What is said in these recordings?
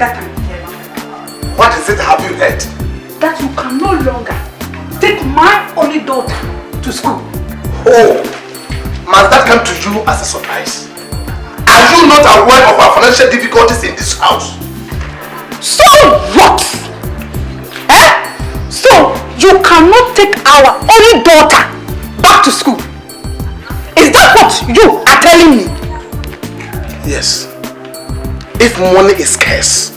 that time. What is it have you heard? That you can no longer take my only daughter to school. Oh, must that come to you as a surprise? Are you not aware of our financial difficulties in this house? So what? So you cannot take our only daughter back to school? Is that what you are telling me? Yes. If money is scarce,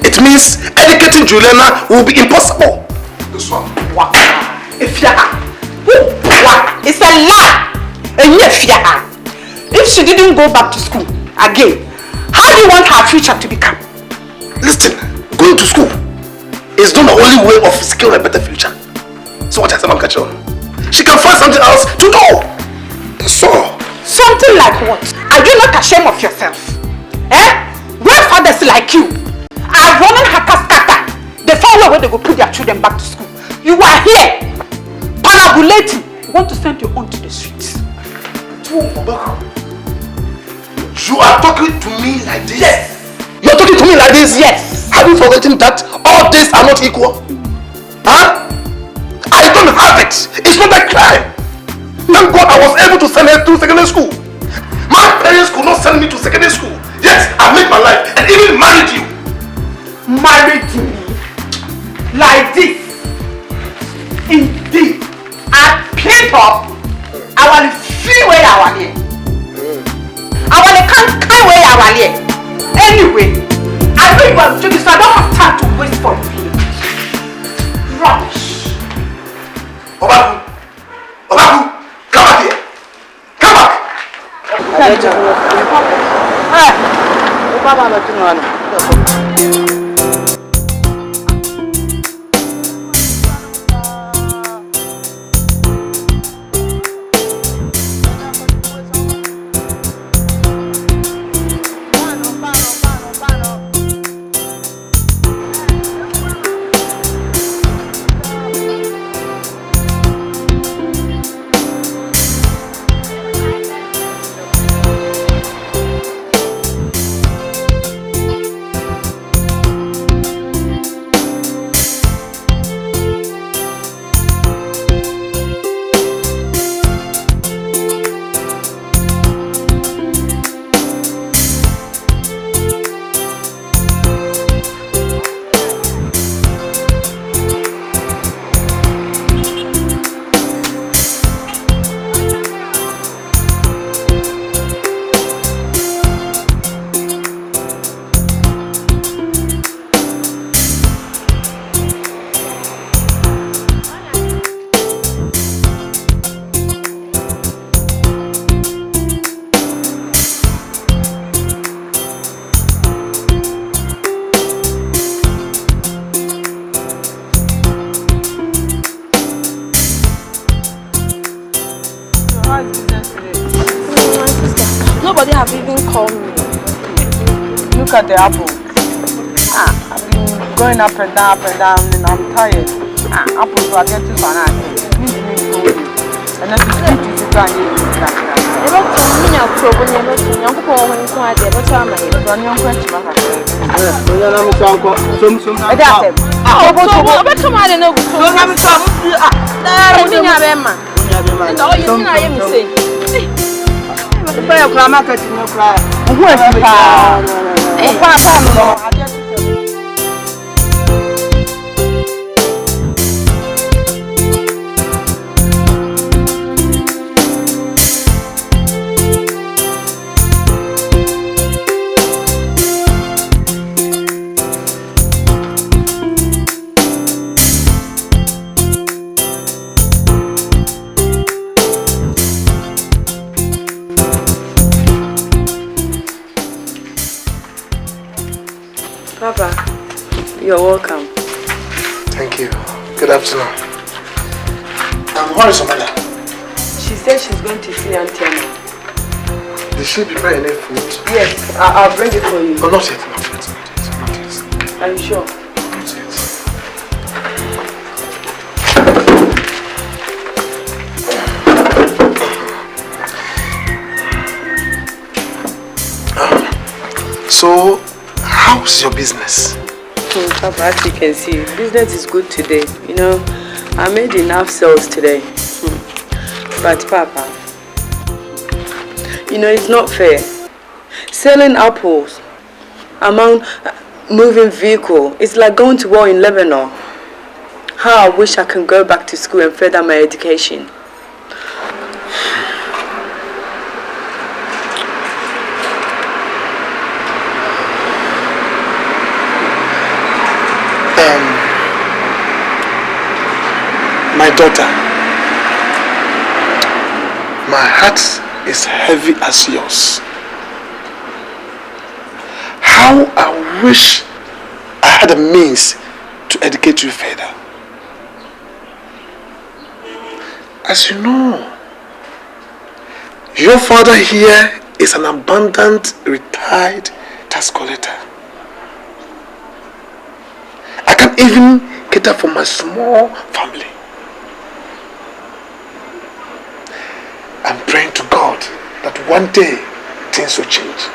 it means educating Juliana will be impossible. This one. What? If you are, it's a lie. And if she didn't go back to school again, how do you want her future to become? Listen, going to school is not the only way of securing a better future. So what has Mom catch on? She can find something else to do. So something like what? Are you not ashamed of yourself? Where fathers like you are running hakaskata, they found a way they go put their children back to school. You are here parabolating. You want to send your own to the streets. You are talking to me like this? Yes. You're talking to me like this? Yes. Have you forgotten that all these are not equal? Huh? I don't have it. It's not a crime. Thank God I was able to send her to secondary school. My parents could not send me to secondary school. Yes, I made my life and even married you. Married me? Like this? Indeed. I paid up. I want to free way I want here. I want to can't way I want here. Anyway, I know you are joking, so I don't have time to waste for you. Rubbish. Obaku, come back here. Come back. Nobody have even called me. Look at the apple. I've been going up and down and I'm tired. Apples are getting bananas. And that's the street is going to Papa, you're welcome. Thank you. Good afternoon. Where is your mother? She said she's going to see Auntie Anna. Did she prepare any food? Yes, I'll bring it for you. Oh, not yet, not yet. Are you sure? Not yet. So, how How's your business? Papa, as you can see, business is good today. You know, I made enough sales today. But Papa, you know, it's not fair. Selling apples among moving vehicle, it's like going to war in Lebanon. How I wish I can go back to school and further my education. My daughter, my heart is heavy as yours. How I wish I had a means to educate you further. As you know, your father here is an abundant retired tax collector. I can't even cater for my small family. I'm praying to God that one day things will change.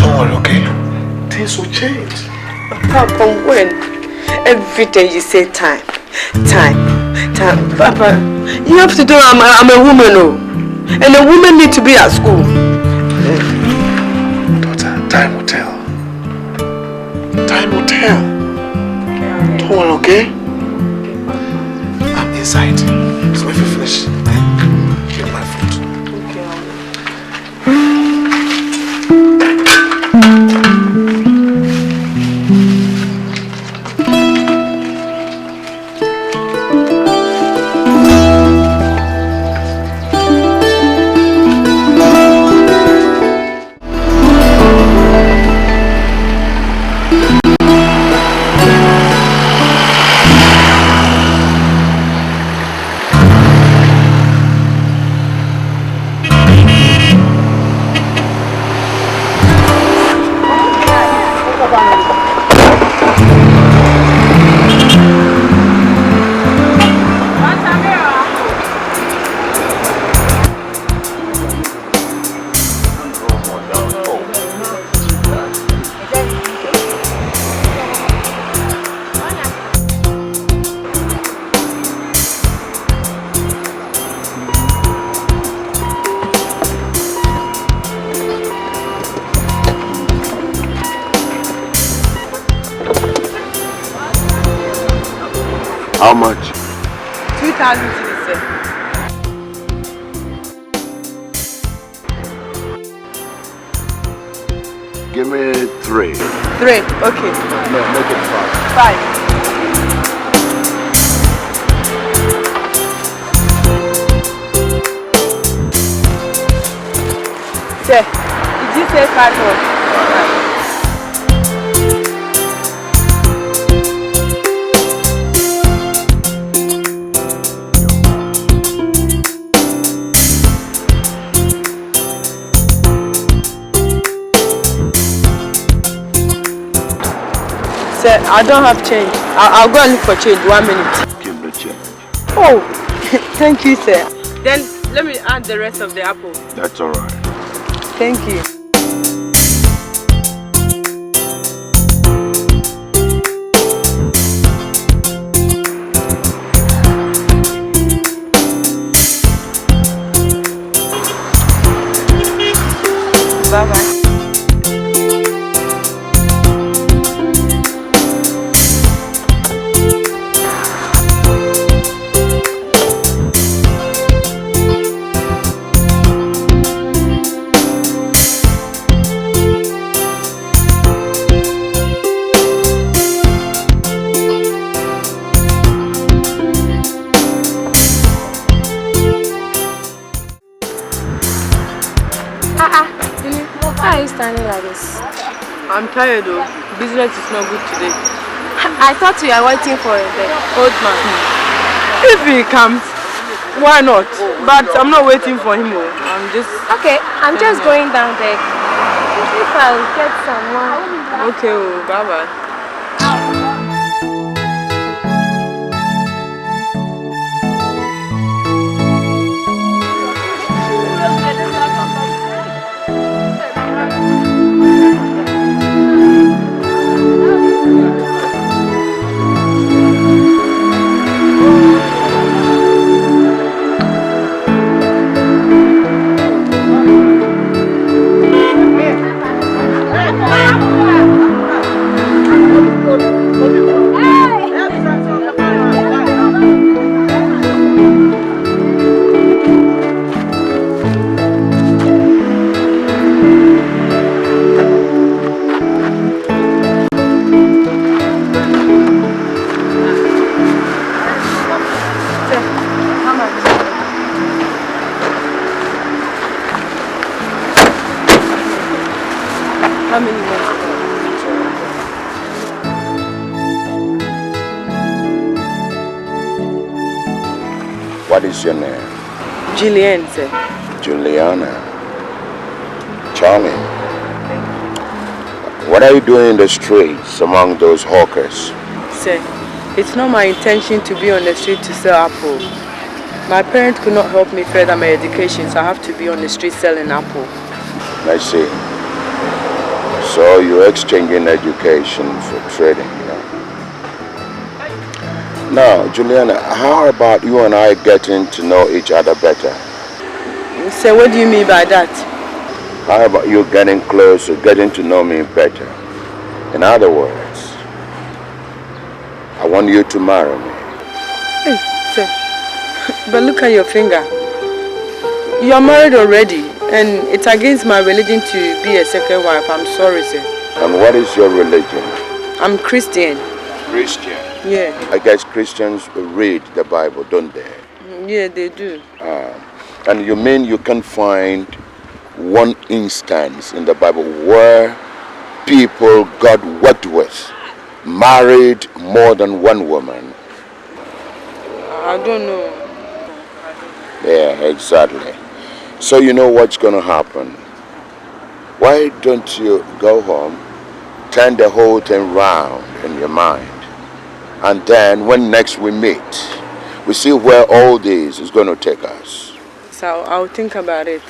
Don't worry, okay? Things will change. Papa, when? Every day you say time. Papa, you have to do, I'm a woman, oh. And a woman need to be at school. Daughter, time will tell. Time will tell. Don't worry, okay? I'm inside. So if you finish, get my food. How much? 2,000 cedis, sir. Give me 3. 3, okay. No, make it 5. 5. Sir, did you say 5 or? Sir, I don't have change. I'll go and look for change. 1 minute. Give the change. Oh, thank you, sir. Then let me add the rest of the apple. That's all right. Thank you. Bye-bye. Why are you standing like this? I'm tired though. Business is not good today. I thought you were waiting for a bed. Old man. If he comes, why not? But I'm not waiting for him. I'm just... Okay, I'm just going down there. If I'll get someone. Okay, bye-bye. How many months ago? What is your name? Juliana, sir. Juliana. Charming. What are you doing in the streets among those hawkers? Sir, it's not my intention to be on the street to sell apples. My parents could not help me further my education, so I have to be on the street selling apple. I see. So you're exchanging education for trading, you know. Now, Juliana, how about you and I getting to know each other better? Sir, what do you mean by that? How about you getting closer, getting to know me better? In other words, I want you to marry me. Hey, sir, but look at your finger. You are married already, and it's against my religion to be a second wife. I'm sorry, sir. And what is your religion? I'm Christian. Christian? Yeah. I guess Christians read the Bible, don't they? Yeah, they do. And you mean you can find one instance in the Bible where people God worked with married more than one woman? I don't know. Yeah, exactly. So you know what's going to happen. Why don't you go home, turn the whole thing round in your mind, and then when next we meet, we see where all this is going to take us. So I'll think about it.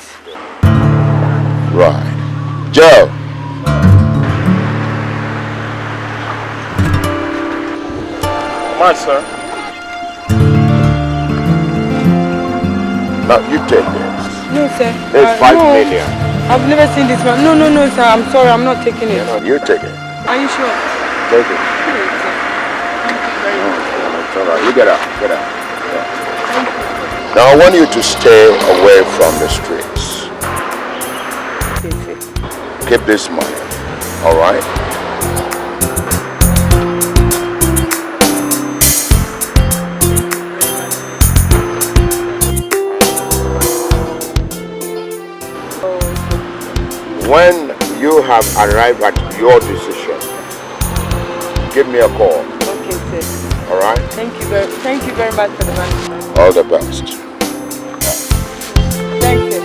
Right. Joe. My sir. Now you take this. No, sir. It's 5 no. million. I've never seen this man. No, sir. I'm sorry. I'm not taking it. You take it. Are you sure? Take it. Yes, sir. Thank you very much. It's all right. You get out. Get out. Yeah. Now I want you to stay away from the streets. Yes, sir. Keep this money. All right? When you have arrived at your decision, give me a call. Okay, sir. All right? Thank you very much for the money. All the best. Thank you.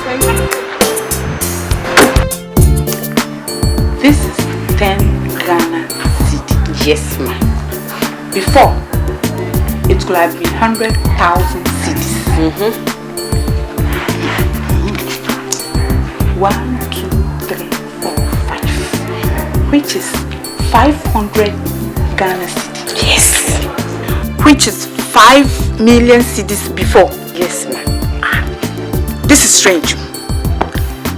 Thank you. This is 10 Ghana cedi. Yes, ma'am. Before, it could have been 100,000 cedis. 1, 2, 3, 4, 5. Which is 500 Ghana cedis. Yes. Which is 5 million cedis before. Yes, ma'am. This is strange.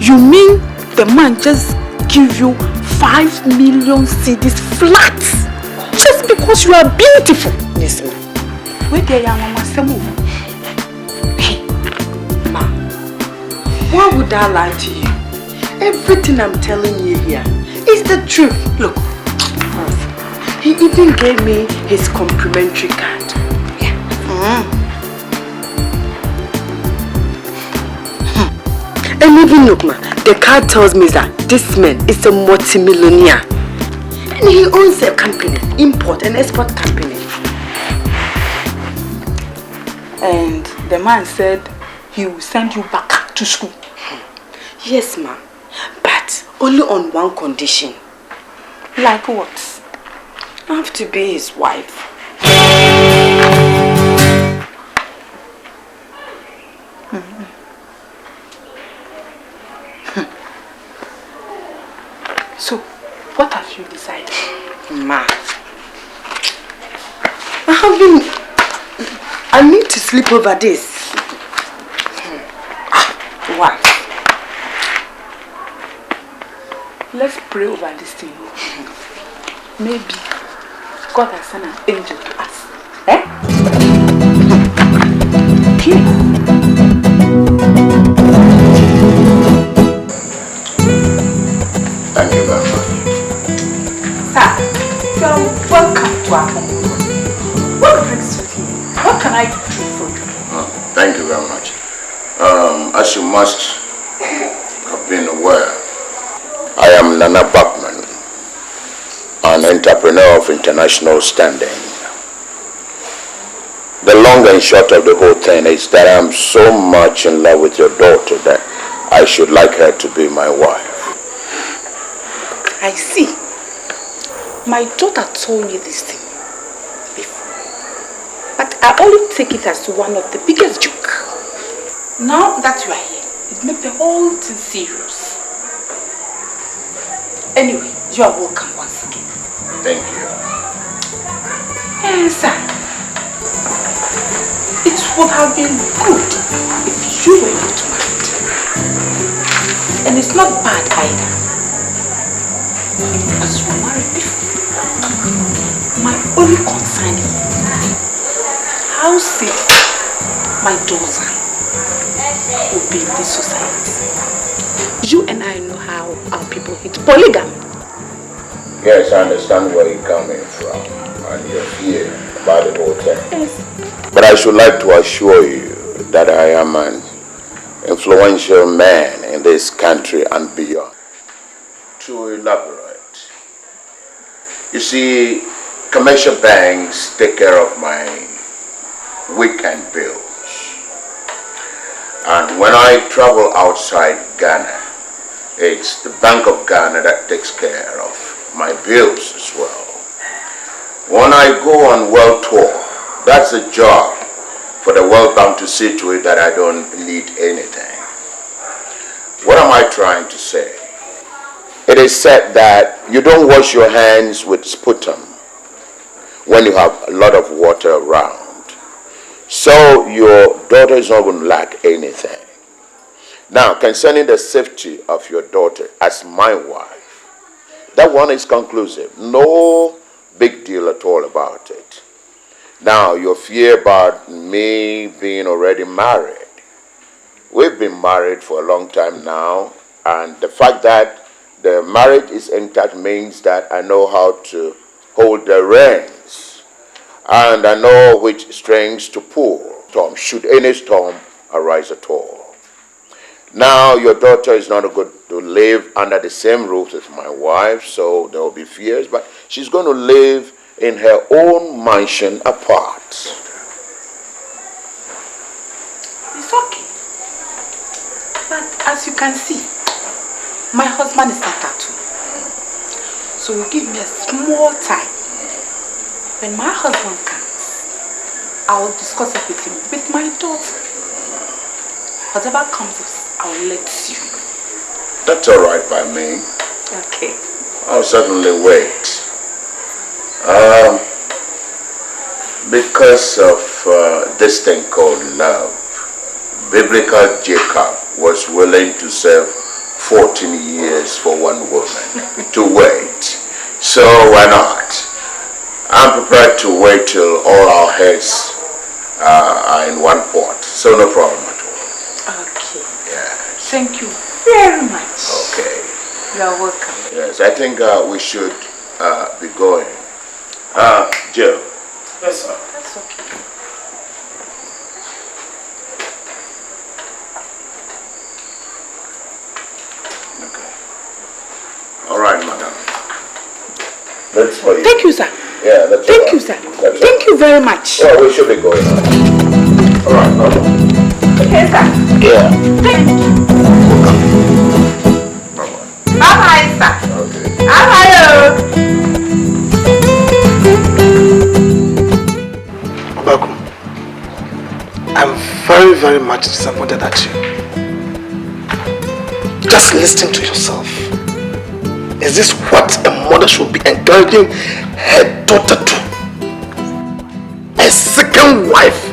You mean the man just give you 5 million cedis flat just because you are beautiful? Yes, ma'am. Where they are, Mama Semu? Ma, why would I lie to you? Everything I'm telling you here is the truth. Look, he even gave me his complimentary card. Yeah. And even look, ma, the card tells me that this man is a multi-millionaire. And he owns a company, import and export company. And the man said he will send you back to school. Yes, ma, but only on one condition. Like what? I have to be his wife. So, what have you decided? Ma, I need to sleep over this. Why? Let's pray over this thing. Maybe God has sent an angel to us. Eh? Thank you very much. Sir, you're welcome to our home. been aware, I am Nana Bachman, an entrepreneur of international standing. The long and short of the whole thing is that I'm so much in love with your daughter that I should like her to be my wife. I see. My daughter told me this thing before, but I only take it as one of the biggest jokes. Now that you are here, it makes the whole thing serious. Anyway, you are welcome once again. Thank you. Yes, sir. It would have been good if you were not married. And it's not bad either. As you were married before. My only concern is how safe my daughter will be in this society. You and I know how our people hate polygamy. Yes, I understand where you're coming from and your fear about the whole thing. Yes. But I should like to assure you that I am an influential man in this country and beyond. To elaborate, you see, commercial banks take care of my weekend bills. And when I travel outside Ghana, it's the Bank of Ghana that takes care of my bills as well. When I go on world tour, that's a job for the World Bank to see to it that I don't need anything. What am I trying to say? It is said that you don't wash your hands with sputum when you have a lot of water around. So your daughter is not going to lack anything. Now, concerning the safety of your daughter as my wife, that one is conclusive. No big deal at all about it. Now, your fear about me being already married. We've been married for a long time now, and the fact that the marriage is intact means that I know how to hold the reins, and I know which strings to pull, should any storm arise at all. Now, your daughter is not going to live under the same roof as my wife, so there will be fears, but she's going to live in her own mansion apart. It's okay. But as you can see, my husband is not at home. So you give me a small time. When my husband comes, I will discuss it with him, with my daughter. Whatever comes, I'll let you know. That's all right by me. Okay. I'll certainly wait. Because of this thing called love, biblical Jacob was willing to serve 14 years for one woman to wait. So why not? I'm prepared to wait till all our heads are in one pot. So no problem at all. Okay. Yeah. Thank you very much. Okay. You are welcome. Yes, I think we should be going. Joe. Yes, sir. That's okay. Okay. All right, madam. That's for you. Thank you, sir. Yeah, that's all Thank right. you, sir. That's Thank you very much. Well, we should be going on. All right, madam. Okay, sir. Yeah. Thank you. Bye-bye. Bye-bye, sir. Okay. Bye-bye. Obakum, I'm very, very much disappointed at you. Just listen to yourself. Is this what a mother should be encouraging her daughter to? A second wife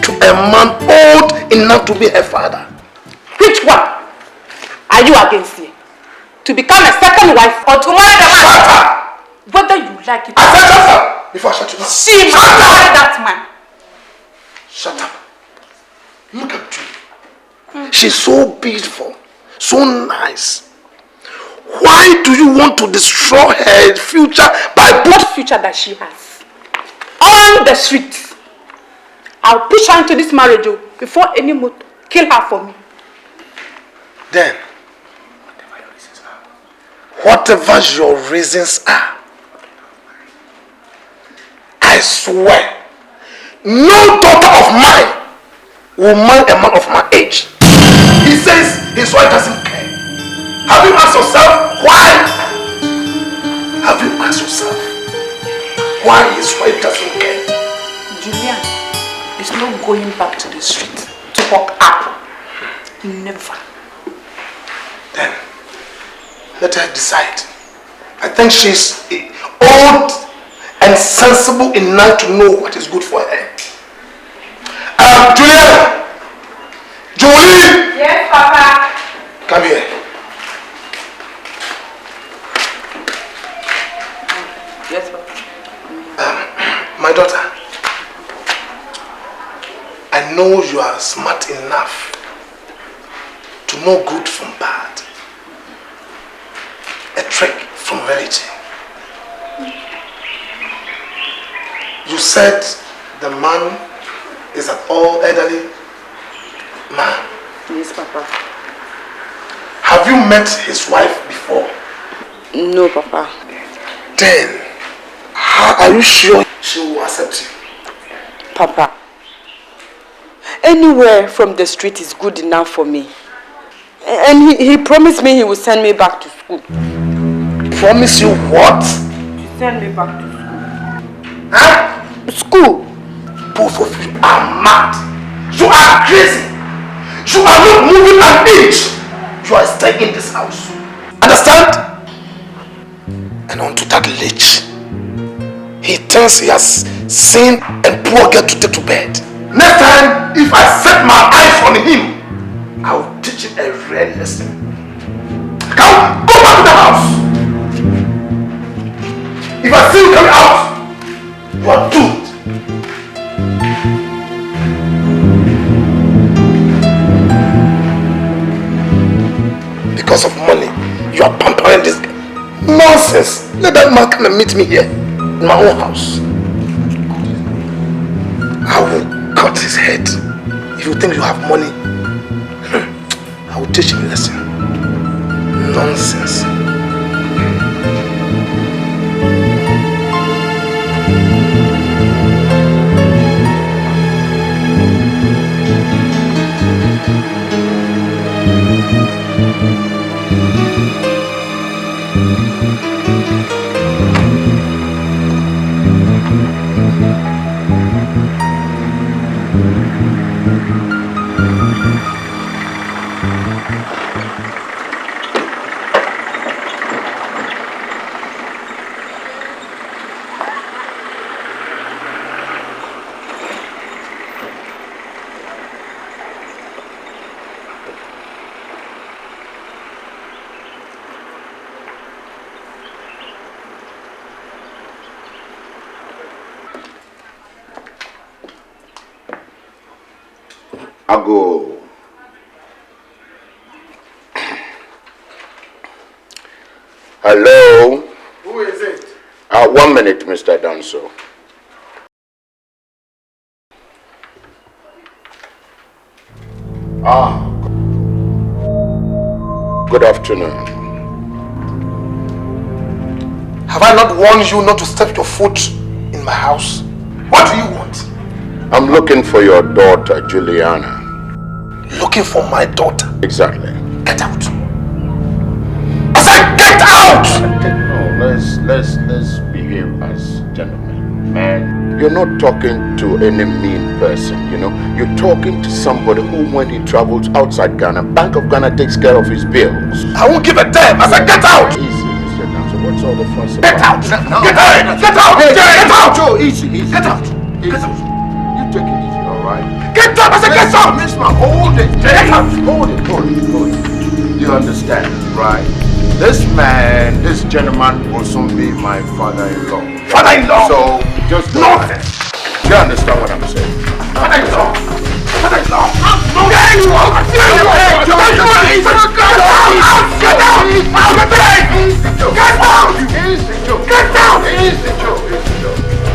to a man old enough to be her father. Which one are you against me? To become a second wife or to marry the man? Shut up! Whether you like it I said shut up! Before I shut you up. she must marry that man. Shut up. Look at you. She's so beautiful, so nice. Why do you want to destroy her future by What future that she has? On the street. I'll push her into this marriage before any motor kill her for me. Then, Whatever your reasons are, I swear, no daughter of mine will marry a man of my age. He says his wife doesn't care. Have you asked yourself why? Have you asked yourself why his wife doesn't care? Juliana is not going back to the street to walk up. Never. Then, let her decide. I think she's old and sensible enough to know what is good for her. Juliana! Julie! Yes, Papa. Come here. Yes, Papa. My daughter, I know you are smart enough to know good from bad, a trick from reality. You said the man is an old elderly man. Yes, Papa. Have you met his wife before? No, Papa. Then, how are you sure she will accept you? Papa, anywhere from the street is good enough for me. And he promised me he will send me back to school. Promise you what? To send me back to school. Huh? School? Both of you are mad. You are crazy. You are not moving an inch. You are staying in this house. Understand? And onto that lich. He thinks he has seen a poor girl to take to bed. Next time, if I set my eyes on him, I will teach him a real lesson. Come, go back to the house. If I see you coming out, you are doomed. Because of money, you are pampering this guy. Nonsense. Let that man come and meet me here in my own house. I will cut his head. If you think you have money, I will teach him a lesson. Nonsense. Ago. Hello? Who is it? 1 minute, Mr. Danso. Good afternoon. Have I not warned you not to step your foot in my house? What do you want? I'm looking for your daughter, Juliana. Looking for my daughter? Exactly. Get out. I said get out! No, let's behave as gentlemen. Man, you're not talking to any mean person, you know. You're talking to somebody who, when he travels outside Ghana, Bank of Ghana takes care of his bills. I won't give a damn. I said get out! Easy, Mr. Danso. What's all the fuss Get about? out! Get out! Get out! Get out! Joe, easy. Get out! Easy. Get out! You take it easy, all right? Get out! I said get out! Miss Ma, hold it. Get out! Hold it. You understand, right? This man, this gentleman will soon be my father-in-law. Father-in-law? So, just go ahead. You understand what I'm saying? Father-in-law! Father-in-law! Get down! Easy, Joe.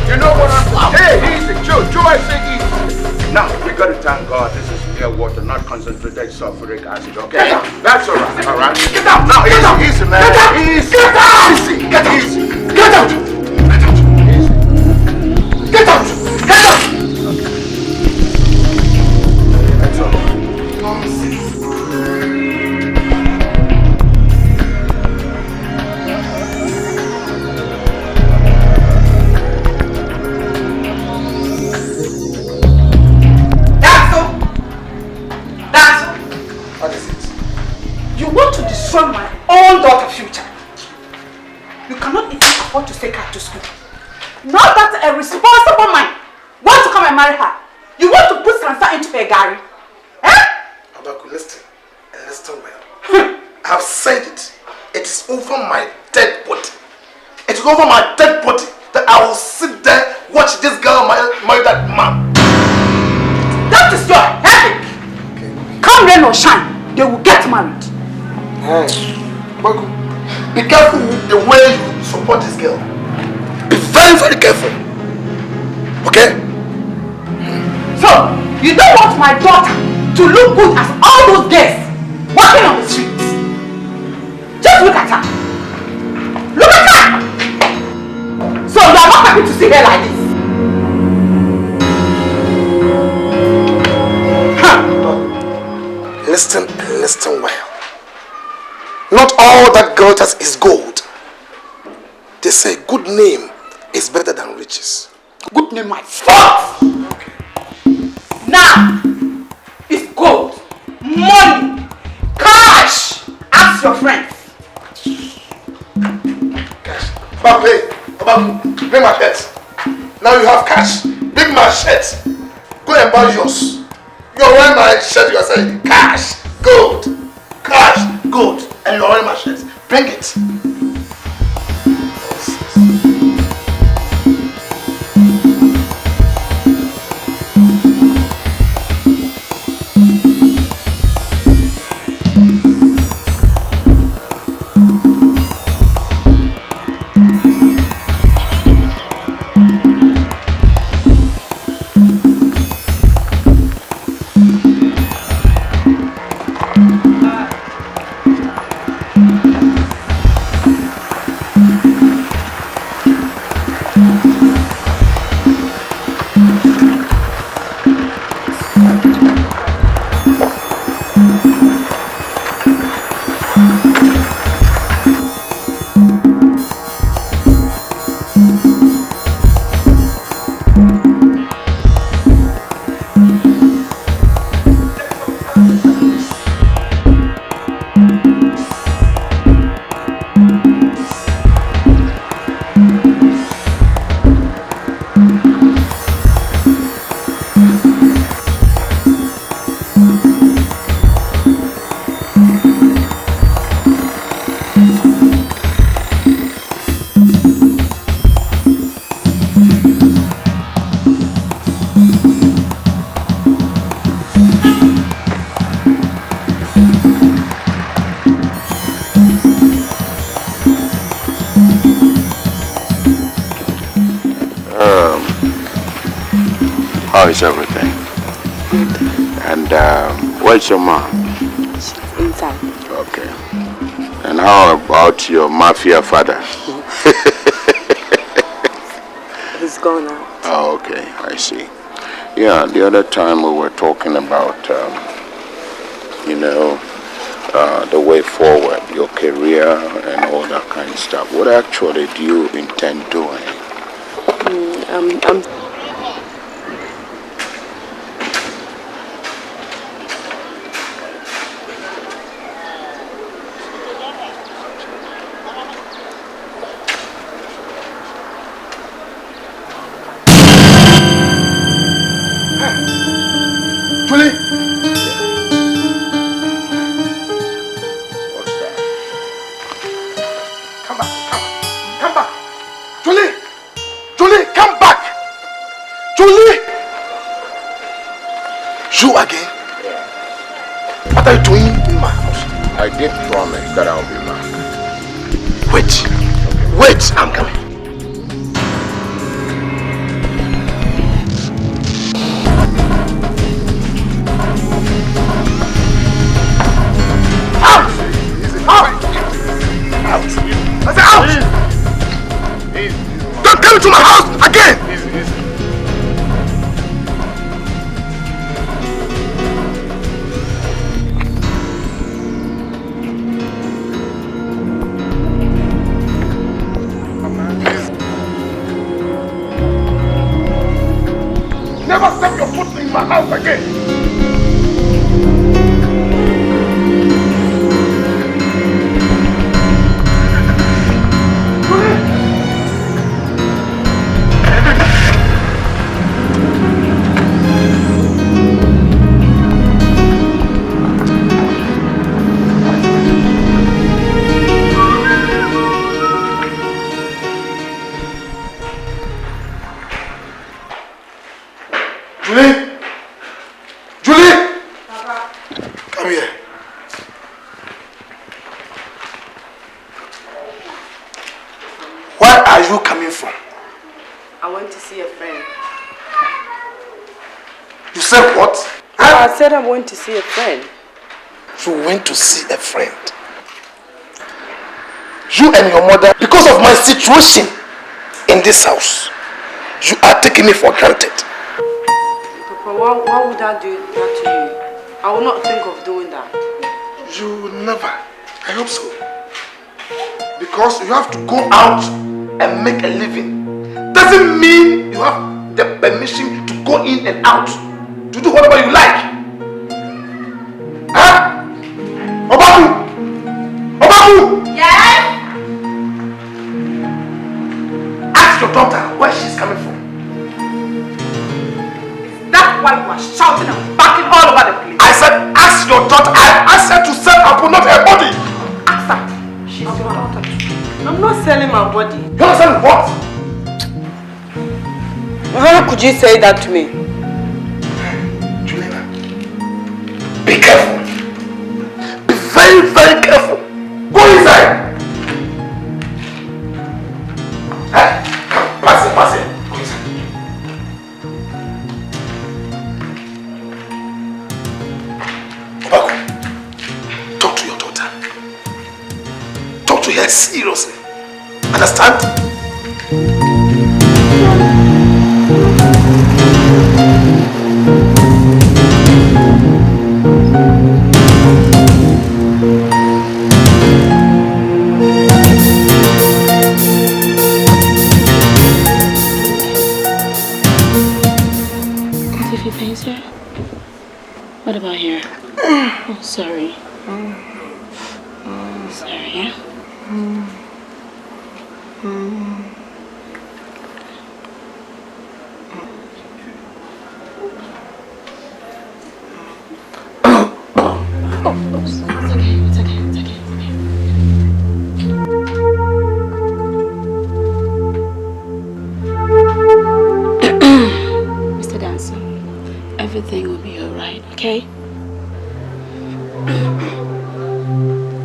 You know what I'm saying? Hey, easy, Joe. I say easy. Now, we gotta thank God this is pure water, not concentrated sulfuric acid, okay? That's alright. alright? Get out! No, Get out! easy, man. Get out! Easy. Get out! Easy. Get out! Easy. Get out! Get out! Get out! Get out! That's all. Nonsense. What is it? You want to destroy my own daughter's future. You cannot even afford to take her to school. Now that a responsible man wants to come and marry her, you want to put cancer into her garri. Eh? Abaku, listen. And listen well. I have said it. It is over my dead body. It is over my dead body that I will sit there, watch this girl marry that man. That is your headache. Okay. Come rain or shine, they will get married. Hey, Abaku, be careful with the way you support this girl. Be very, very careful. Okay? So, you don't want my daughter to look good as all those girls walking on the streets. Just look at her. Look at her! So you are not happy to see her like this? Huh. Listen well. Not all that glitters is gold. They say good name is better than riches. Good name, my fault! Okay. Now, it's gold, money, cash. Ask your friends. Cash. Babu, bring my shirt. Now you have cash. Bring my shirt. Go and buy yours. You're wearing my shirt, you're saying cash, gold, cash, gold. And you're wearing my shirt. Bring it. How is everything? And where's your mom? She's inside. Okay. And how about your mafia father? He's gone out. Oh, okay. I see. Yeah, the other time we were talking about, the way forward, your career and all that kind of stuff. What actually do you intend doing? Julie! What's that? Come back. Julie! Julie, come back! Julie! You again? Yeah. What are you doing in my house? I did promise that I'll be back. Wait, I'm coming. you coming from? I went to see a friend. You said what? I said I went to see a friend. You went to see a friend. You and your mother, because of my situation in this house, you are taking me for granted. Papa, why would I do that to you? I will not think of doing that. You never. I hope so. Because you have to go out and make a living. Doesn't mean you have the permission to go in and out. To do whatever you like. Huh? Obaku! Obaku! Yes? Ask your daughter where she's coming from. That's why you are shouting and barking all over the place. I said ask your daughter. I asked her to sell apple, not her body. Ask her. She's your daughter. I'm not selling my body. You understand what? How could you say that to me? Juliana, be careful. Be very, very careful. Go inside. Hey, come, pass it. Go inside. Obaku, talk to your daughter. Talk to her seriously. Understand? What about here? Oh, sorry. Sorry, yeah? It's okay. Mr. Dancer, everything will be alright, okay?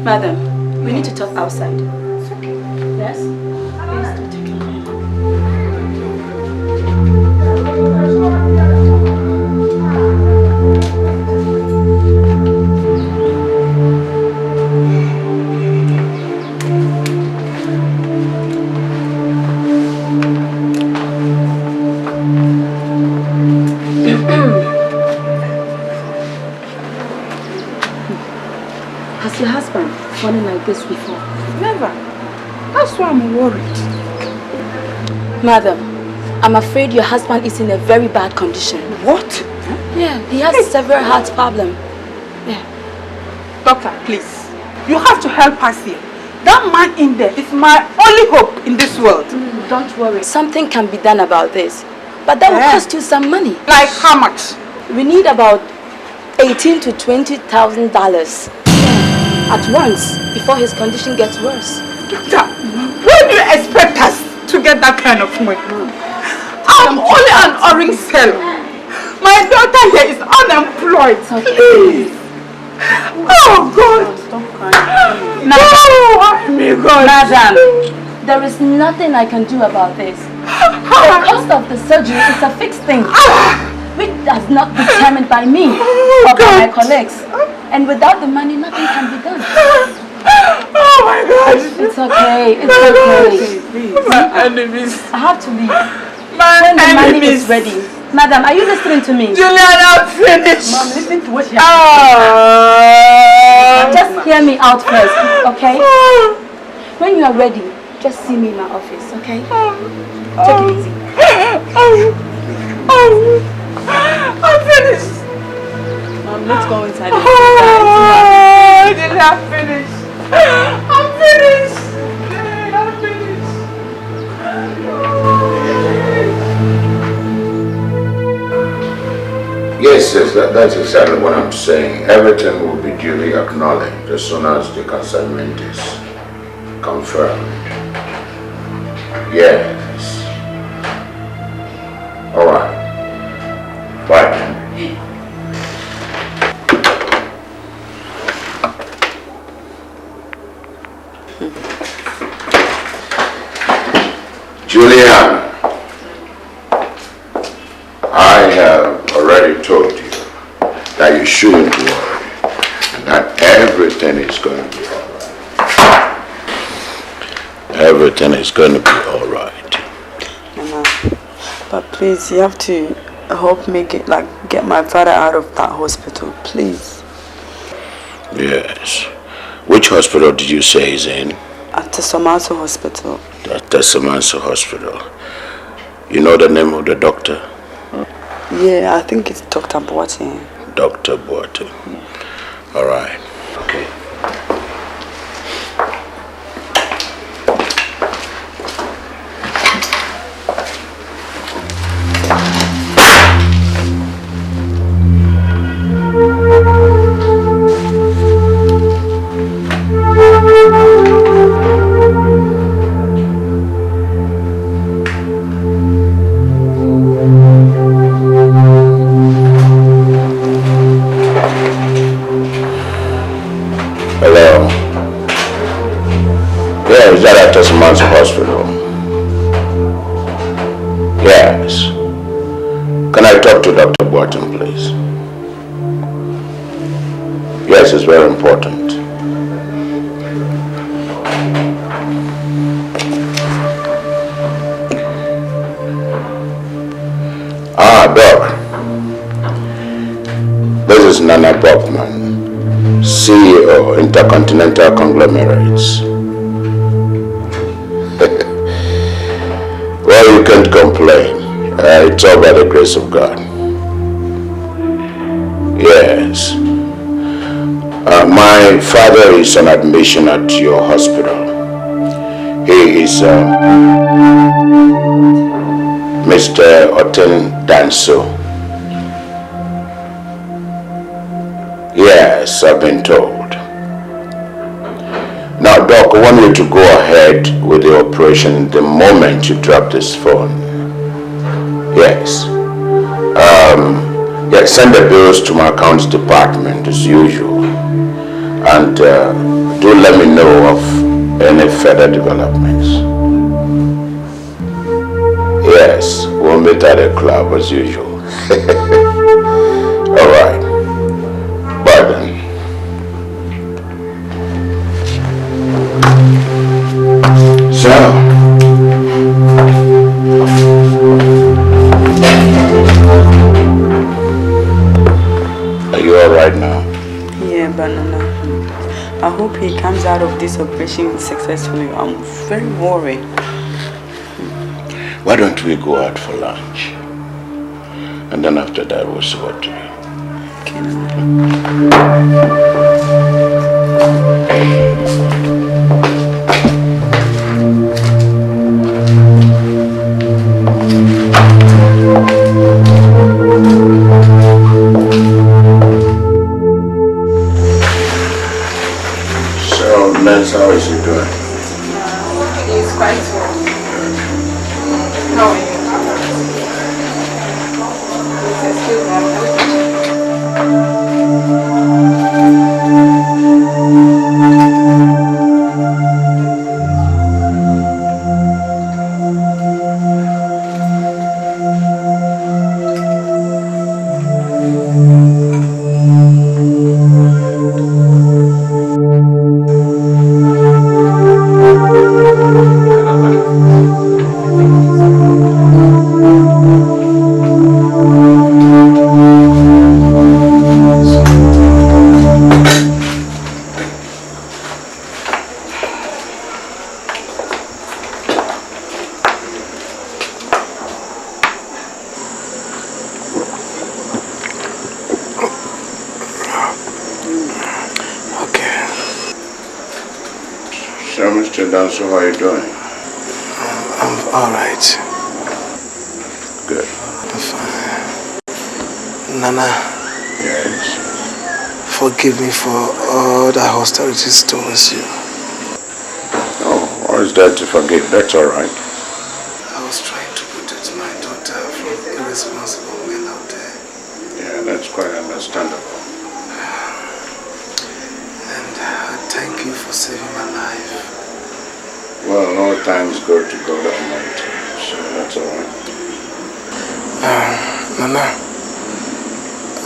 Madam, we need to talk outside. Yes? Please do take your time. Has your husband fallen like this before? Never. That's why I'm worried. Madam, I'm afraid your husband is in a very bad condition. What? Yeah, he has several heart problems. Yeah. Doctor, please. You have to help us here. That man in there is my only hope in this world. Don't worry. Something can be done about this. But that will cost you some money. Like how much? We need about $18,000 to $20,000 at once before his condition gets worse. Doctor, where do you expect us to get that kind of money? I'm only an orange cell. My daughter here is unemployed. Please. Oh God. Stop crying. Madam, there is nothing I can do about this. The cost of the surgery is a fixed thing, which is not determined by me or by my colleagues. And without the money, nothing can be done. Oh my God. It's okay. It's okay. My enemies. I have to leave. My When the money enemies. is ready. Madam, are you listening to me? Juliana, finish. Mom, listen to what she Just hear me out first, okay? When you are ready, just see me in my office, okay? Take it easy. I'm finished. Mom, let's go inside. I didn't have finished. I'm finished. I'm finished. Yes, that's exactly what I'm saying. Everything will be duly acknowledged as soon as the consignment is confirmed. Yes. All right. Bye. Juliana, I have already told you that you shouldn't worry and that everything is going to be all right. Everything is going to be all right. Mama, but please, you have to help me get my father out of that hospital, please. Yes. Which hospital did you say he's in? At the Somaso Hospital. At the Somaso Hospital. You know the name of the doctor? Yeah, I think it's Dr. Boateng. Dr. Boateng. Yeah. All right. Okay. Hello. Yeah, is that at Tasman's Hospital? Yes. Can I talk to Dr. Boateng, please? Yes, it's very important. Doc. This is Nana Bachman, CEO, Intercontinental Conglomerates. Well, you can't complain. It's all by the grace of God. Yes. My father is on admission at your hospital. He is Mr. Oten Danso. Yes, I've been told. Now, Doc, I want you to go ahead with the operation the moment you drop this phone. Yes. Yeah, send the bills to my accounts department as usual. And do let me know of any further developments. Yes, we'll meet at the club as usual. All right. Bye then. So, are you all right now? Yeah, Banana. I hope he comes out of this operation successfully. I'm very worried. Why don't we go out for lunch? And then after that, we'll see what to do. So, Nance, how is he doing? He's quite well. How are you? Excuse me. So, Mr. Danso, how are you doing? I'm all right. Good. I'm fine. Nana, Yes? forgive me for all the hostilities towards you. Oh, what is that to forgive? That's all right. I was trying to protect my daughter from irresponsible men out there. Yeah, that's quite understandable. And I thank you for saving my life. Well, all thanks go to God Almighty. That's all right. Nana,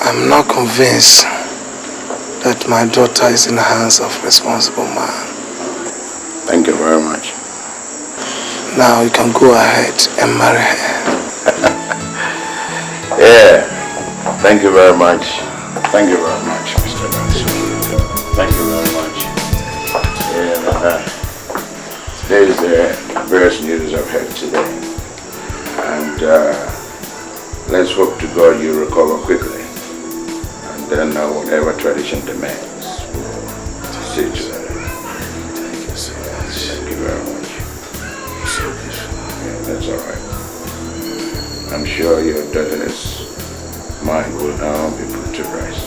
I'm not convinced that my daughter is in the hands of a responsible man. Thank you very much. Now you can go ahead and marry her. Yeah. Thank you very much. Thank you very much, Mr. Nancy. Thank you very much. Yeah, there is the various news I've heard today. And let's hope to God you recover quickly. And then whatever tradition demands, we'll see to that. Thank you so much. Thank you very much. So beautiful. Yeah, that's all right. I'm sure your daughter's mind will now be put to rest.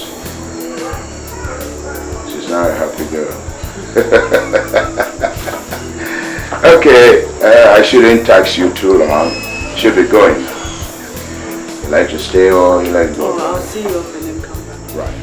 She's now a happy girl. Okay, I shouldn't tax you too long. Should be going. You like to stay or you like to go? I'll see you off and then come back. Right.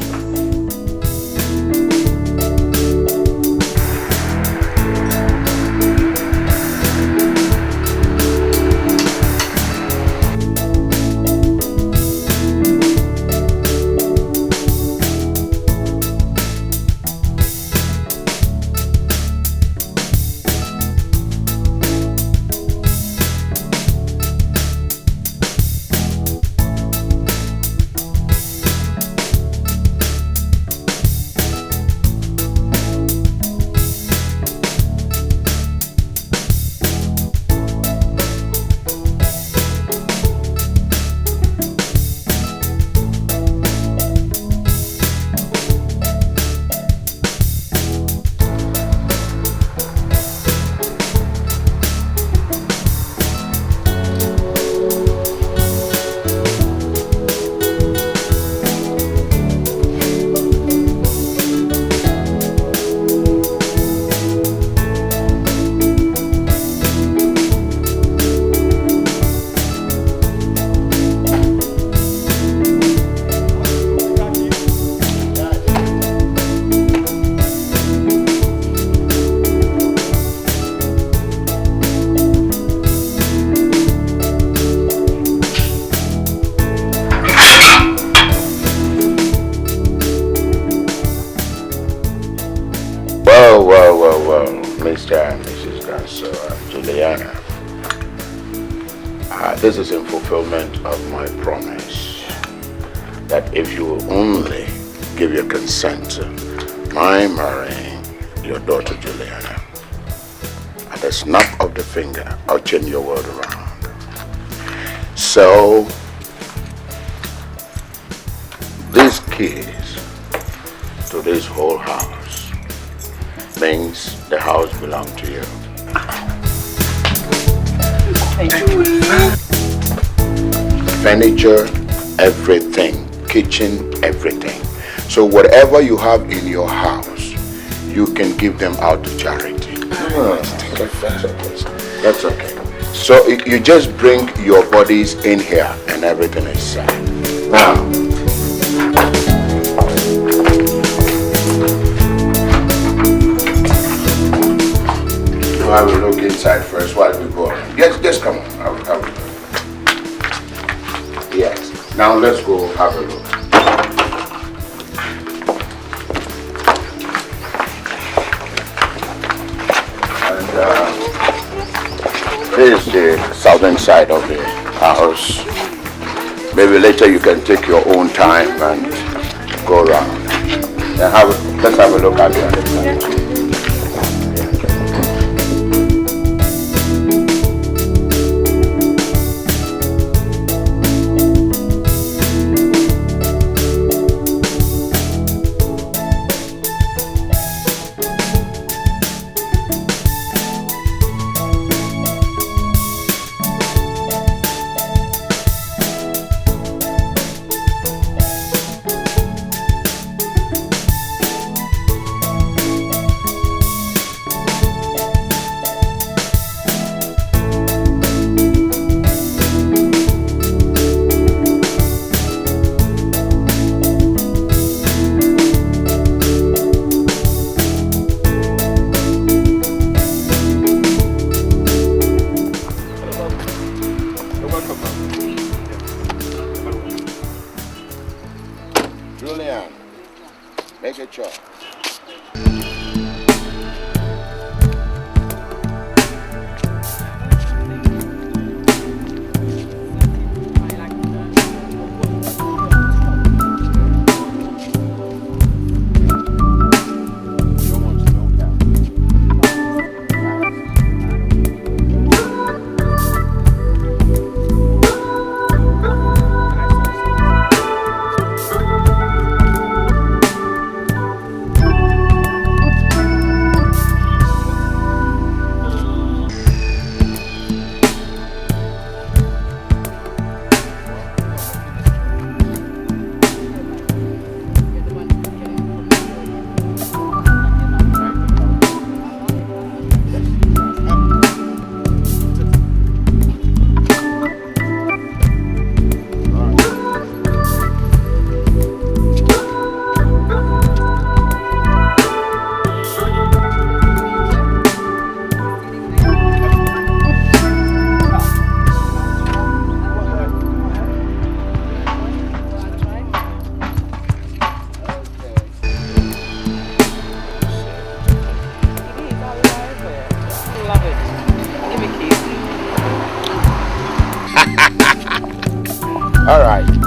Mr. and Mrs. Juliana, this is in fulfillment of my promise that if you will only give your consent to my marrying your daughter Juliana, at the snap of the finger, I'll change your world around. So, these keys to this whole house means the house belongs to you. Thank you. Furniture, everything, kitchen, everything. So whatever you have in your house, you can give them out to charity. That's okay. So you just bring your bodies in here and everything is set. Now, I will look inside first while we go. Yes, just come on. I will have a look. Yes. Now let's go have a look. And this is the southern side of the house. Maybe later you can take your own time and go around. And let's have a look at the other side. All right.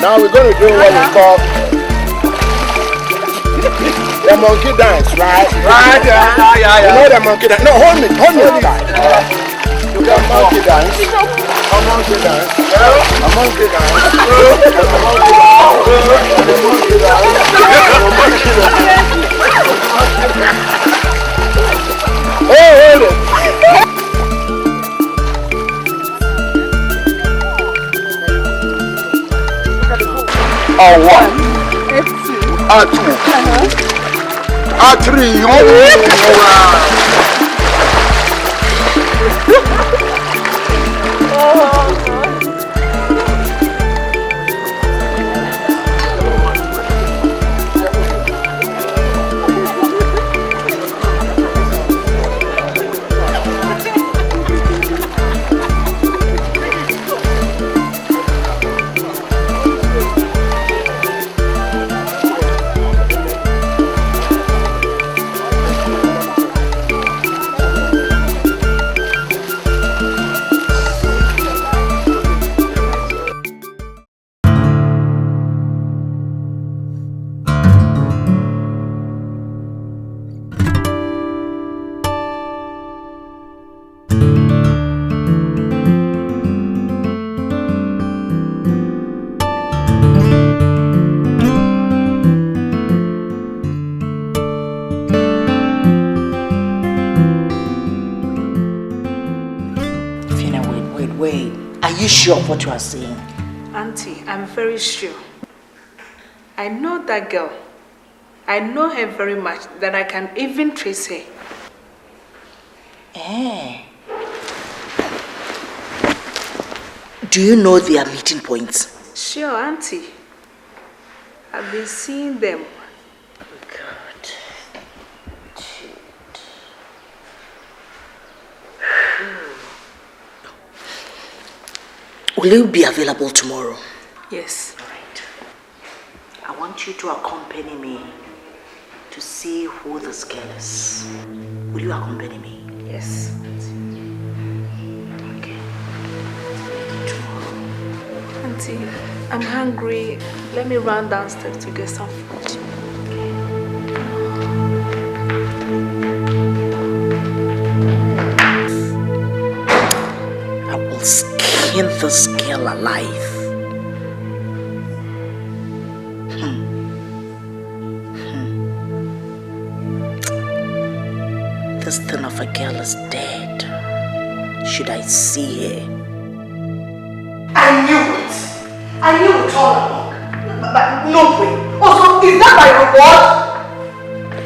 Now we're going to do what we call the monkey dance, right? Right, yeah. You know the monkey dance? No, hold me tight. You got monkey dance, a monkey dance, a monkey dance, a monkey dance, Oh, hold it. A1, A2, A3, Wait, are you sure of what you are saying? Auntie, I'm very sure. I know that girl. I know her very much that I can even trace her. Eh. Do you know their meeting points? Sure, Auntie. I've been seeing them. God. Will you be available tomorrow? Yes. Alright. I want you to accompany me to see who this girl is. Will you accompany me? Yes. Okay. Auntie, I'm hungry. Let me run downstairs to get some food. I will skin this girl alive. This thing of a girl is dead. Should I see her? I knew it. I knew it all along. But no way. Also, is that my reward?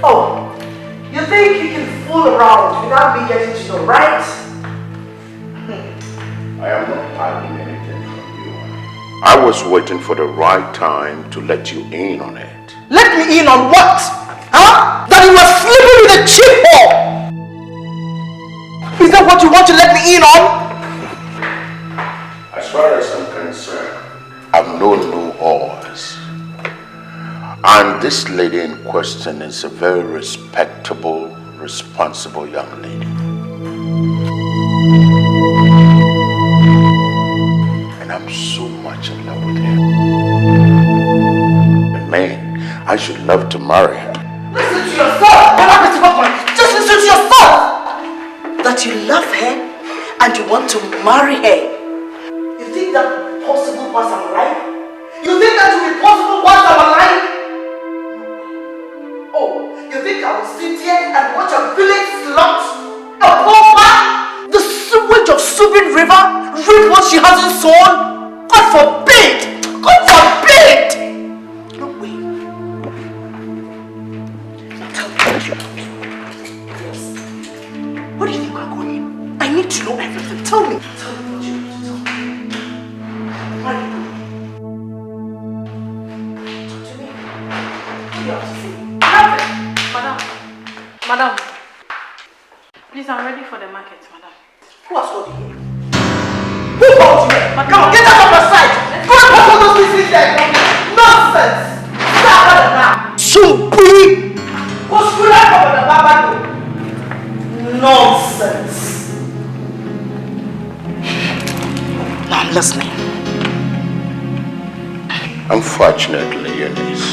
Oh, you think you can fool around without me getting to know, right? I am not hiding anything from you. I was waiting for the right time to let you in on it. Let me in on what? Huh? That you were sleeping with a cheap whore? Is that what you want to let me in on? As far as I'm concerned, I've known no whores. And this lady in question is a very respectable, responsible young lady. And I'm so much in love with her. And man, I should love to marry her. Listen to yourself! Just listen to yourself! That you love her and you want to marry her. You think that will be possible once I'm alive? You think that will be possible once I'm alive? Oh, you think I will sit here and watch a village slut? A pauper? The sewage of Subin River reap what she hasn't sown? God forbid! God forbid! No way. Tell me what you love me. Yes. What do you think we're going in? I need to know everything. Tell me. Tell me what you need to tell me. Why are you doing? Talk to me. What do you have to say? Nothing. Madam. Please, I'm ready for the market, madam. Who has called you here? Who called you here? Come on, get out of my sight! Go and put all those things in there! Nonsense! Stop that now! Sumpi! What's good at the Baba? Nonsense! Now I'm listening. Unfortunately, Eunice,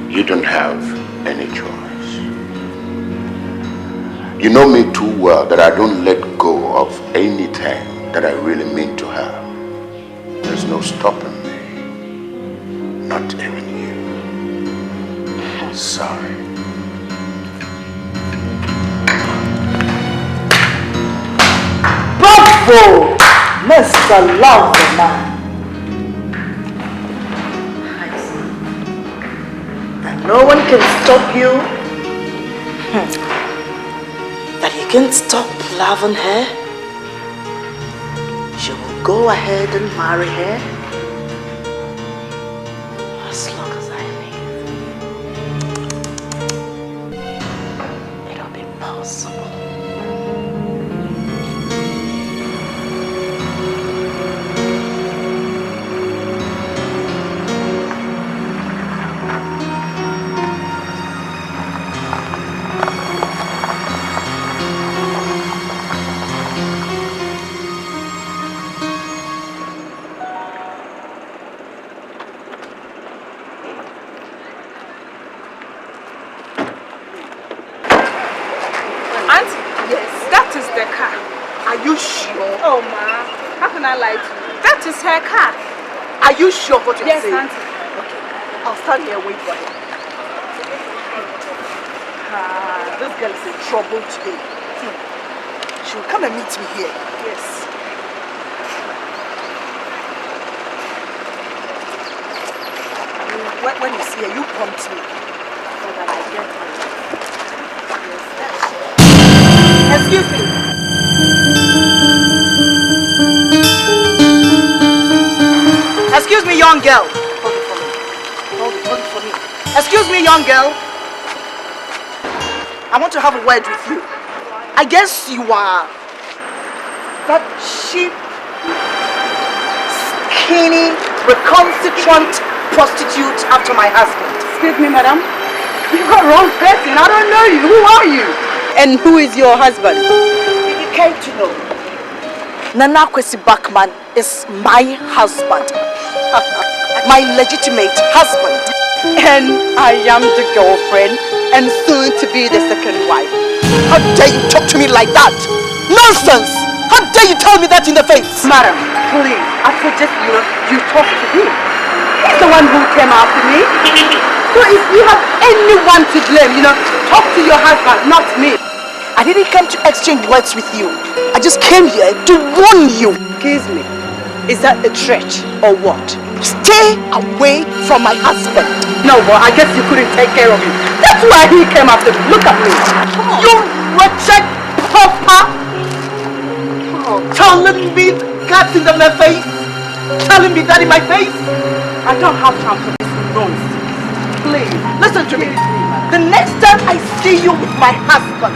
you don't have any choice. You know me too well that I don't let go of anything that I really mean to have. There's no stopping me. Not even you. Sorry. Bravo, Mr. Loverman. I see. That no one can stop you. That you can't stop loving her. You will go ahead and marry her as long as I live. It'll be possible. Oh, ma. How can I lie to you? That is her car. Are you sure of what you're saying? Yes, auntie. Okay. I'll stand here and wait for her. This girl is in trouble today. She will come and meet me here. Yes. When you see her, you prompt me. So that I get her. Excuse me. Excuse me, young girl. Hold it for me. Hold it for me. Excuse me, young girl. I want to have a word with you. I guess you are that cheap, skinny, recalcitrant prostitute after my husband. Excuse me, madam. You got wrong person. I don't know you. Who are you? And who is your husband? If you came to know, Nana Kwesi Bachman is my husband. My legitimate husband. And I am the girlfriend and soon to be the second wife. How dare you talk to me like that? Nonsense! How dare you tell me that in the face? Madam, please, I suggest you talk to him. He's the one who came after me. So if you have anyone to blame, talk to your husband, not me. I didn't come to exchange words with you. I just came here to warn you. Excuse me, is that a threat or what? Stay away from my husband. No, well, I guess you couldn't take care of him. That's why he came after me. Look at me. You wretched pauper! Telling me that in my face? Telling me that in my face? I don't have time for this nonsense. Please, listen to me. The next time I see you with my husband,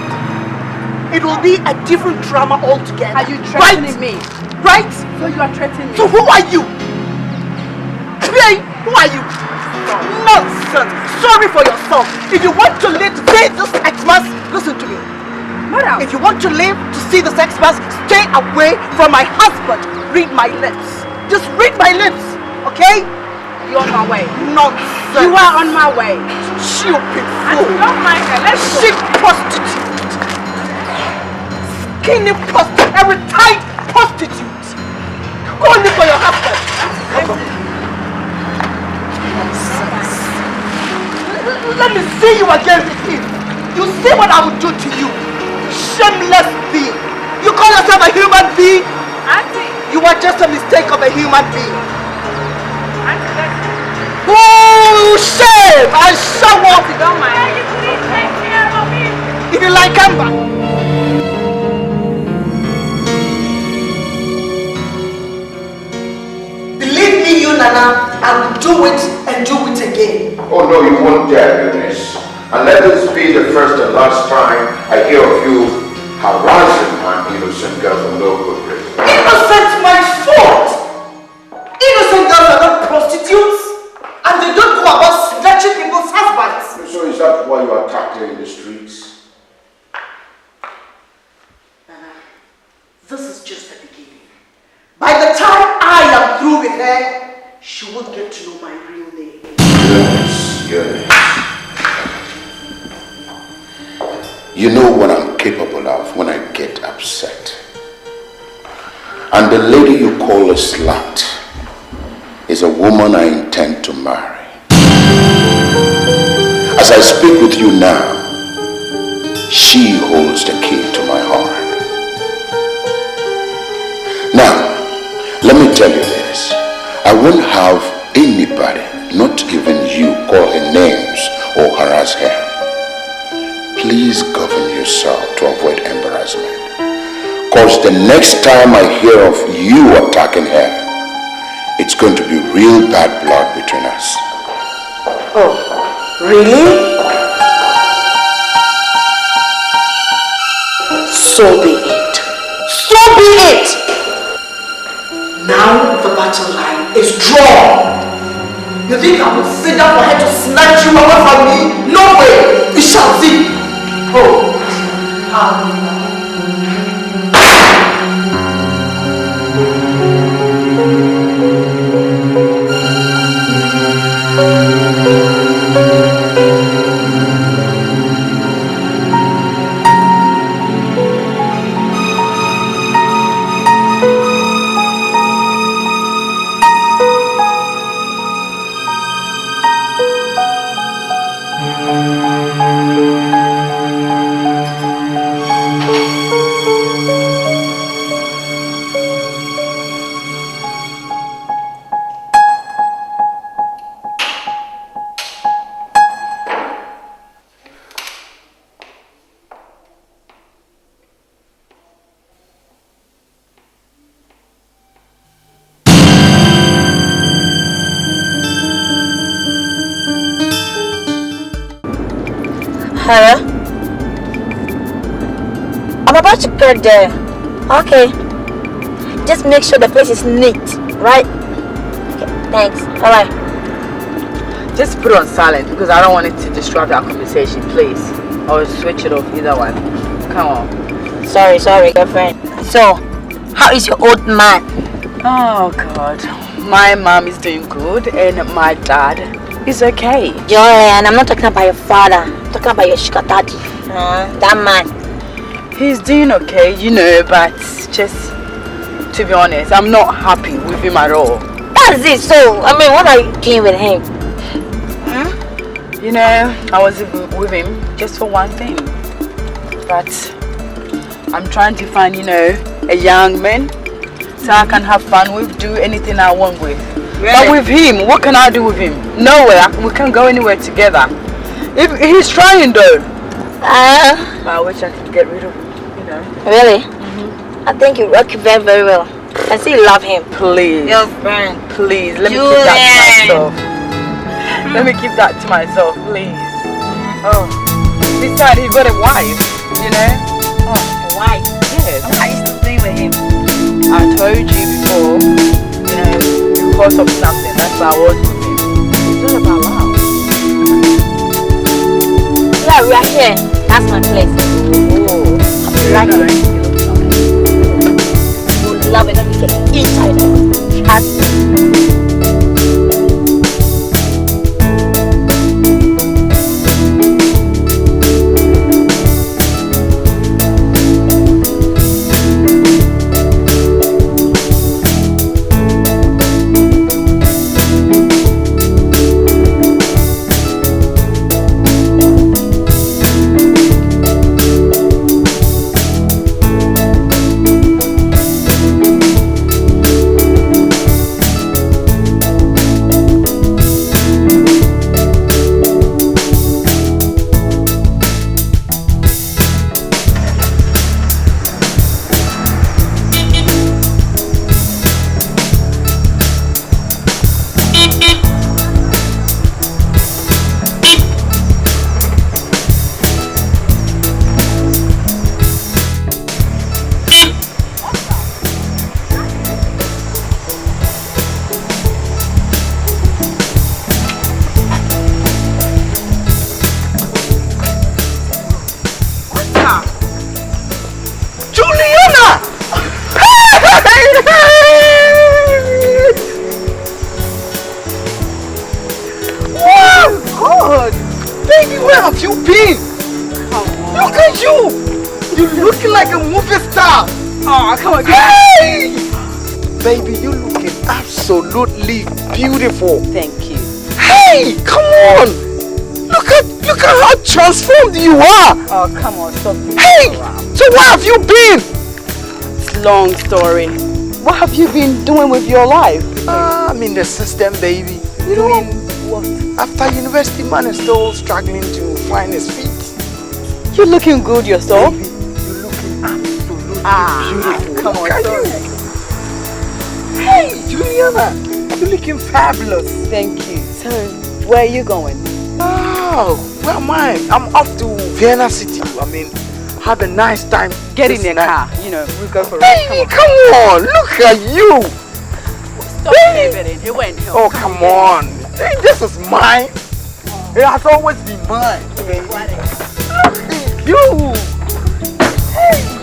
it will be a different drama altogether. Are you threatening me? Right? So you are threatening me? So who are you? Hey, who are you? Nonsense. Sorry for yourself. If you want to live to see this Xmas, listen to me. Madam. If you want to live to see this Xmas, stay away from my husband. Read my lips. Just read my lips, okay? You're on my way. Nonsense. You are on my way. Stupid fool. Don't mind her. Let's go. Cheap prostitute. Skinny prostitute. A retired prostitute. Go and look for your husband. Let me see you again with him. You see what I will do to you. Shameless being. You call yourself a human being? Auntie. You are just a mistake of a human being. Auntie, oh, shame! I show up. don't mind. Can you please take care of him? If you like, come back. Believe me, you Nana, I will do it and do it again. Oh no, you won't dare do this. And let this be the first and last time I hear of you harassing an innocent girl from no good reason. Innocent, my fault! Innocent girls are not prostitutes, and they don't go about snatching people's husbands. So is that why you attacked her in the streets? Nana, this is just the beginning. By the time I am through with her, she won't get to know my real name. Yes. You know what I'm capable of when I get upset. And the lady you call a slut is a woman I intend to marry. As I speak with you now, she holds the key to my heart. Now, let me tell you this. I won't have anybody, not even you, call her names or harass her. Please govern yourself to avoid embarrassment. Because the next time I hear of you attacking her, it's going to be real bad blood between us. Oh, really? So be it. So be it! Now the battle line is drawn. You think I would sit down for her to snatch you away from me? No way! We shall see. Oh, Hello? I'm about to get there. Okay. Just make sure the place is neat, right? Okay, thanks. Bye-bye. Just put it on silent because I don't want it to disrupt our conversation, please. Or switch it off, either one. Come on. Sorry, girlfriend. So, how is your old man? Oh, God. My mom is doing good and my dad is okay. Juliana, I'm not talking about your father. I'm talking about your sugar daddy. That man. He's doing okay, you know, but just to be honest, I'm not happy with him at all. That's it. So, I mean, what are you doing with him? You know, I was with him just for one thing. But I'm trying to find, you know, a young man so I can have fun with, do anything I want with. Really? But with him, what can I do with him? Nowhere. We can't go anywhere together. If he's trying though. I wish I could get rid of him, you know. Really? I think you work very, very well. I see you love him. Please. Your friend. Please, let me keep that to myself. Let me keep that to myself, please. Oh. Besides, he got a wife, you know. Oh, a wife? Yes. What are you still doing with him? I told you before, you know, because of something. That's why I was with him. It's all about love. Yeah, we are here. That's my place. Oh. I'll be right here. You will love it when you get inside of it. Trust me. Absolutely beautiful. Thank you. Hey, come on! Look at how transformed you are. Oh, come on, stop. Hey, so where have you been? It's a long story. What have you been doing with your life? I'm in the system, baby. You know what? After university, man is still struggling to find his feet. You're looking good yourself. Baby, you're looking absolutely beautiful. Come on, sorry. Hey, Juliana, you're looking fabulous. Thank you. So, where are you going? Oh, where am I? I'm off to Vienna City. I mean, have a nice time. Get in your car. You know, we'll go for a ride. Baby, come on. Look at you. Stop living. It went home. Oh, come on. Hey, this is mine. It has always been mine. You. Hey.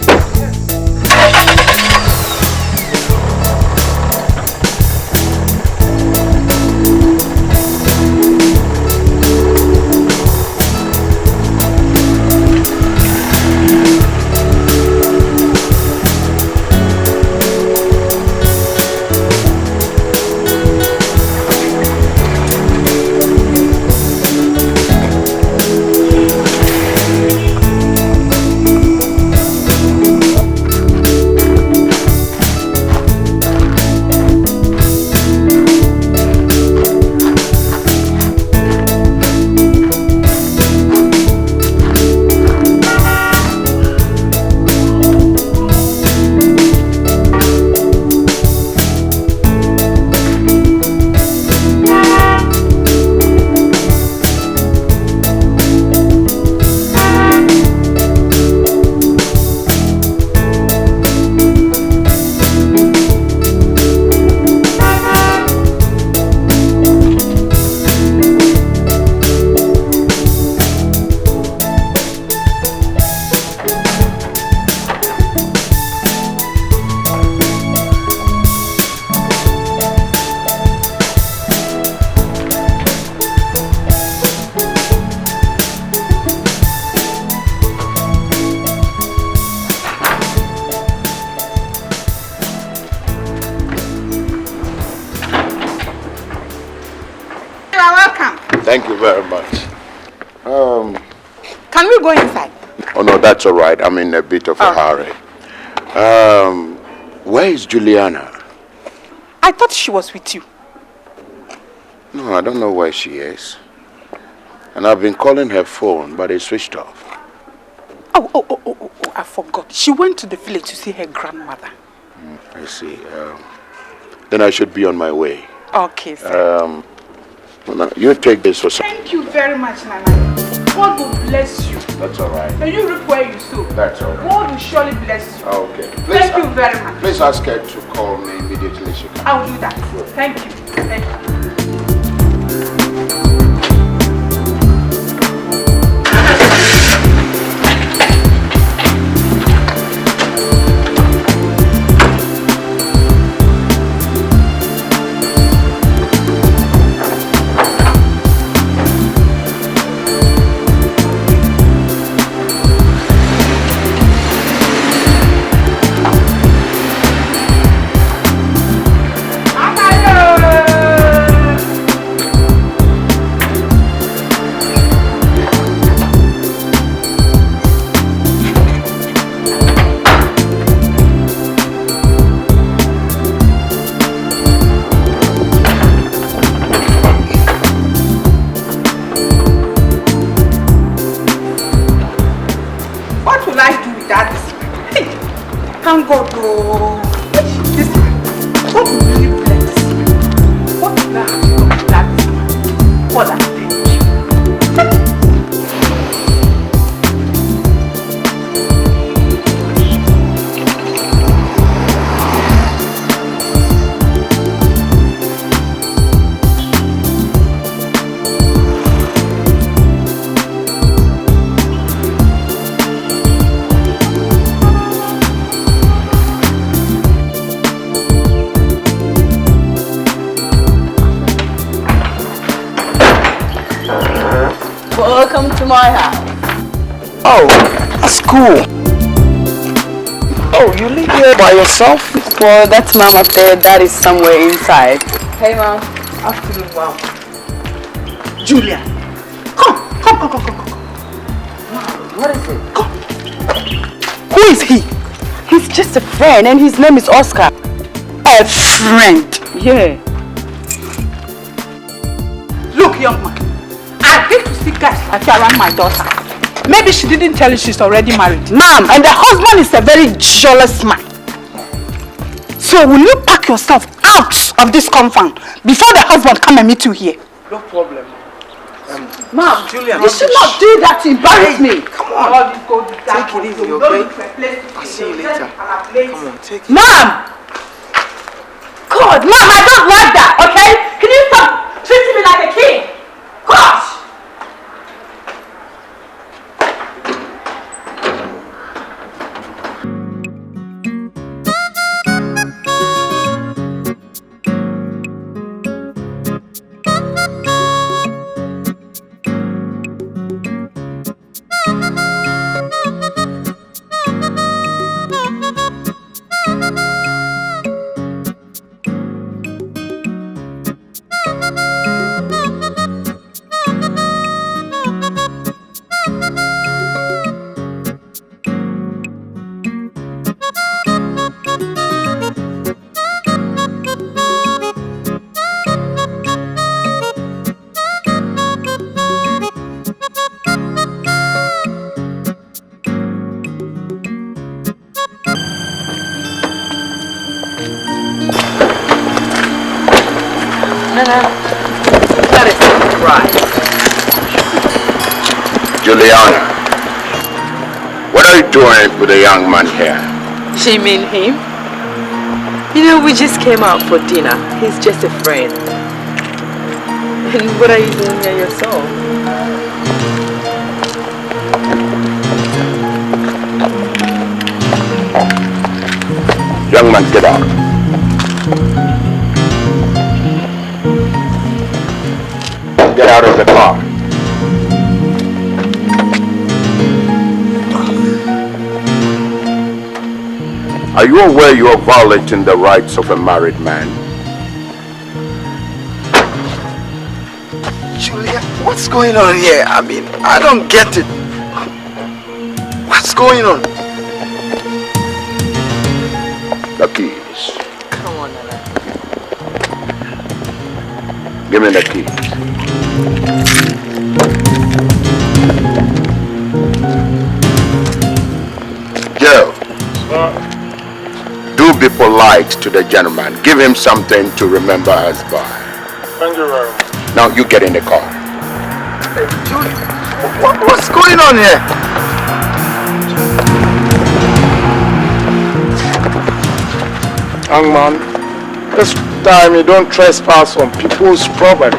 Thank you very much. Can we go inside? Oh no, that's all right. I'm in a bit of a hurry. Where is Juliana? I thought she was with you. No, I don't know where she is. And I've been calling her phone, but it's switched off. Oh, I forgot. She went to the village to see her grandmother. I see. Then I should be on my way. Okay, sir. You take this for some. Thank you very much, Nana. God will bless you. That's all right. And you reap where you sow. That's all right. God will surely bless you. Okay. Thank you very much. Please ask her to call me immediately she comes. I'll do that. Thank you. Thank you. Thank God, oh. This man, God will really bless you. What will I have to do with that? What I did. Welcome to my house. Oh, that's cool. Oh, you live here by yourself? Well, that's Mom up there. Dad is somewhere inside. Hey, Mom. Afternoon, Mom. Julia, come. What is it? Come. Who is he? He's just a friend and his name is Oscar. A friend? Yeah. Look, young man. I hate to see guys like you around my daughter. Maybe she didn't tell you she's already married. Ma'am, and the husband is a very jealous man. So will you pack yourself out of this compound before the husband come and meet you here? No problem. Ma'am, Juliana, you should not do that to embarrass me. Come on. Take it easy, okay? I'll see you later. Come on, take it. Ma'am! God, Ma'am, I don't like that, okay? Can you stop treating me like a king? Gosh! Juliana, what are you doing with a young man here? She mean him? You know, we just came out for dinner. He's just a friend. And what are you doing here yourself? Young man, get out. Get out of the car. Are you aware you are violating the rights of a married man? Julia. What's going on here? I mean, I don't get it. What's going on? The keys. Come on, Nana. Give me the keys. Joe. Do be polite to the gentleman. Give him something to remember us by. Thank you very much. Now you get in the car. Hey, Julie, what's going on here? Young man, this time you don't trespass on people's property.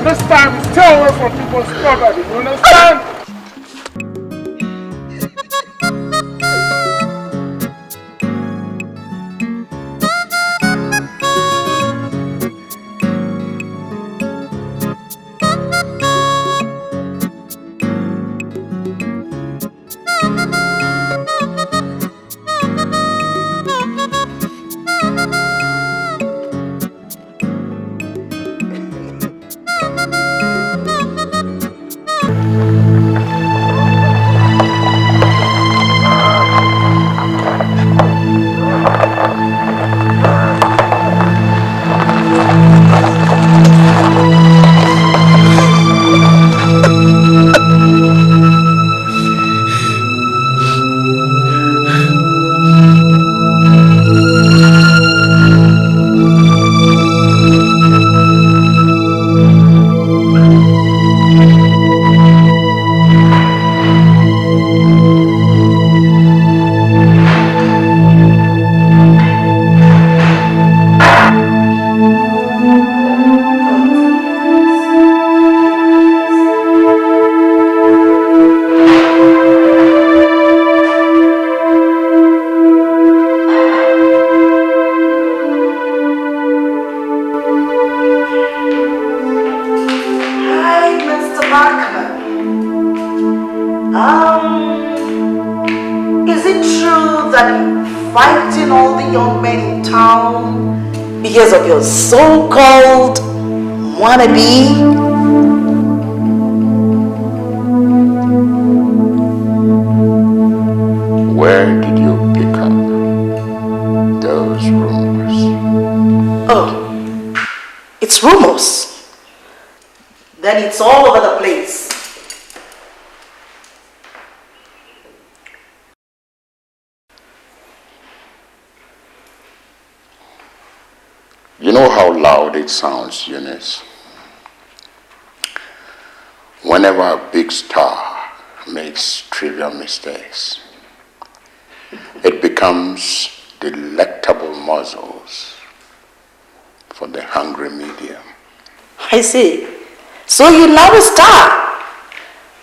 This time, stay away from people's property. You understand? Is it true that you're fighting all the young men in town because of your so-called wannabe? Where did you pick up those rumors? Oh, it's rumors. Then it's all over the place. You know how loud it sounds, Eunice? Whenever a big star makes trivial mistakes, it becomes delectable morsels for the hungry medium. I see. So you're now a star.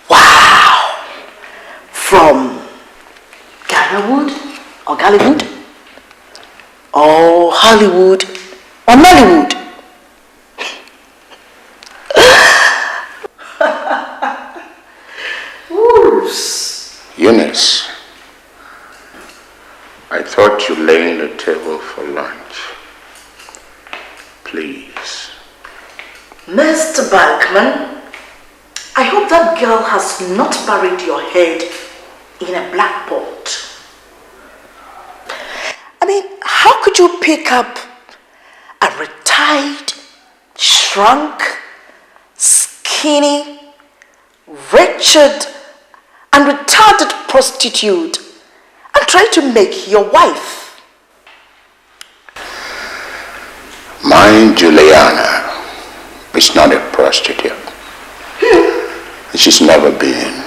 Wow. From Ghanawood or Gollywood or Hollywood or Nollywood. Eunice, I thought you laying the table for lunch. Please. Mr. Bankman, I hope that girl has not buried your head in a black pot. I mean, how could you pick up a retired, shrunk, skinny, wretched, and retarded prostitute and try to make your wife? My Juliana is not a prostitute. She's never been.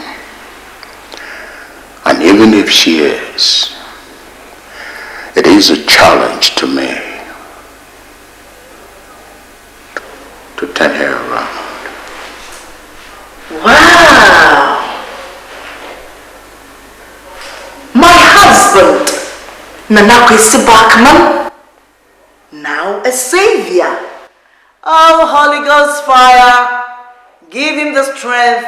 And even if she is, it is a challenge to me to turn her around. Wow! Nanakwesi Bachman, now a savior. Oh, Holy Ghost fire, give him the strength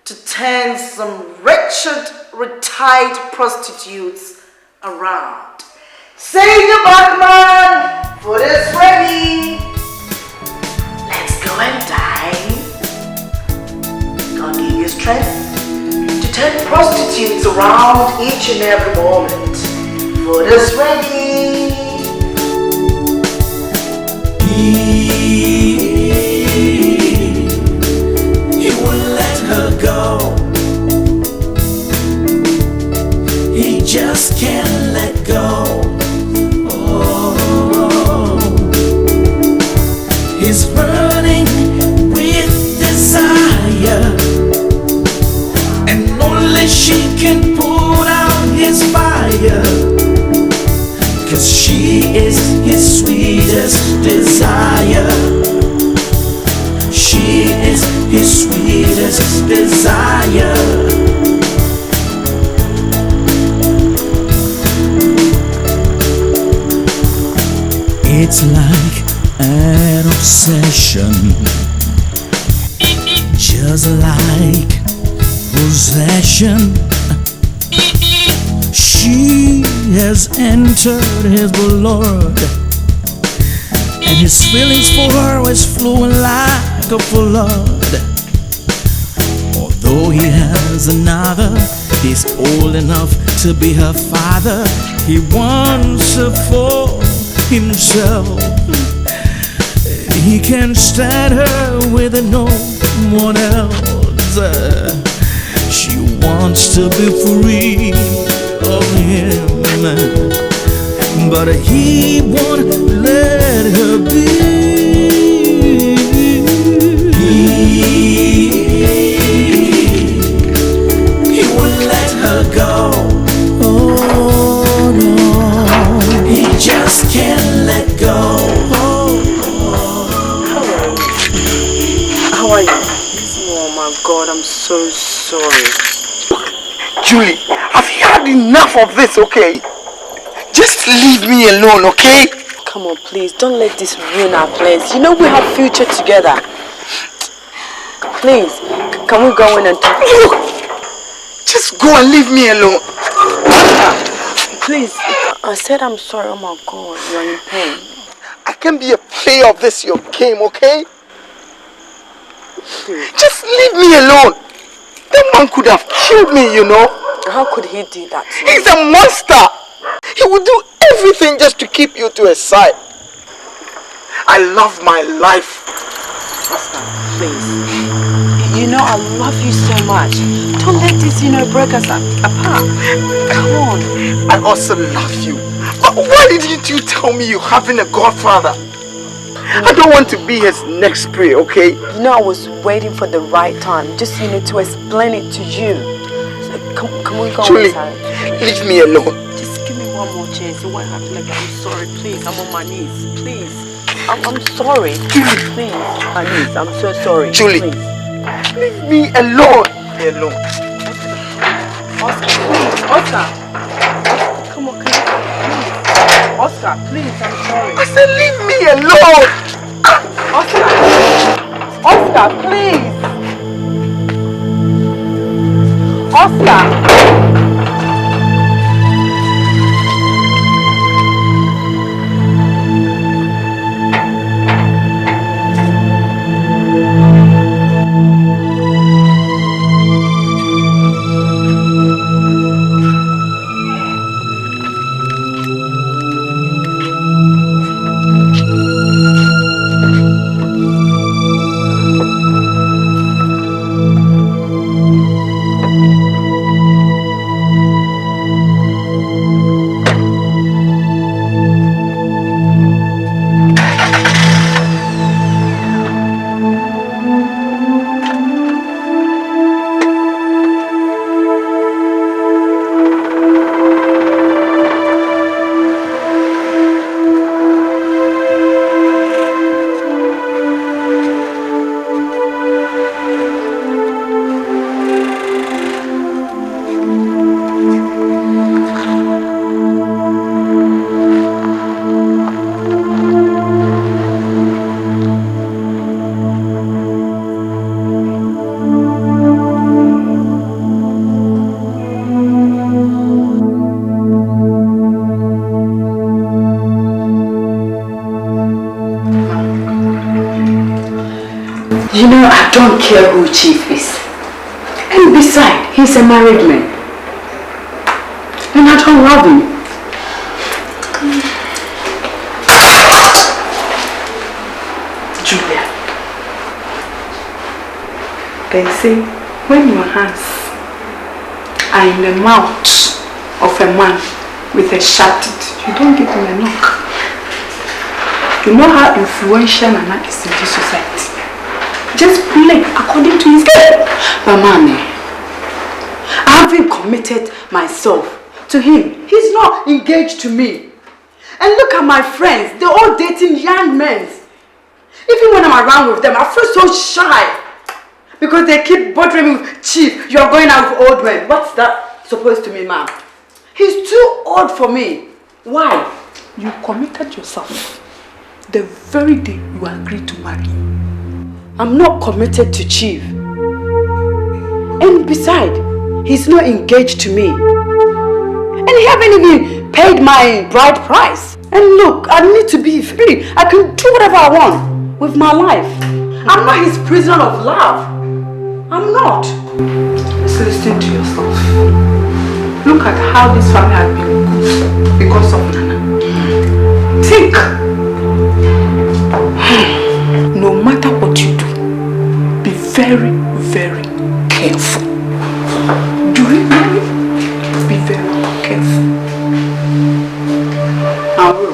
to turn some wretched, retired prostitutes around. Savior Bachman, food is ready. Let's go and dine. God give you strength to turn prostitutes around each and every moment. Food is ready. He won't let her go. He just can't let go. Oh, he's burning with desire, and only she can put out his fire, 'cause she is his sweetest desire. She is his sweetest desire. It's like an obsession, just like possession. She has entered his blood, and his feelings for her is flowing like a flood. Although he has another, he's old enough to be her father. He wants her for himself. He can't stand her with no one else. She wants to be free of him, but he won't let her be. He won't let her go. Oh no, he just can't let go. How are you? Oh my God, I'm so sorry. Julie, have you had enough of this, okay? Just leave me alone, okay? Come on, please, don't let this ruin our plans. You know we have future together. Please, can we go in and talk? Look, just go and leave me alone. Please, I said I'm sorry. Oh my God, you're in pain. I can't be a player of this your game, okay? Just leave me alone. That man could have killed me, you know. How could he do that to you? He's a monster. He would do everything just to keep you to his side. I love my life. Oscar, please. You know I love you so much. Don't let this, break us apart. Come on. I also love you. But why didn't you tell me you're having a godfather? I don't want to be his next prey, okay? You know I was waiting for the right time, just to explain it to you. So can we go Julie, inside? leave me alone. Just give me one more chance. It won't happen again. I'm sorry, please. I'm on my knees, please. I'm sorry. Julie, please. My knees. I'm so sorry. Julie, please. Leave me alone. Leave me alone. Oscar, please. Oscar. Come on, please. Oscar, please. I'm sorry. I said leave me alone. Oscar. Oscar, please. Oscar. You know, I don't care who Chief is. And besides, he's a married man. And I don't love him. Julia. They say, when your hands are in the mouth of a man with a sharp teeth, you don't give him a knock. You know how influential Nana is in this society. Just play according to his game. But mommy, I haven't committed myself to him. He's not engaged to me. And look at my friends, they're all dating young men. Even when I'm around with them, I feel so shy. Because they keep bothering me with, Chief, you're going out with old men. What's that supposed to mean, ma'am? He's too old for me. Why? You committed yourself the very day you agreed to marry. I'm not committed to Chief. And besides, he's not engaged to me. And he haven't even paid my bride price. And look, I need to be free. I can do whatever I want with my life. I'm not his prisoner of love. I'm not. Just listen to yourself. Look at how this family has been good because of Nana. Think. No matter what you do, be very, very careful. Do you hear me? Be very careful. I will.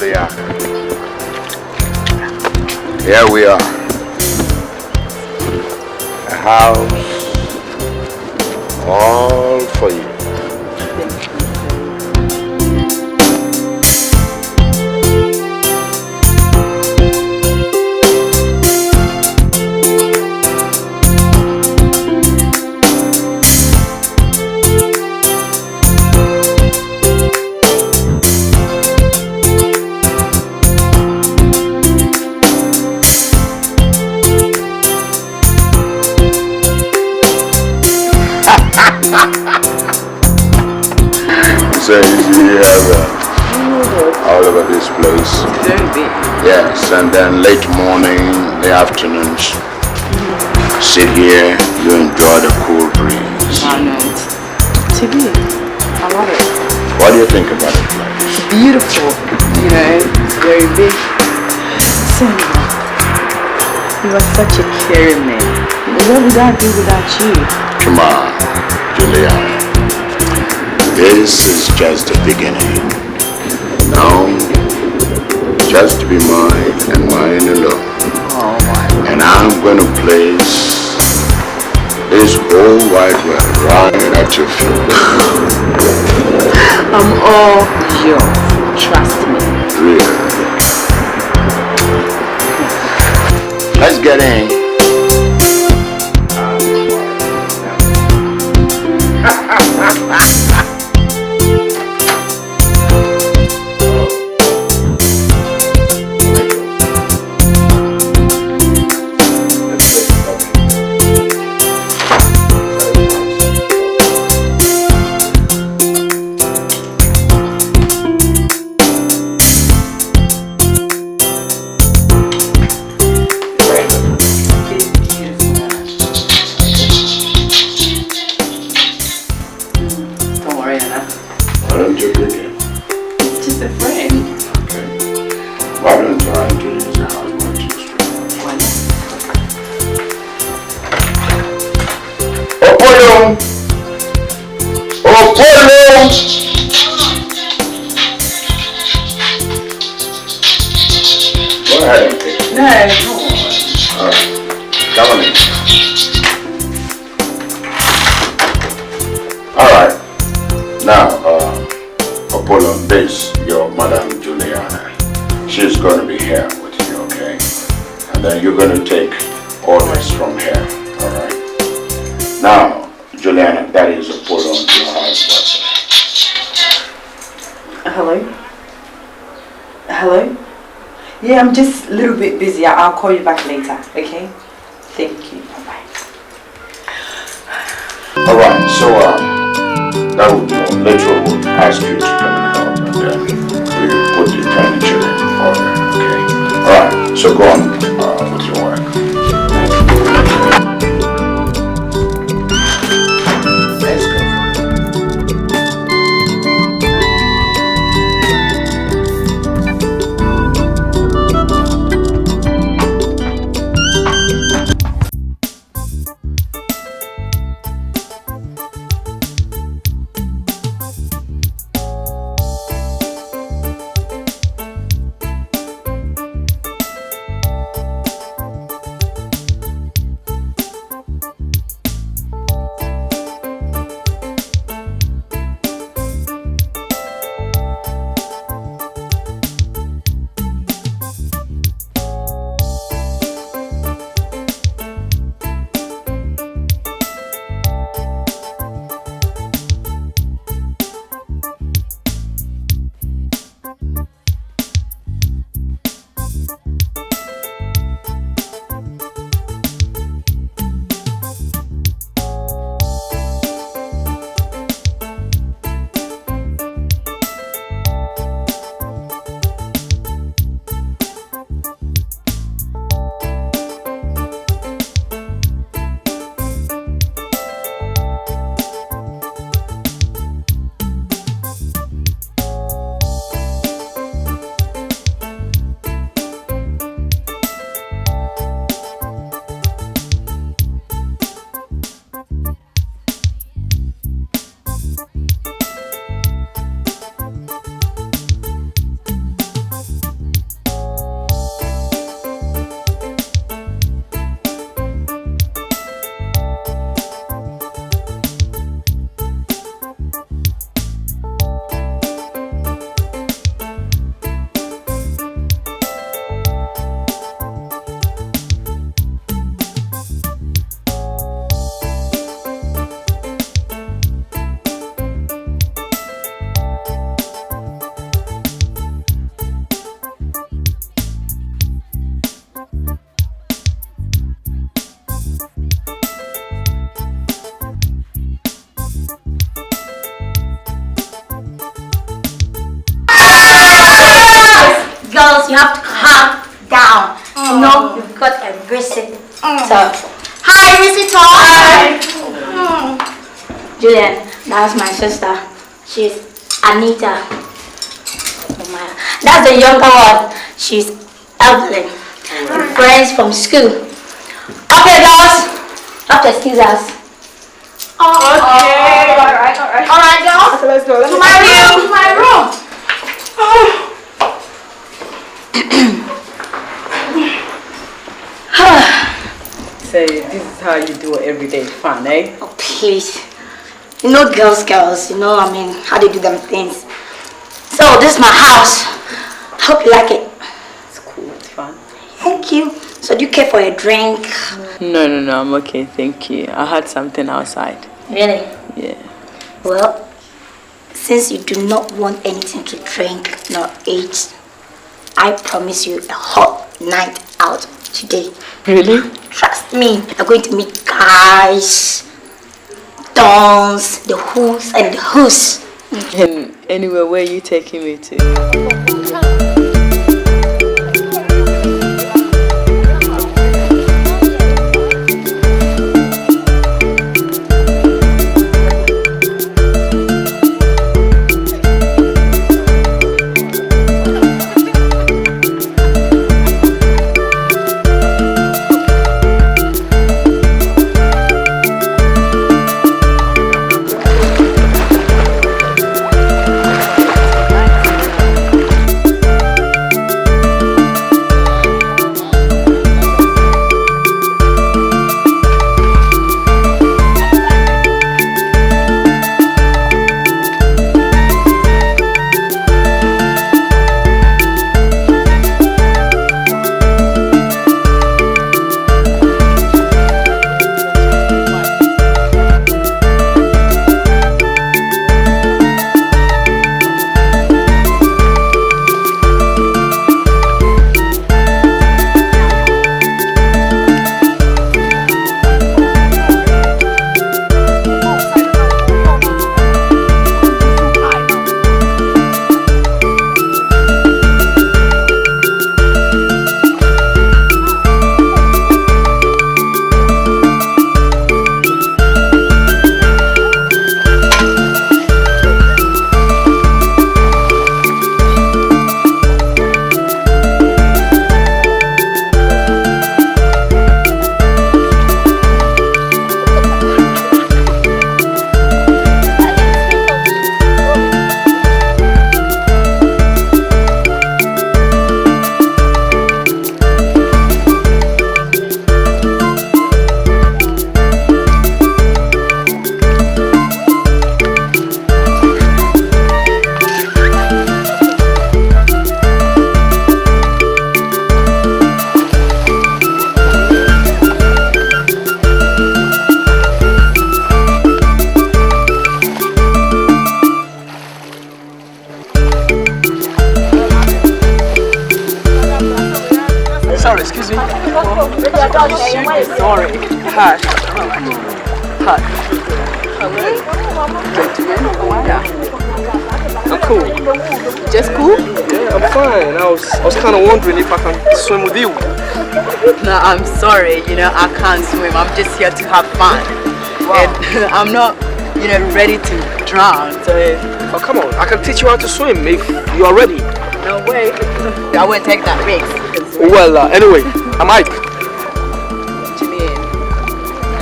Juliana. Here we are. A house all for you. So you have all over this place. Very big. Yes, and then late morning, the afternoons, sit here, you enjoy the cool breeze. I know. It's big. I love it. What do you think about it, place? It's beautiful. You know, it's very big. So, you are such a caring man. What would I do without you? Come on, Juliana. This is just the beginning. Now, just be mine and mine alone. Oh my. And I'm going to place this whole wide world right at your feet. I'm all yours. Trust me. Really? Let's get in. I'm just a little bit busy. I'll call you back later, okay? Thank you. Bye-bye. Alright, so that would be all. Later we'll ask you to come and help and then we put the furniture in order, okay? Alright, so go on with your work. Let's go. have to calm down. You know, you've got a visit. So, hi, visitor. Hi. Julian, that's my sister. She's Anita. That's the younger one. She's Evelyn. Friends from school. Okay, girls. Have to excuse us. Okay. Alright, girls. Okay, let's go. To my room. Say, this is how you do it every day. Fun, eh? Oh, please. You know girls, you know, I mean, how they do them things. So, this is my house. Hope you like it. It's cool, it's fun. Thank you. So, do you care for a drink? No, I'm okay, thank you. I had something outside. Really? Yeah. Well, since you do not want anything to drink nor eat, I promise you a hot night out today. Really? Trust me, you're going to meet guys, dons, the who's and the who's. And anyway, where are you taking me to? Sorry, excuse me. Sorry. Hi. Hi. I'm cool. Just cool? Yeah, I'm fine. I was kind of wondering if I can swim with you. No, I'm sorry. You know, I can't swim. I'm just here to have fun. Wow. And I'm not, you know, ready to drown. So, oh, come on. I can teach you how to swim if you are ready. no way. I won't take that risk. Well, anyway, I'm Ike. Julian.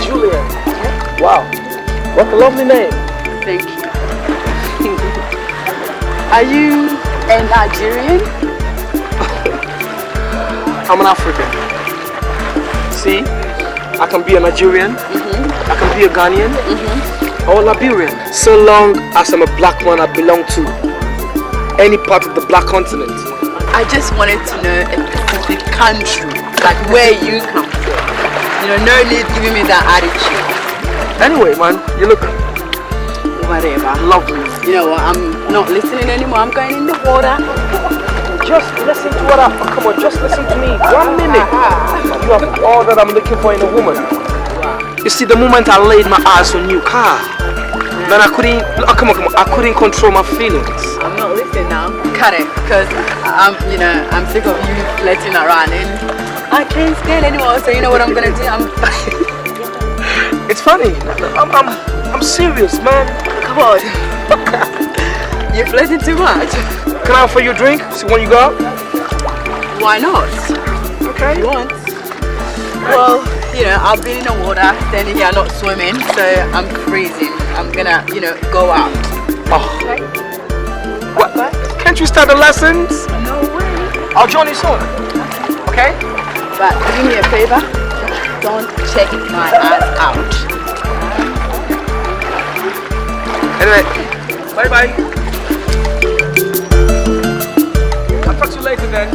Julian. Wow. What a lovely name. Thank you. Are you a Nigerian? I'm an African. See, I can be a Nigerian, I can be a Ghanaian, or Liberian. So long as I'm a black man, I belong to any part of the black continent. I just wanted to know a specific country, like where you come from. You know, no need giving me that attitude. Anyway, man, you look Whatever. lovely. You know what, I'm not listening anymore. I'm going in the water. Just listen to what come on, just listen to me. 1 minute. You have all that I'm looking for in a woman. You see, the moment I laid my eyes on you, Man, I couldn't, come on, I couldn't control my feelings. I'm not listening now. Cut it, because I'm sick of you flirting around and I can't stand anymore, so you know what I'm gonna do? It's funny. I'm serious, man. Come on. You're flirting too much. Can I offer you a drink? So when you go out? Why not? Okay. If you want. Well, I've been in the water, standing here not swimming, so I'm freezing. I'm gonna, go out. Oh. Okay. What? Can't you start the lessons? No way. I'll join you soon. Okay? But do me a favor. Don't check my ass out. Anyway, bye-bye. I'll talk to you later then.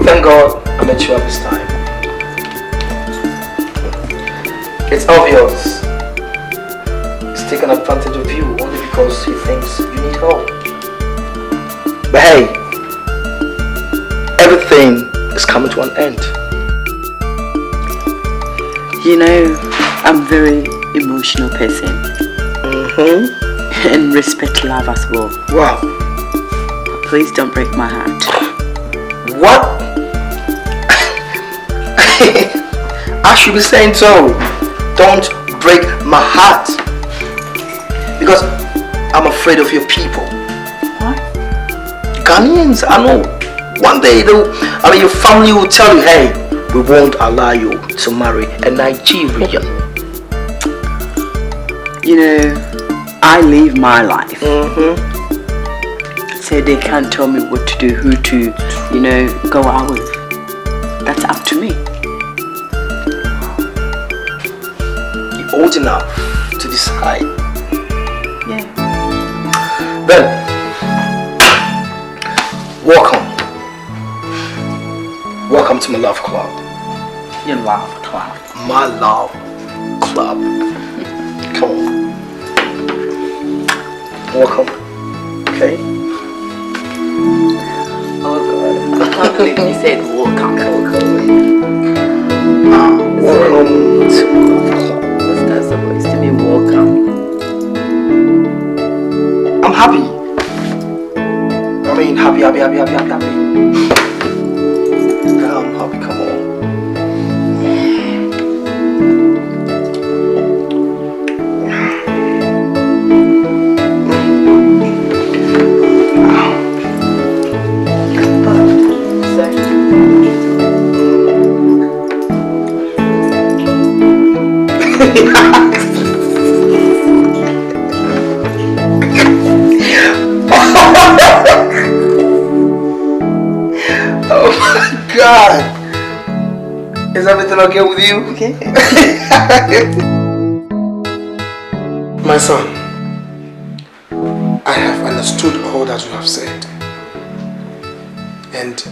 Thank God I met you at this time. It's obvious he's taken advantage of you only because he thinks you need help. But hey, everything is coming to an end. I'm a very emotional person. And respect love as well. Wow. Please don't break my heart. What? I should be saying so. Don't break my heart. Because I'm afraid of your people. What? Ghanaians, I know. One day your family will tell you, hey, we won't allow you to marry a Nigerian. I live my life. So they can't tell me what to do, who to, go out with. That's up to me. You're old enough to decide. Yeah. Then, welcome. Welcome to my love club. Your love club. My love club. Come on. Welcome. Okay? Oh God, I can't believe you said welcome. Welcome to my love club. What's that supposed to mean, welcome? I'm happy. I mean, happy. I'm happy, come on. Oh my God! Is everything okay with you? Okay. My son, I have understood all that you have said, and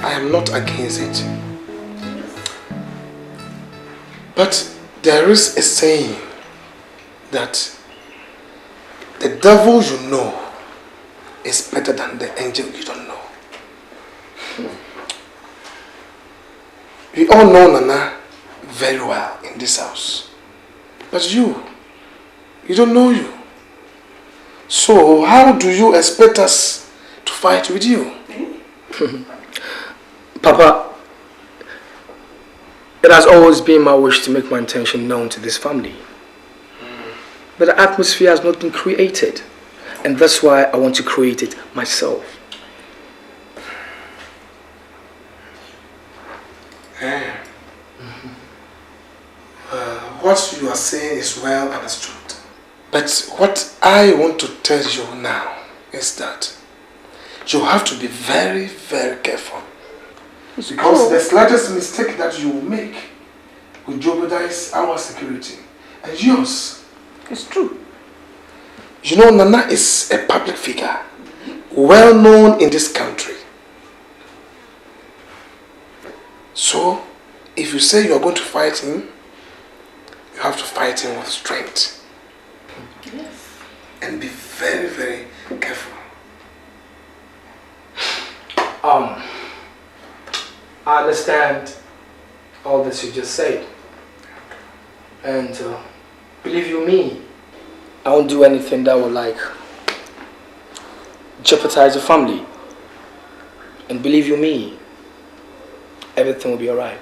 I am not against it. But there is a saying that the devil you know is better than the angel you don't know. We all know Nana very well in this house. But you don't know you. So how do you expect us to fight with you? Papa, it has always been my wish to make my intention known to this family. But the atmosphere has not been created. And that's why I want to create it myself. What you are saying is well understood. But what I want to tell you now is that you have to be very, very careful. Because the slightest mistake that you will make will jeopardize our security and yours. It's true. You know, Nana is a public figure, well known in this country. So, if you say you are going to fight him, you have to fight him with strength. Yes. And be very, very careful. I understand all this you just said. And believe you me, I won't do anything that will like jeopardize the family. And believe you me, everything will be alright.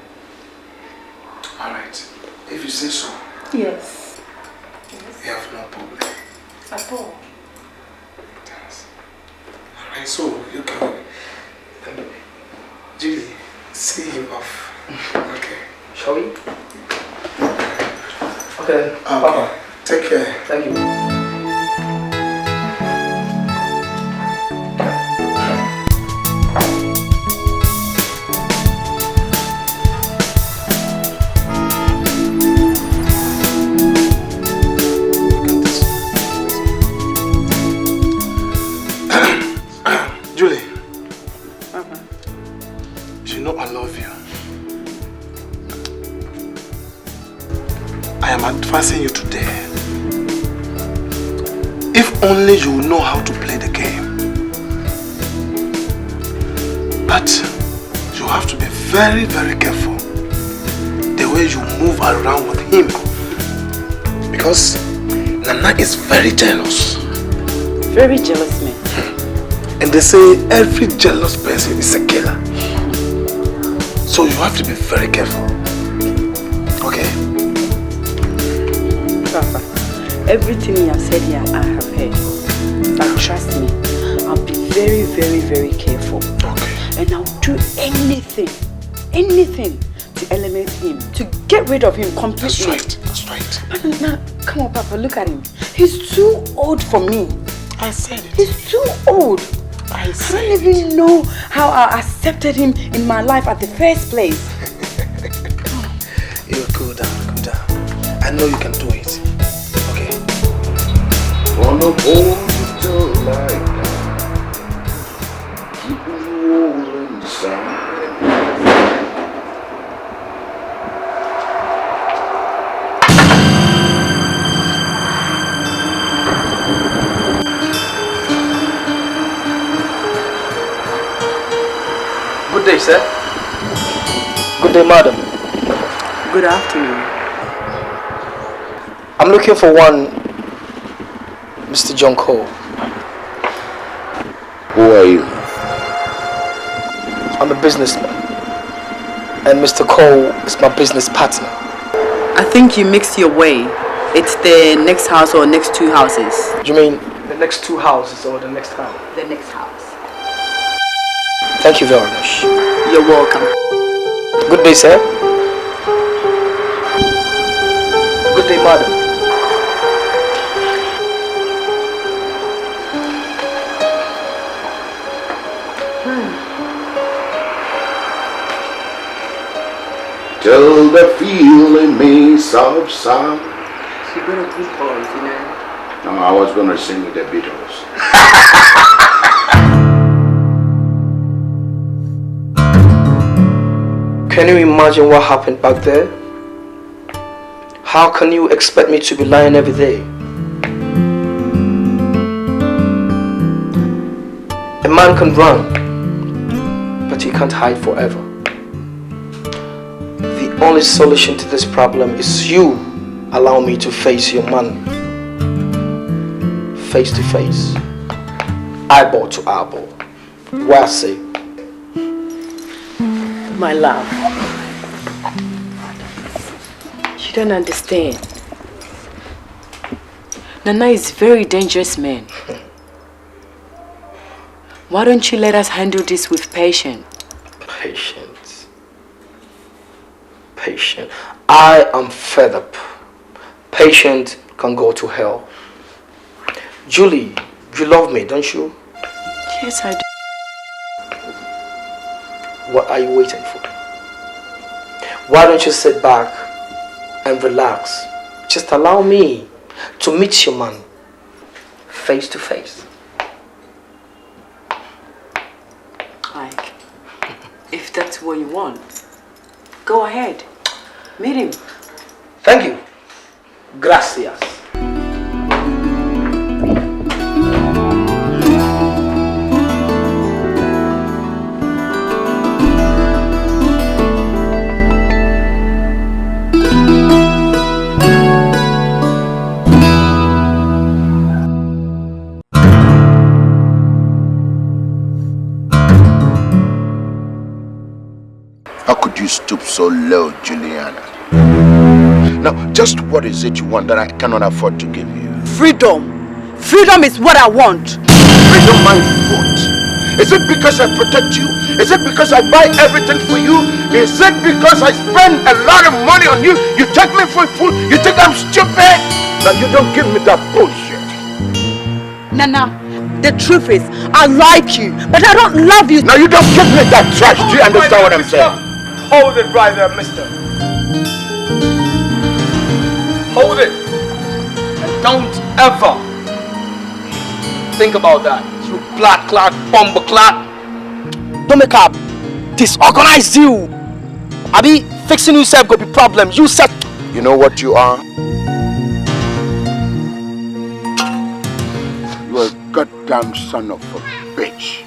Alright. If you say so. Yes. You have no problem. At all. Yes. Alright, so you can Julie, see him off. Okay. Shall we? Okay. Papa. Take care. Thank you. Julie. Papa. You know I love you. I am advising you today. If only you know how to play the game. But you have to be very, very careful the way you move around with him. Because Nana is very jealous. Very jealous man. And they say every jealous person is a killer. So you have to be very careful. Okay? Papa, everything you have said here, I have heard. But trust me, I'll be very, very, very careful. Okay. And I'll do anything to eliminate him, to get rid of him completely. That's right. But now, come on, Papa, look at him. He's too old for me. I said it. He's too old. I don't even know how I accepted him in my life at the first place. You cool down. I know you can do it. Okay? Wanna hold you like that. Keep you all inside. Good day, sir. Good day, madam. Good afternoon. I'm looking for one Mr. John Cole. Who are you? I'm a businessman. And Mr. Cole is my business partner. I think you mixed your way. It's the next house or next two houses. You mean the next two houses or the next house? The next house. Thank you very much. You're welcome. Good day, sir. Good day, madam. Till the feeling may subside. She got a good voice, you know. No, I was gonna sing with the Beatles. Can you imagine what happened back there? How can you expect me to be lying every day? A man can run, but he can't hide forever. The only solution to this problem is you allow me to face your man. Face to face. Eyeball to eyeball. What I say? My love, you don't understand. Nana is a very dangerous man. Why don't you let us handle this with patience? Patience. Patient. I am fed up. Patient can go to hell. Julie, you love me, don't you? Yes, I do. What are you waiting for? Why don't you sit back and relax? Just allow me to meet your man face to face. Like, if that's what you want, go ahead. Meet him. Thank you. Gracias. How could you stoop so low, Juliana? Now, just what is it you want that I cannot afford to give you? Freedom. Freedom is what I want. Freedom, my foot. Is it because I protect you? Is it because I buy everything for you? Is it because I spend a lot of money on you? You take me for a fool? You think I'm stupid? Now, you don't give me that bullshit. Nana, the truth is, I like you, but I don't love you. Now, you don't give me that trash. Do you understand what I'm saying? Hold it right there, mister. Hold it. And don't ever think about that. You black clock, bomber clock. Don't make up. Disorganize you. I be fixing yourself could be problem. You said. You know what you are? You're a goddamn son of a bitch.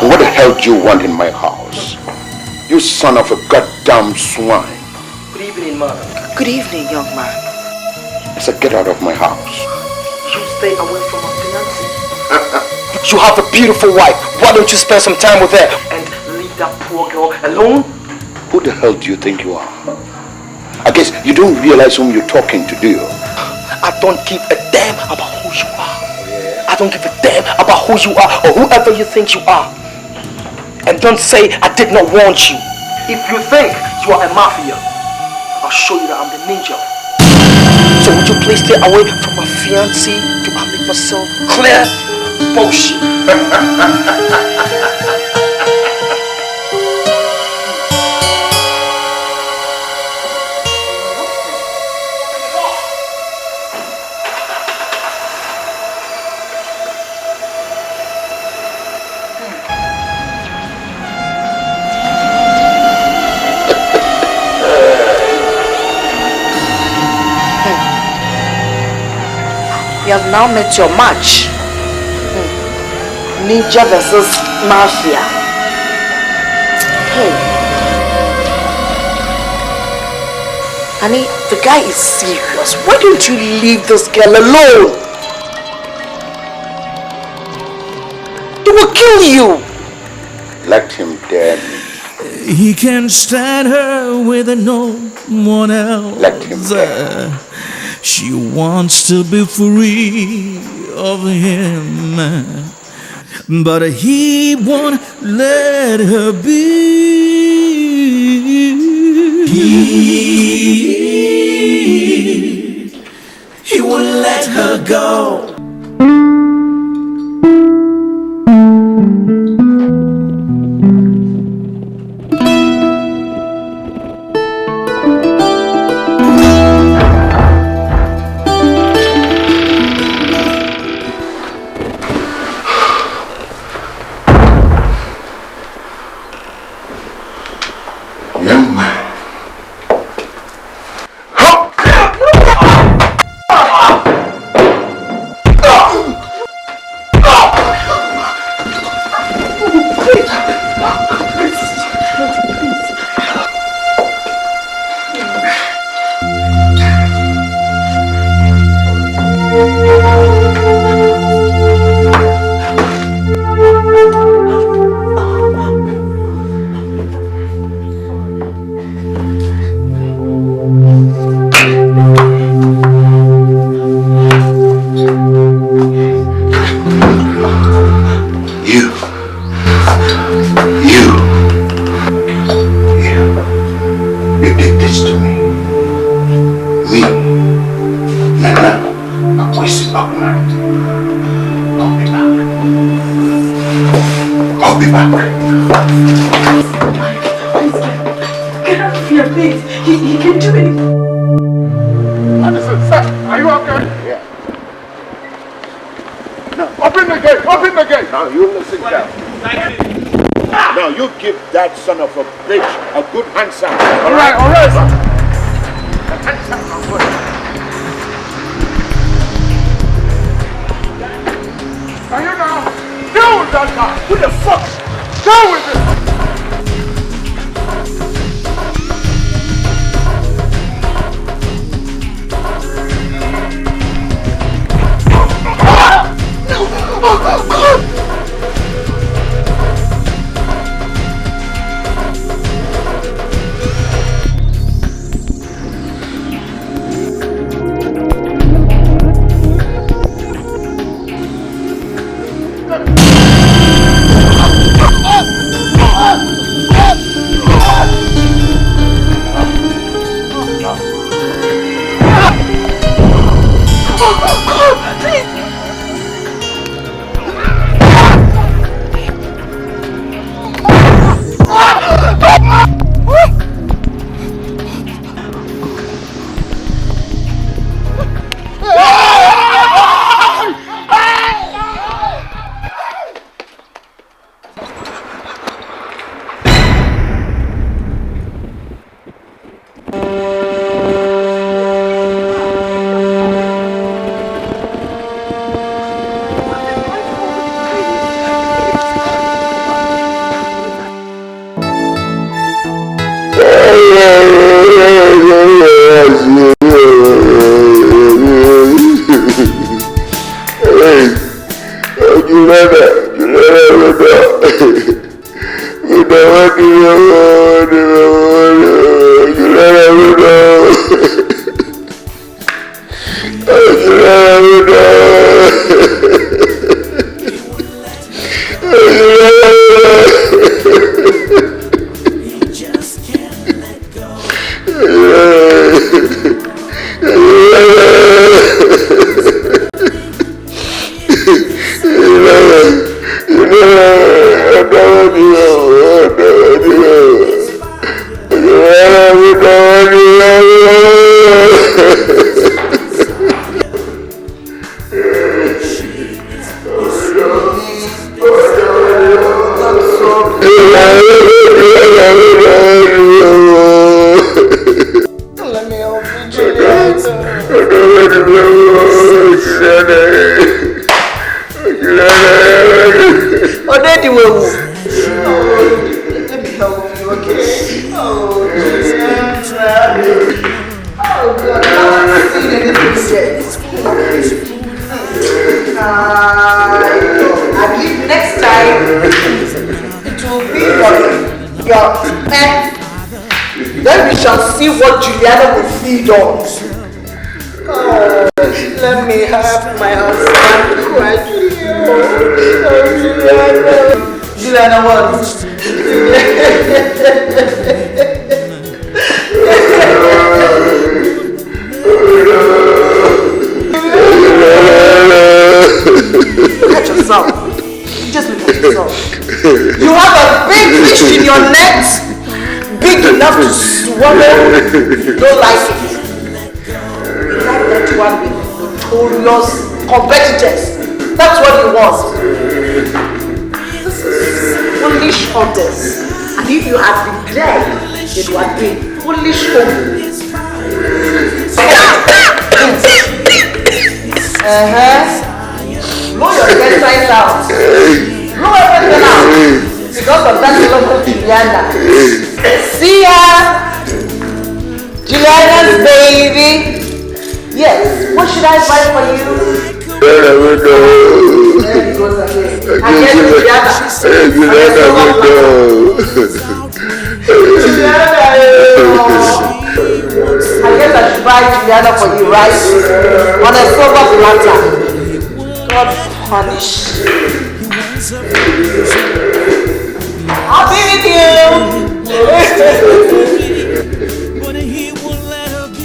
What the hell do you want in my house? You son of a goddamn swine. Good evening, mother. Good evening, young man. I said get out of my house. You stay away from my fiancé. You have a beautiful wife. Why don't you spend some time with her and leave that poor girl alone? Who the hell do you think you are? I guess you don't realize whom you're talking to, do you? I don't give a damn about who you are. I don't give a damn about who you are or whoever you think you are. And don't say I did not want you. If you think you are a mafia, I'll show you that I'm the ninja. So would you please stay away from my fiancé? Do I make myself clear? Bullshit. You have now met your match. Ninja versus Mafia. Hey. Honey, the guy is serious. Why don't you leave this girl alone? He will kill you. Let him dare me. He can't stand her with no one else. Let him dare. She wants to be free of him, but he won't let her be. He won't let her go. Alright. I'll be back. Get out of here, please. He can't do anything. Madison, sir, are you okay? Yeah. No. Open the gate! Open the gate! Now you listen down. Now you give that son of a bitch a good handsome. Alright, sir. A handsome, good. Are you now? Deal with that guy! Who the fuck? Deal with it! Then we shall see what Juliana will feed on. Oh, let me have my husband quietly. Juliana wants. Look at yourself. Just look at yourself. You have a big fish in your net. Big enough to swallow, don't like it. You like that one with notorious competitors. That's what you want. This is foolish hunters. And if you had been there, it would have been foolish hunters. Blow your insides out. Blow everything out. Because of that little Juliana. See ya! Juliana's baby. Yes. What should I buy for you? There it goes again. I guess Juliana. Juliana. I guess I should buy Juliana for you, right? On a silver platter. God punish. I'll be with you. But he won't let her be.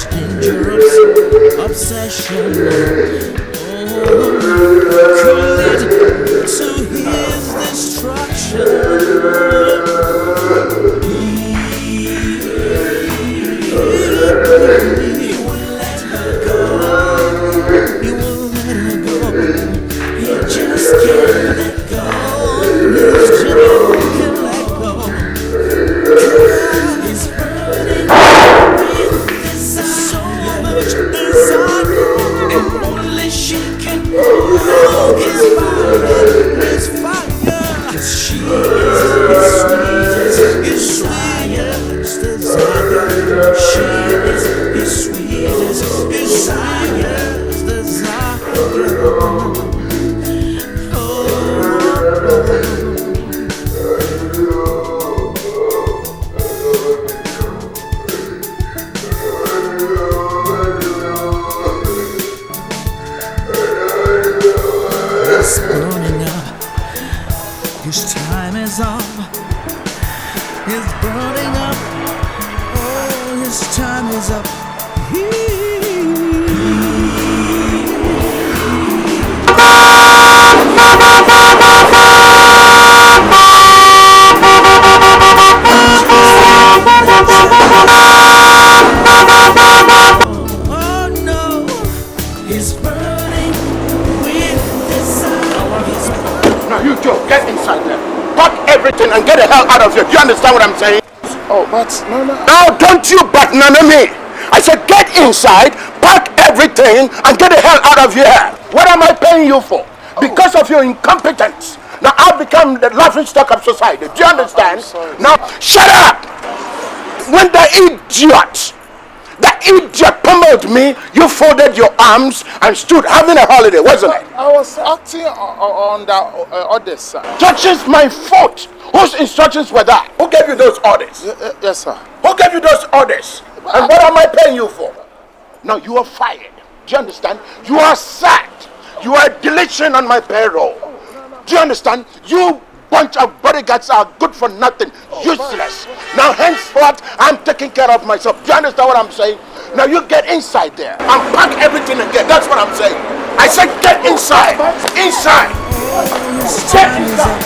this dangerous obsession could lead to his destruction. He won't let her go. He won't let her go. He just can't let go. He just can't let go. He's burning with so much desire. Only she can hold his fire. 'Cause she is his sweetest desire. She is his sweetest desire. It's burning up. His time is up. It's burning up. Oh, his time is up. Oh no, he's burning with desire. Now you Joe, get inside there. Pack everything and get the hell out of here. Do you understand what I'm saying? Oh, but Nana. Now don't you but Nana me. I said get inside, pack everything and get the hell out of here. What am I paying you for? Because of your incompetence. Now I've become the laughing stock of society. Do you understand? Now shut up! When the idiot pummeled me, you folded your arms and stood having a holiday, wasn't it? I was acting on the orders, sir. Touches my fault. Whose instructions were that? Who gave you those orders? Yes, sir. Who gave you those orders? And what am I paying you for? Now you are fired. Do you understand? You are sacked. You are deletion on my payroll. Do you understand? You bunch of bodyguards are good for nothing, useless. Now henceforth, I'm taking care of myself. Do you understand what I'm saying? Now you get inside there and pack everything again. That's what I'm saying. I said get inside. Inside. Get inside.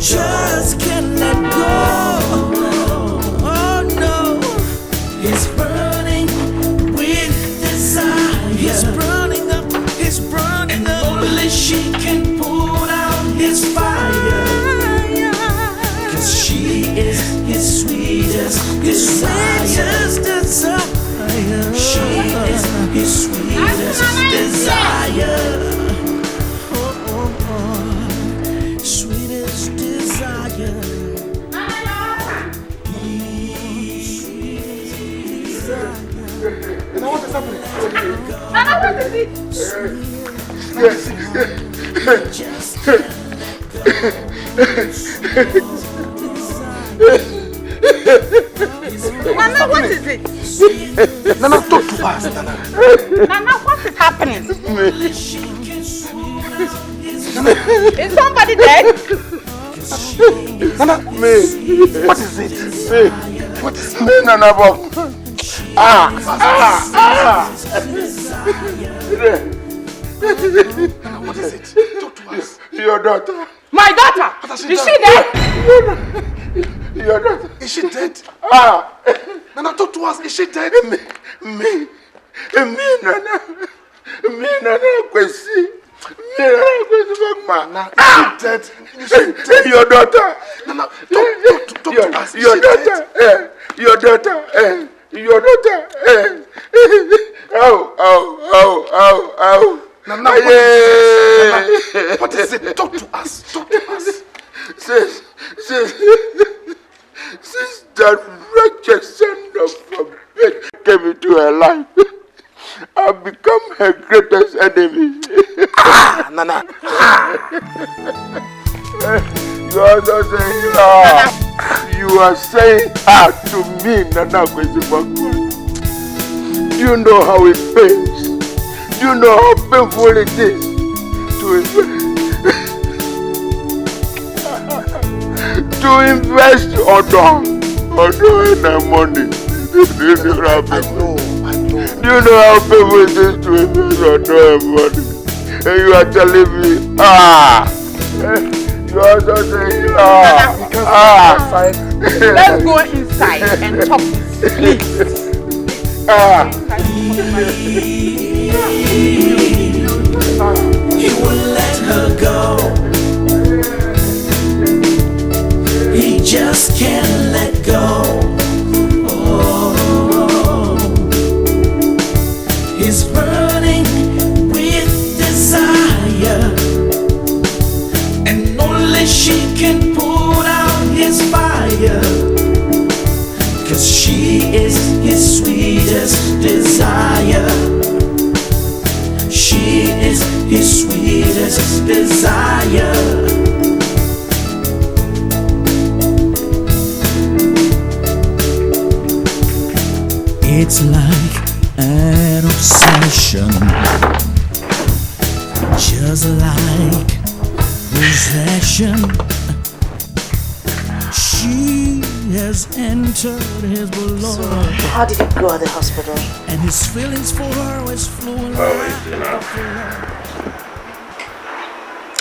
Just can't let go. Oh no, he's burning with desire. He's burning up. And only she can put out his fire. 'Cause she is his sweetest desire. She is his sweetest desire. What is happening? Nana, what is it? Nana, what is it? Nana, talk to us, Nana. Nana, what is happening? Is somebody dead? Nana, me. What is it? Me. What is it? Nana, Bob. What is it? Talk to us. Your daughter. My daughter? Is she dead? Your daughter. Is she dead? Nana, talk to us. Is she dead? Me, Nana. Me, Nana, Kwesi. Me, Nana, Kwesi, Nana, is she dead? Your daughter. Nana, talk to us. Your daughter. Your daughter. Your daughter. Oh. Nana, what is it? Talk to us. Since that wretched son of a bitch came into her life, I've become her greatest enemy. Nana. You are not saying you are saying to me, Nana Kwesi. You know how it pains you know how painful it is to invest ADOM in the money? Do you know how painful it is to invest ADOM in money? And you are telling me, you are just saying, Let's go inside and talk this, please. He won't let her go. He just can't let go. Oh, he's burning with desire, and only she can put out his fire. 'Cause she is his sweetest desire. She is his sweetest desire. It's like an obsession, just like possession. She has entered his below. So, how did it go at the hospital? And his feelings for her is flowing.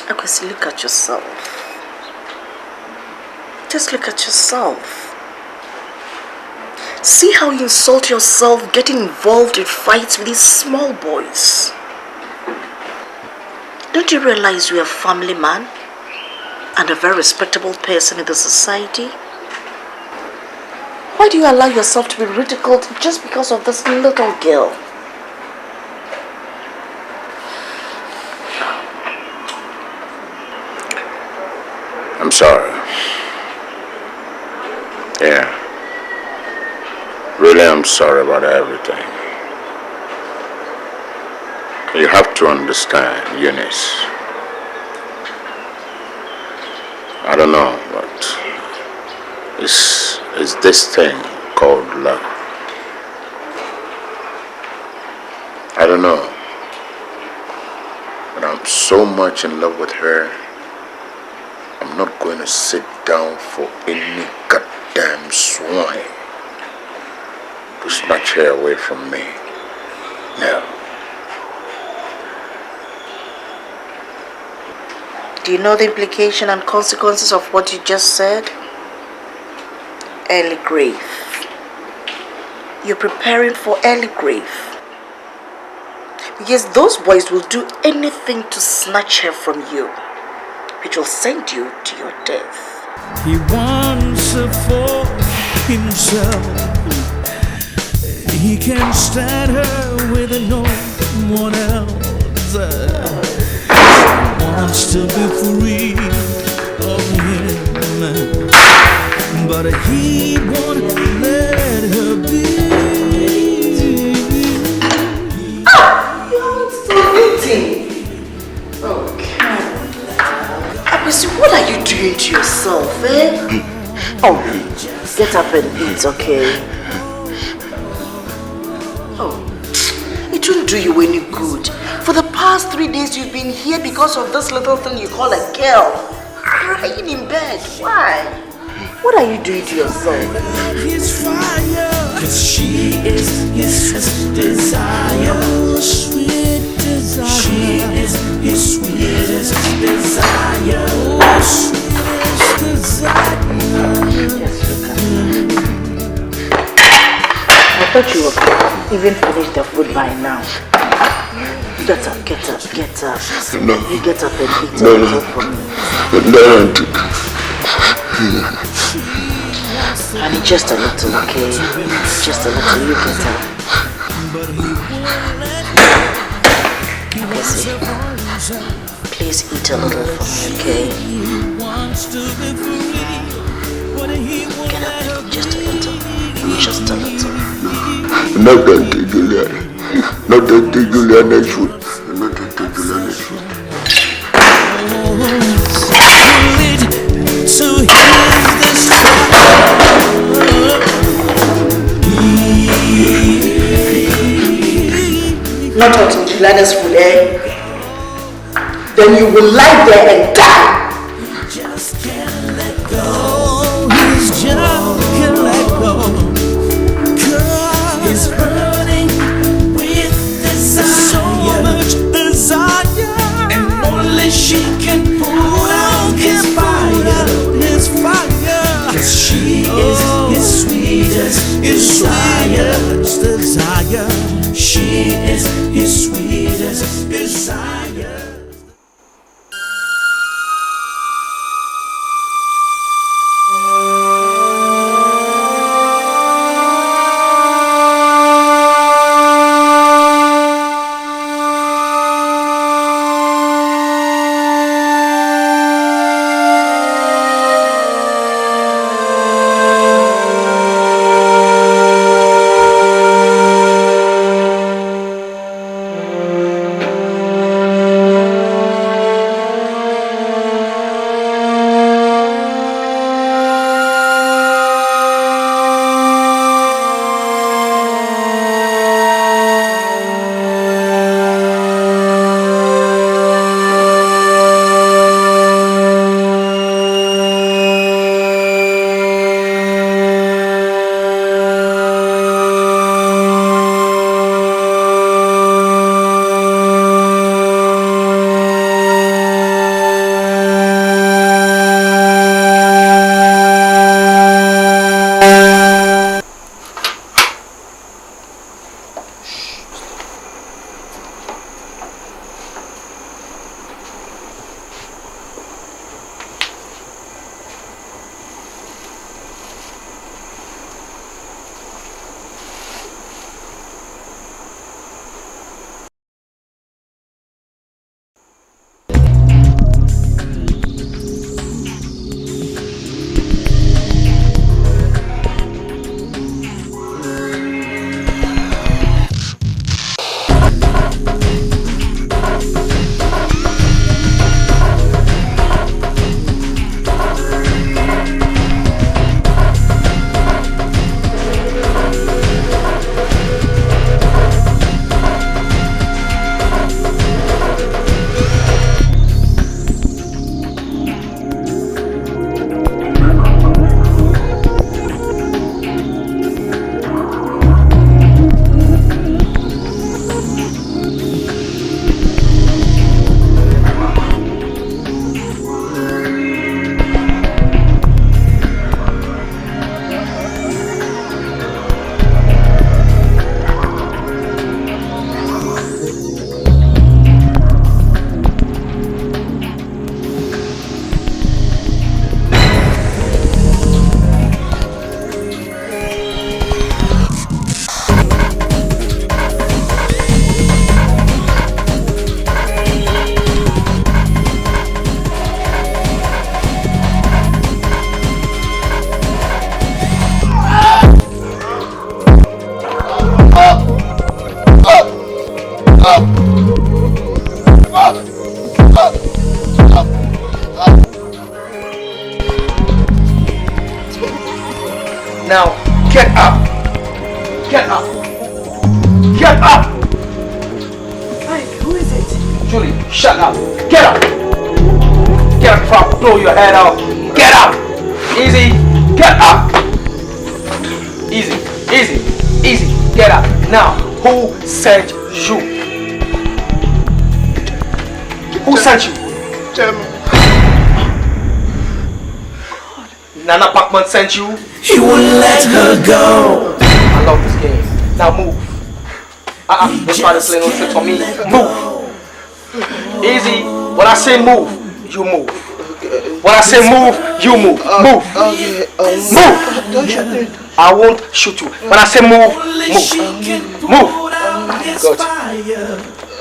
Akwesi, look at yourself. Just look at yourself. See how you insult yourself getting involved in fights with these small boys. Don't you realize you're a family man and a very respectable person in the society? Why do you allow yourself to be ridiculed just because of this little girl? I'm sorry. Yeah. Really, I'm sorry about everything. You have to understand, Eunice. I don't know, but it's this thing called love. I don't know, but I'm so much in love with her. I'm not going to sit down for any goddamn swine to snatch her away from me. No. Do you know the implication and consequences of what you just said? Early grave. You're preparing for early grave. Because those boys will do anything to snatch her from you, which will send you to your death. He wants her for himself. He can't stand her with no one else. He wants to be free of him, but he won't let her be. You haven't still eating. Okay. Akwesi, what are you doing to yourself, eh? Oh, get up and eat, okay? Oh, it won't do you any good. For the past 3 days you've been here because of this little thing you call a girl. Crying in bed. Why? What are you doing to yourself? His fire, 'cause she is his desire. Sweet desire. She is his sweetest desire. Sweetest desire. I thought you would even finished the food by now. Get up, get up, get up. No. You get up and eat No, a no. little for me. No. Honey, just a little, okay? Just a little, you get up. Okay, see. Please eat a little for me, okay? Get up, just a little. Just a little. Not until Juliana. Not until Juliana's food. Not until Juliana's food. To his desire. Not until Juliana's full, eh? Then you will lie there and die. Just can't let go. He's just can't let go. 'Cause he's burning with desire. So much desire. And only she can put out his fire. His fire. 'Cause she is his sweetest desire. She is his sweetest desire. Now, get up. Get up. Get up. Mike, who is it? Julie, shut up. Get up. Get up before I blow your head off. Get up. Easy. Get up. Easy. Easy. Easy. Get up. Now, who sent you? Who sent you? Chairman. Nana Pacman sent you? He wouldn't let her go. I love this game. Now move. Don't try to play no tricks on me. Move. Easy. When I say move, you move. When I say move, you move. Move. Move. I won't shoot you. When I say move, move. Move. Good.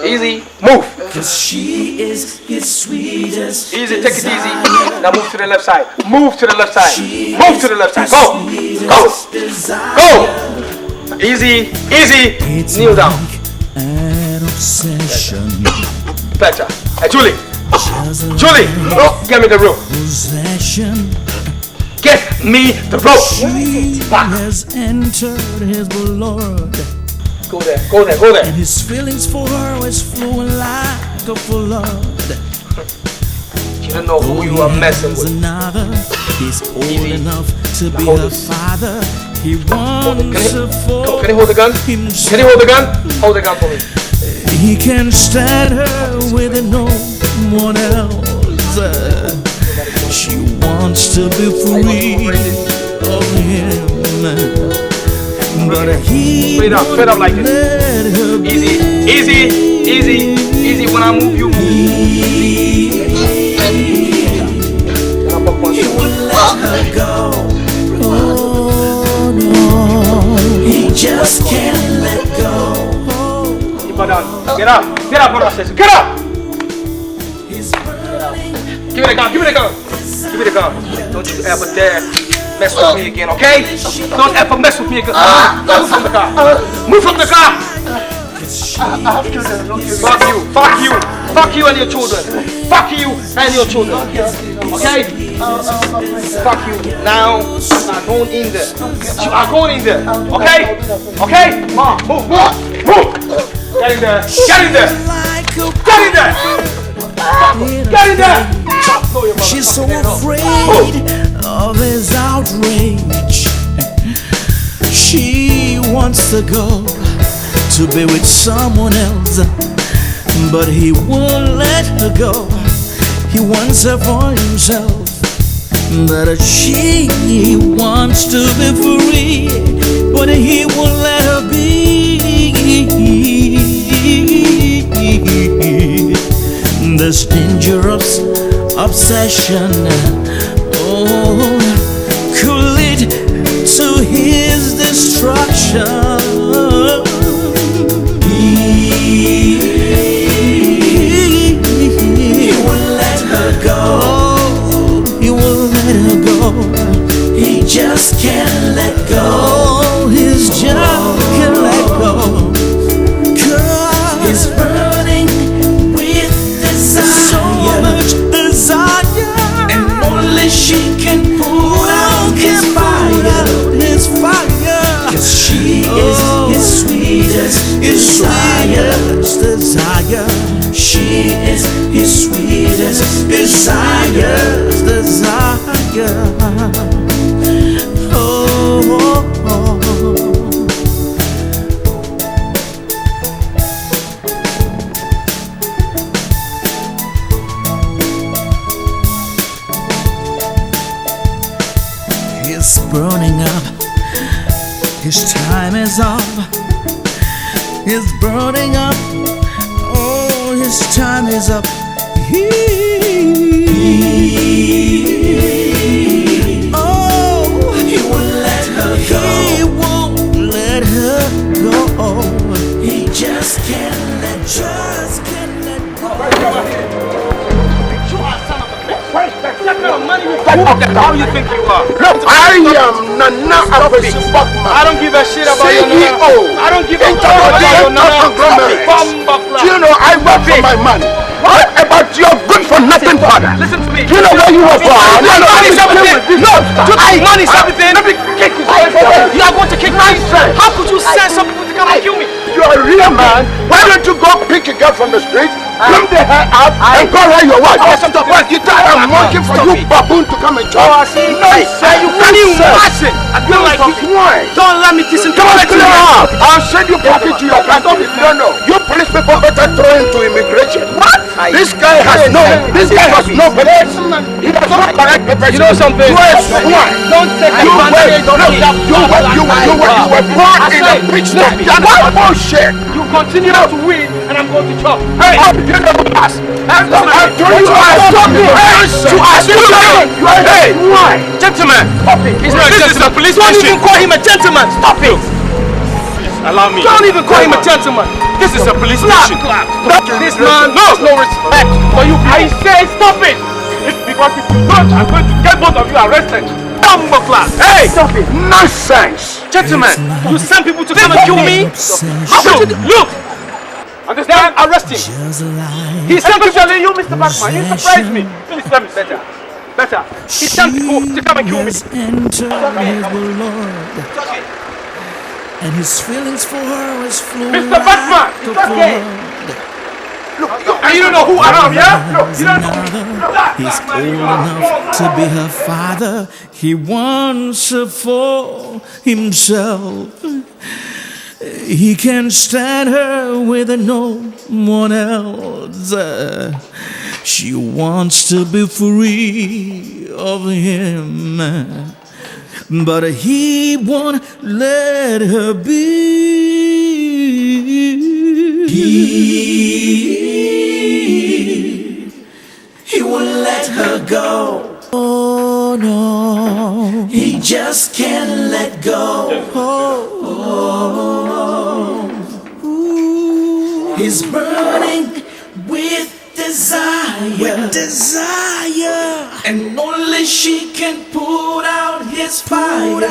Easy. Move. She is his sweetest. Easy. Take it easy. Now move to the left side. Move to the left side. Move to the left side. Go. Go. Go. Easy. Easy. Kneel down. Better. Hey, Julie. Julie. Oh, get me the rope. Get me the rope. She has entered his Lord. Go there, go there, go there. And his feelings for her is flowing like a flood. You don't know who you are messing with. Another, he's old enough to be her father. He wants her for Can you hold the gun? himself. Can you hold the gun? Hold the gun for me. He can't stand her with no one else. She wants to be free of him, but he Straight up like won't this. let her be. Easy. When I move, you move. He won't let her go. Oh no, he just can't let go. Get up, brother. Get up. Give me the gun. Give me the gun. Don't you ever dare mess with me again, okay? Don't ever mess with me again. Move from the car. Move from the car. Fuck you and your children. Fuck you and your children. Okay? Fuck you. Now you are going in there. You are going in there. Okay? Okay? Move. Get in there. Get in there. Get in there. Get in there. She's so afraid of his outrage. She wants to go to be with someone else, but he won't let her go. He wants her for himself, but she wants to be free, but he won't let her be. This dangerous obsession, oh, could lead to his destruction. He won't let her go. He won't let her go. He just can't let go. He's just can't let go. Girl, he's burning with desire. So much desire, and only she can put out his fire. His fire, 'cause she is his sweetest desire. She is his sweetest desire. He's burning up. His time is up. He's burning up. Oh, his time is up. Oh, he won't let her go. He won't let her go. He just can't let go. How you think you are? Look, I am Nana Abbas Buckman. I don't give a shit about your CEO. Nana. I don't give a shit about your Nana. Do you know I work for my money? What about your good for nothing father? Listen to me. Do you know where you were born? Money is everything. No, money is everything. Let me kick you. You are going to kick me? How could you send some people to come and kill me? You're a real man. Why don't you go pick a girl from the street, bring the hair up, and call her your wife? You thought I'm working for you baboon to come and join? No, sir. You can't even imagine. I feel like you. Don't let me disintegrate you. I'll send you package to your bank if you don't know. You police people better throw him to immigration. What? This guy has no papers. He does not correct papers. You know something? Don't take advantage of You were born in a bitch. That's bullshit. You continue to win, and I'm going to chop. Hey, you know us. Gentlemen, he's not a gentleman. This is a police station. Don't even call him a gentleman. Stop it. Allow me. Don't even call him a gentleman. This is a police station. This man has no respect for you. I say stop it. Because if you don't, I'm going to get both of you arrested. Number class. Hey! Stop it. Nonsense. Gentlemen, you send people to come and kill me? How could you look? Understand? Arrest him. He sent people. You, Mr. Backman, you surprised me. Please tell me better. He sent people to come and kill me. and his feelings for her is flowing. Mr. Batman, it's okay. Look, And you don't know who I am, yeah? Look, you don't know me. He's old enough to be her father. He wants her for himself. He can't stand her with no one else. She wants to be free of him, but he won't let her be. He won't let her go. Oh no, he just can't let go. He's burning with desire, and only she can put out his fire,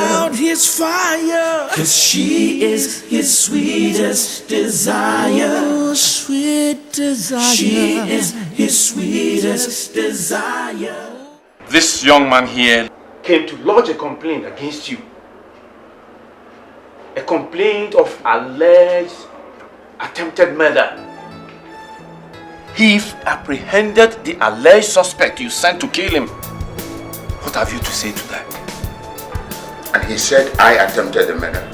cause she is his sweetest desire, sweet desire. She is his sweetest desire. This young man here came to lodge a complaint against you. A complaint of alleged attempted murder. He apprehended the alleged suspect you sent to kill him. What have you to say to that? And he said I attempted the murder.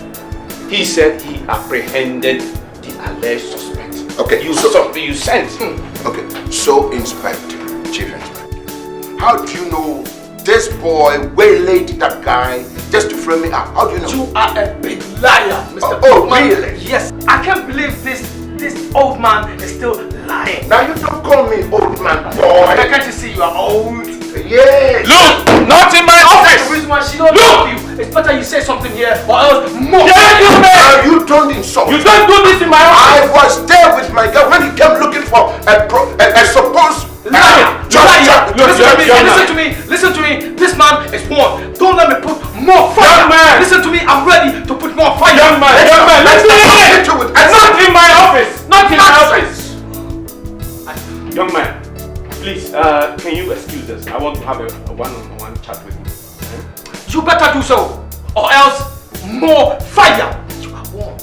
He said he apprehended the alleged suspect. Okay, You sent him. Okay, so Inspector, Chief Inspector, how do you know this boy waylaid that guy just to frame me up? How do you know? You are a big liar, Mr. Oh, Batman. really? Yes, I can't believe this old man is still lying. Now you don't call me old man, boy. Can't you see you are old? Yes. Look! Not in my office! The reason why she don't love you. It's better you say something here or else more. Yeah, you man! Now you don't insult. You don't do this in my office! I was there with my girl when he came looking for a supposed Liar! Listen to me. This man is one. Don't let me put more fire. Young man. Listen to me. I'm ready to put more fire. Young man, listen to me! Not in my office! Not in my office! Young man, please, can you excuse us? I want to have a one-on-one chat with you. You better do so, or else more fire. You are warm.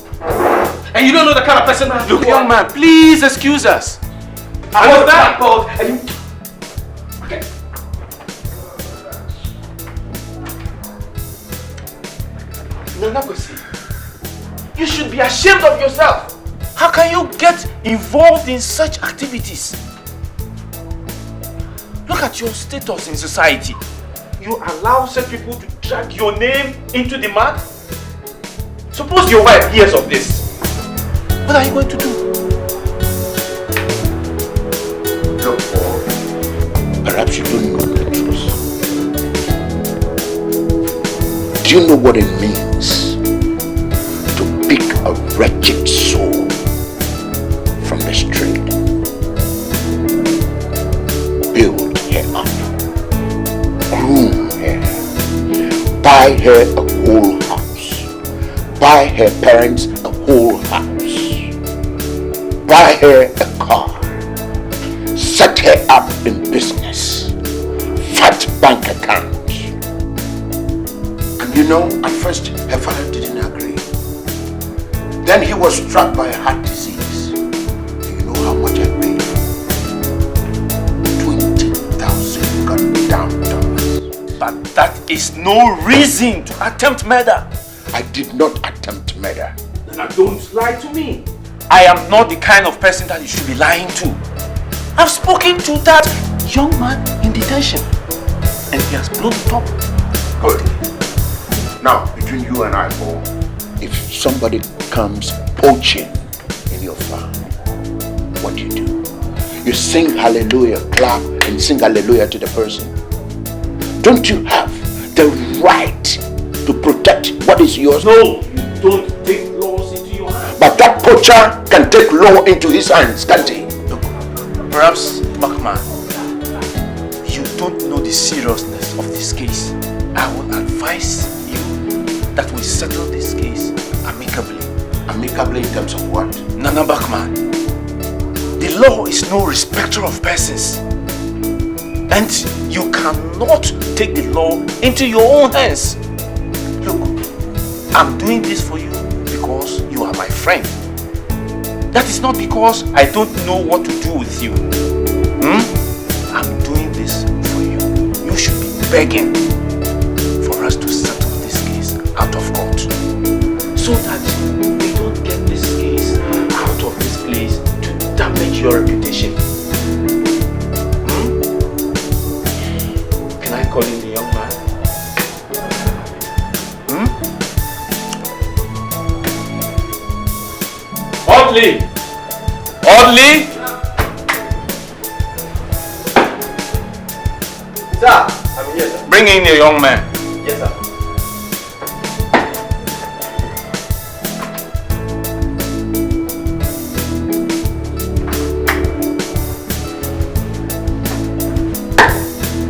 And you don't know the kind of person that Look, young man, please excuse us. I was that bold, and you. Okay. Nanagosi, you should be ashamed of yourself. How can you get involved in such activities? Look at your status in society. You allow such people to drag your name into the mud? Suppose your wife hears of this. What are you going to do? Look, Paul, perhaps you don't know the truth. Do you know what it means to pick a wretched soul from the street? Build her up, groom her, buy her a whole house, buy her parents a whole house, buy her a car, set her up in business, fat bank account. And you know, at first her father didn't agree. Then he was struck by a heart disease. Do you know how much I paid? $20,000 goddamn dollars. But that is no reason to attempt murder. I did not attempt murder. Now don't lie to me. I am not the kind of person that you should be lying to. I've spoken to that young man in detention and he has blown the top. Good. Now, between you and I, Paul, if somebody comes poaching in your farm, what do? You sing hallelujah, clap and sing hallelujah to the person. Don't you have the right to protect what is yours? No, you don't take laws into your hands. But that poacher can take law into his hands, can't he? Look, perhaps, Bakman, you don't know the seriousness of this case. I will advise you that we settle this case amicably. Amicably in terms of what? Nana Bakman, the law is no respecter of persons. And you cannot take the law into your own hands. Look, I'm doing this for you because because you are my friend. That is not because I don't know what to do with you. I'm doing this for you. You should be begging for us to settle this case out of court, so that we don't get this case out of this place to damage your reputation. Can I call in the young man? Audley! Audley! Sir, I'm here, sir. Bring in the young man. Yes, sir.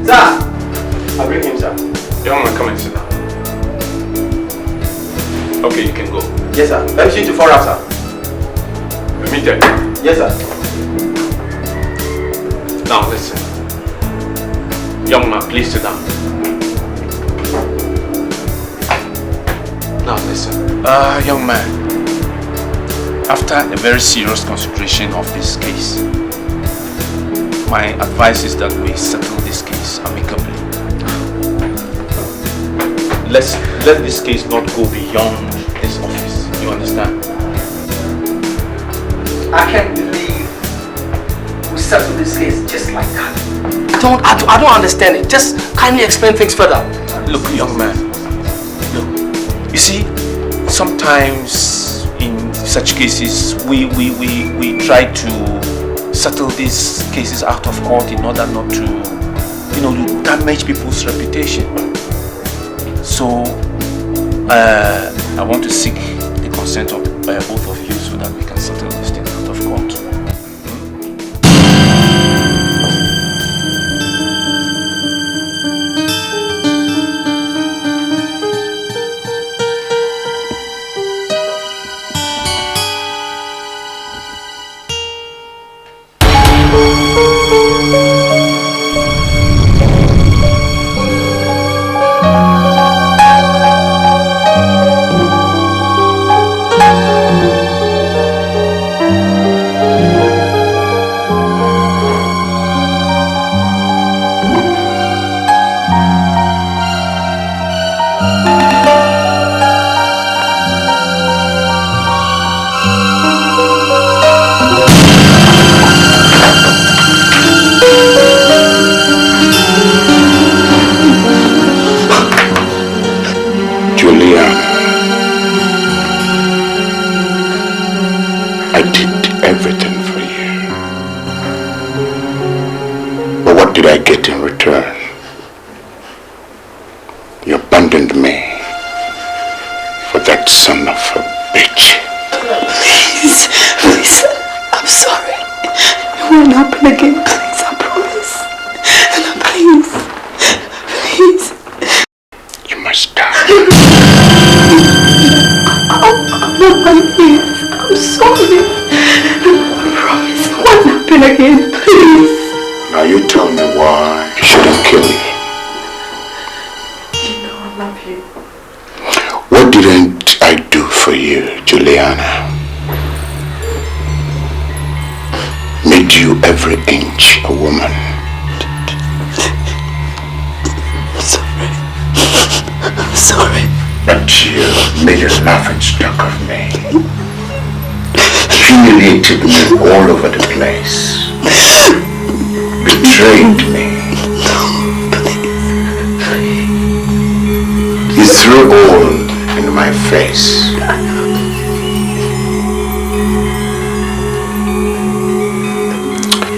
Sir, I'll bring him, sir. Young man, come and sit down. Okay, you can go. Yes, sir. Permission to follow up, sir. Permitted. Yes, sir. Now listen. Young man, please sit down. Now listen. Young man, after a very serious consideration of this case, my advice is that we settle this case amicably. Let this case not go beyond this office. You understand? I can't believe we settled this case just like that. I don't understand it. Just kindly explain things further. Look, young man. Look, you see, sometimes in such cases we try to settle these cases out of court in order not to, to damage people's reputation. So I want to seek the consent of both of you so that we can settle this thing out of court. Juliana, made you every inch a woman. I'm sorry. But you made a laughing stock of me. Humiliated me all over the place. Betrayed me. You threw all in my face.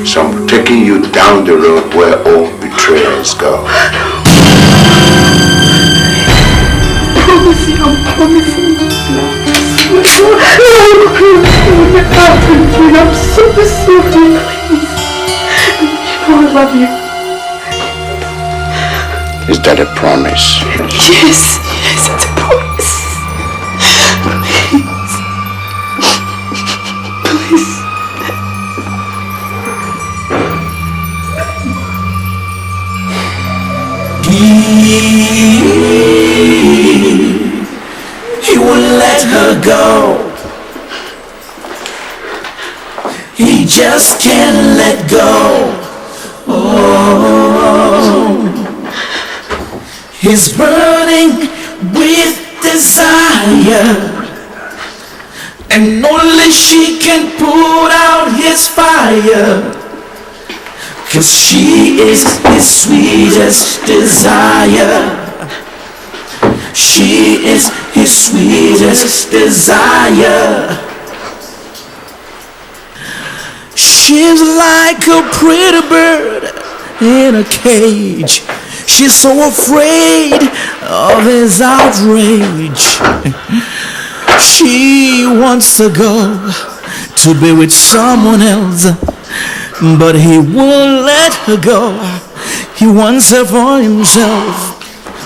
So I'm taking you down the road where all betrayers go. I'm promising you. I'm so sorry, please. You know I love you. Is that a promise? Yes, it's a promise. He will let her go. He just can't let go. Oh, he's burning with desire, and only she can put out his fire, 'cause she is his sweetest desire. She is his sweetest desire. She's like a pretty bird in a cage. She's so afraid of his outrage. She wants to go to be with someone else, but he won't let her go. He wants her for himself.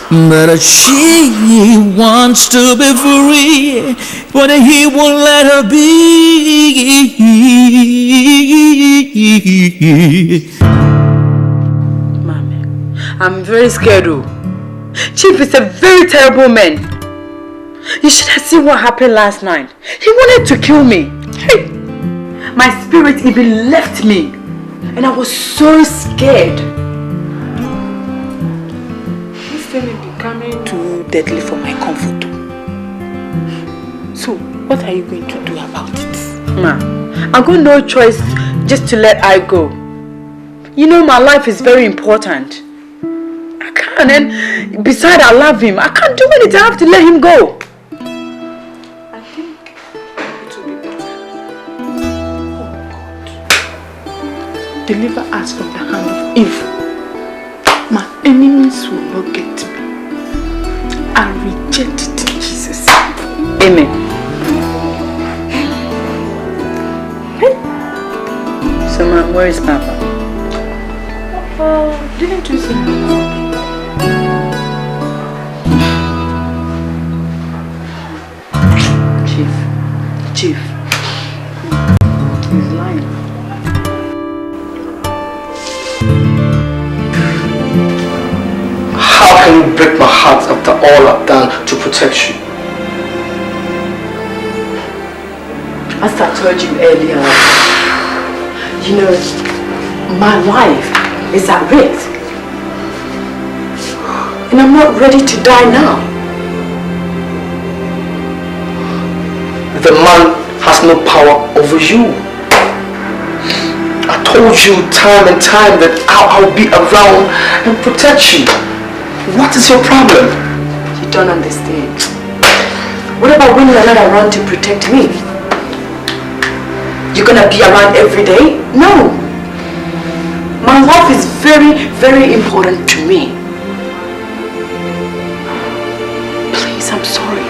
But she wants to be free, but he won't let her be. Mommy, I'm very scared. Chief is a very terrible man. You should have seen what happened last night. He wanted to kill me. Hey, my spirit even left me, and I was so scared. Becoming too deadly for my comfort. So, what are you going to do about it? Ma, I've got no choice just to let I go. You know my life is very important. I can't, and besides I love him. I can't do anything. I have to let him go. I think it will be better. Oh God. Deliver us from the hand of evil. My enemies will not get me. I reject it in Jesus' name. Amen. So, Mom, where is Papa? Didn't you see him? Chief. He's lying. How can you break my heart after all I've done to protect you? As I told you earlier, you know, my life is at risk. And I'm not ready to die now. The man has no power over you. I told you time and time that I'll be around and protect you. What is your problem? You don't understand. What about when you're not around to protect me? You're gonna be around every day? No. My life is very, very important to me. Please, I'm sorry.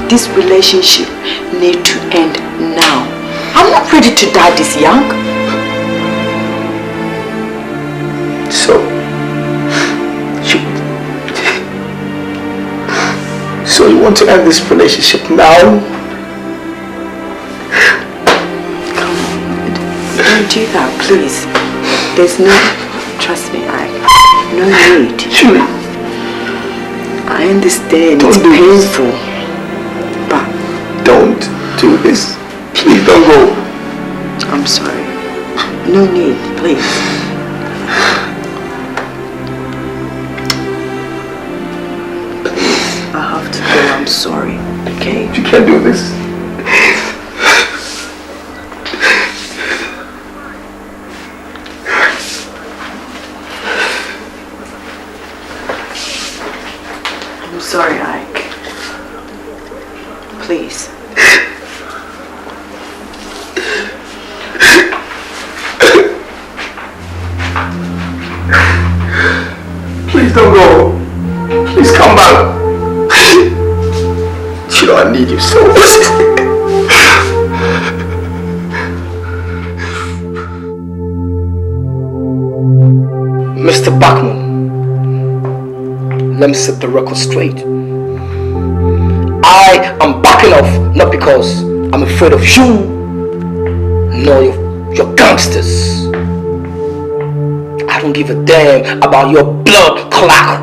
This relationship needs to end now. I'm not ready to die this young. So you want to end this relationship now? Come on, don't do that, please. There's no, trust me, no need. Julie, I understand it's painful, but don't do this. Please don't go. I'm sorry. No need, please. I'm sorry, okay? You can't do this. I'm sorry, Ike. Please. Please don't go. Please come back. You know I need you so much. Mr. Bachman, let me set the record straight. I am backing off not because I'm afraid of you, nor your gangsters. I don't give a damn about your blood clock,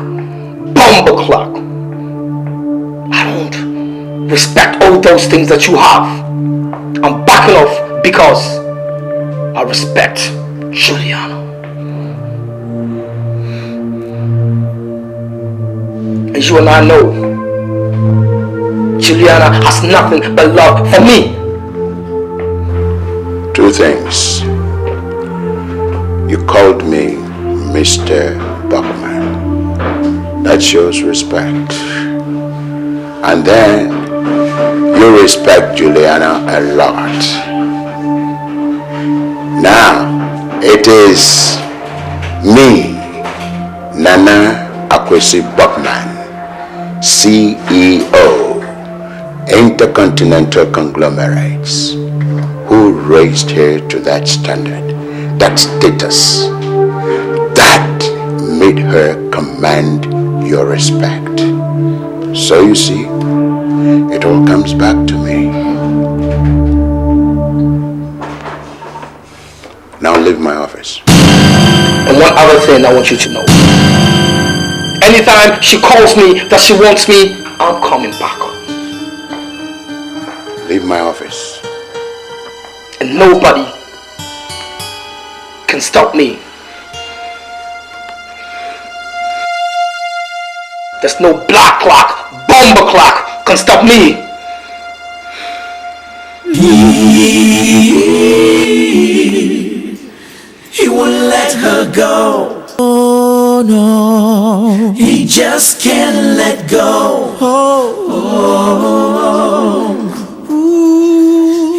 bumble clock. I don't respect all those things that you have. I'm backing off because I respect Juliana. And you and I know Juliana has nothing but love for me. Two things. You called me Mr. Buckman. That shows respect. And then you respect Juliana a lot. Now, it is me, Nana Akwesi Buckman, CEO, Intercontinental Conglomerates, who raised her to that standard, that status, that made her command your respect. So you see, it all comes back to me. Now leave my office. And one other thing I want you to know. Anytime she calls me that she wants me, I'm coming back. Leave my office. And nobody can stop me. There's no black clock, bomber clock can stop me. He wouldn't let her go. Oh no, he just can't let go.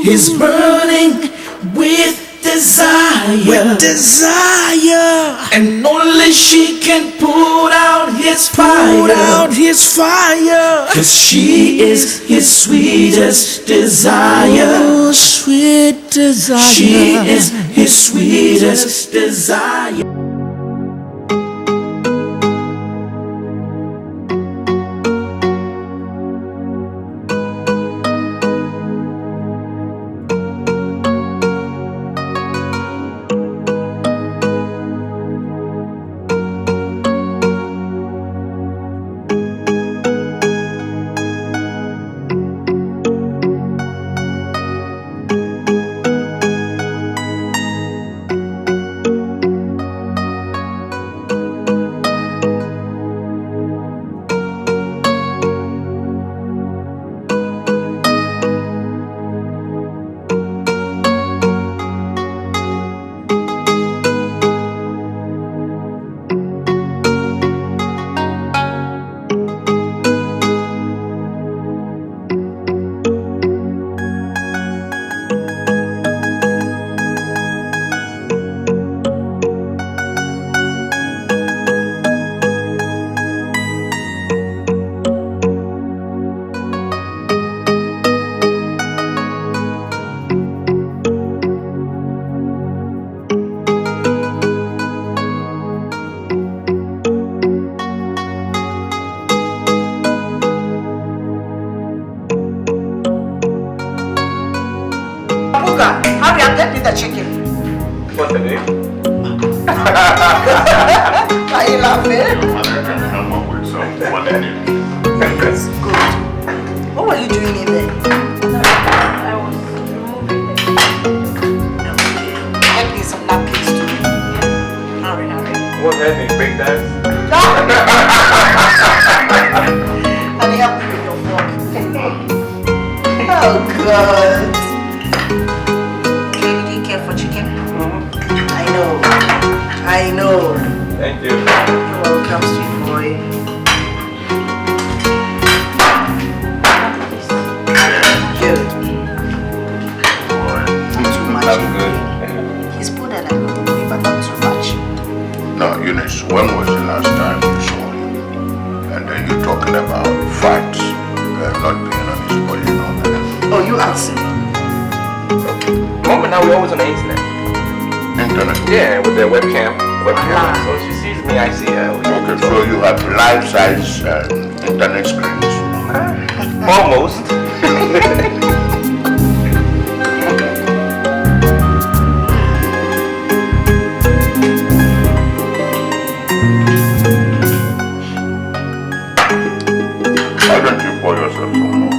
He's burning with desire, and only she can put out his fire, 'cause she is his sweetest desire. Sweet desire. She is his sweetest desire. Are you laughing? That's good. What were you doing in there? I was removing them. Get me some napkins too. Hurry. What's happening? Break dance? And help me with your fork. Oh God. Okay, did you care for chicken? I know. Thank you. You're welcome, sweet boy. Good. Not too much. That's good. He's put that like a boy, but not too much. No, Eunice, when was the last time you saw him? And then you're talking about facts, not being on his body and all that. Oh, you answer. Mom and I, we're always on the internet. Internet? Yeah, with the webcam. So she sees me, I see her. Okay, so you have life-size internet screens? Almost. Why don't you pour yourself some more?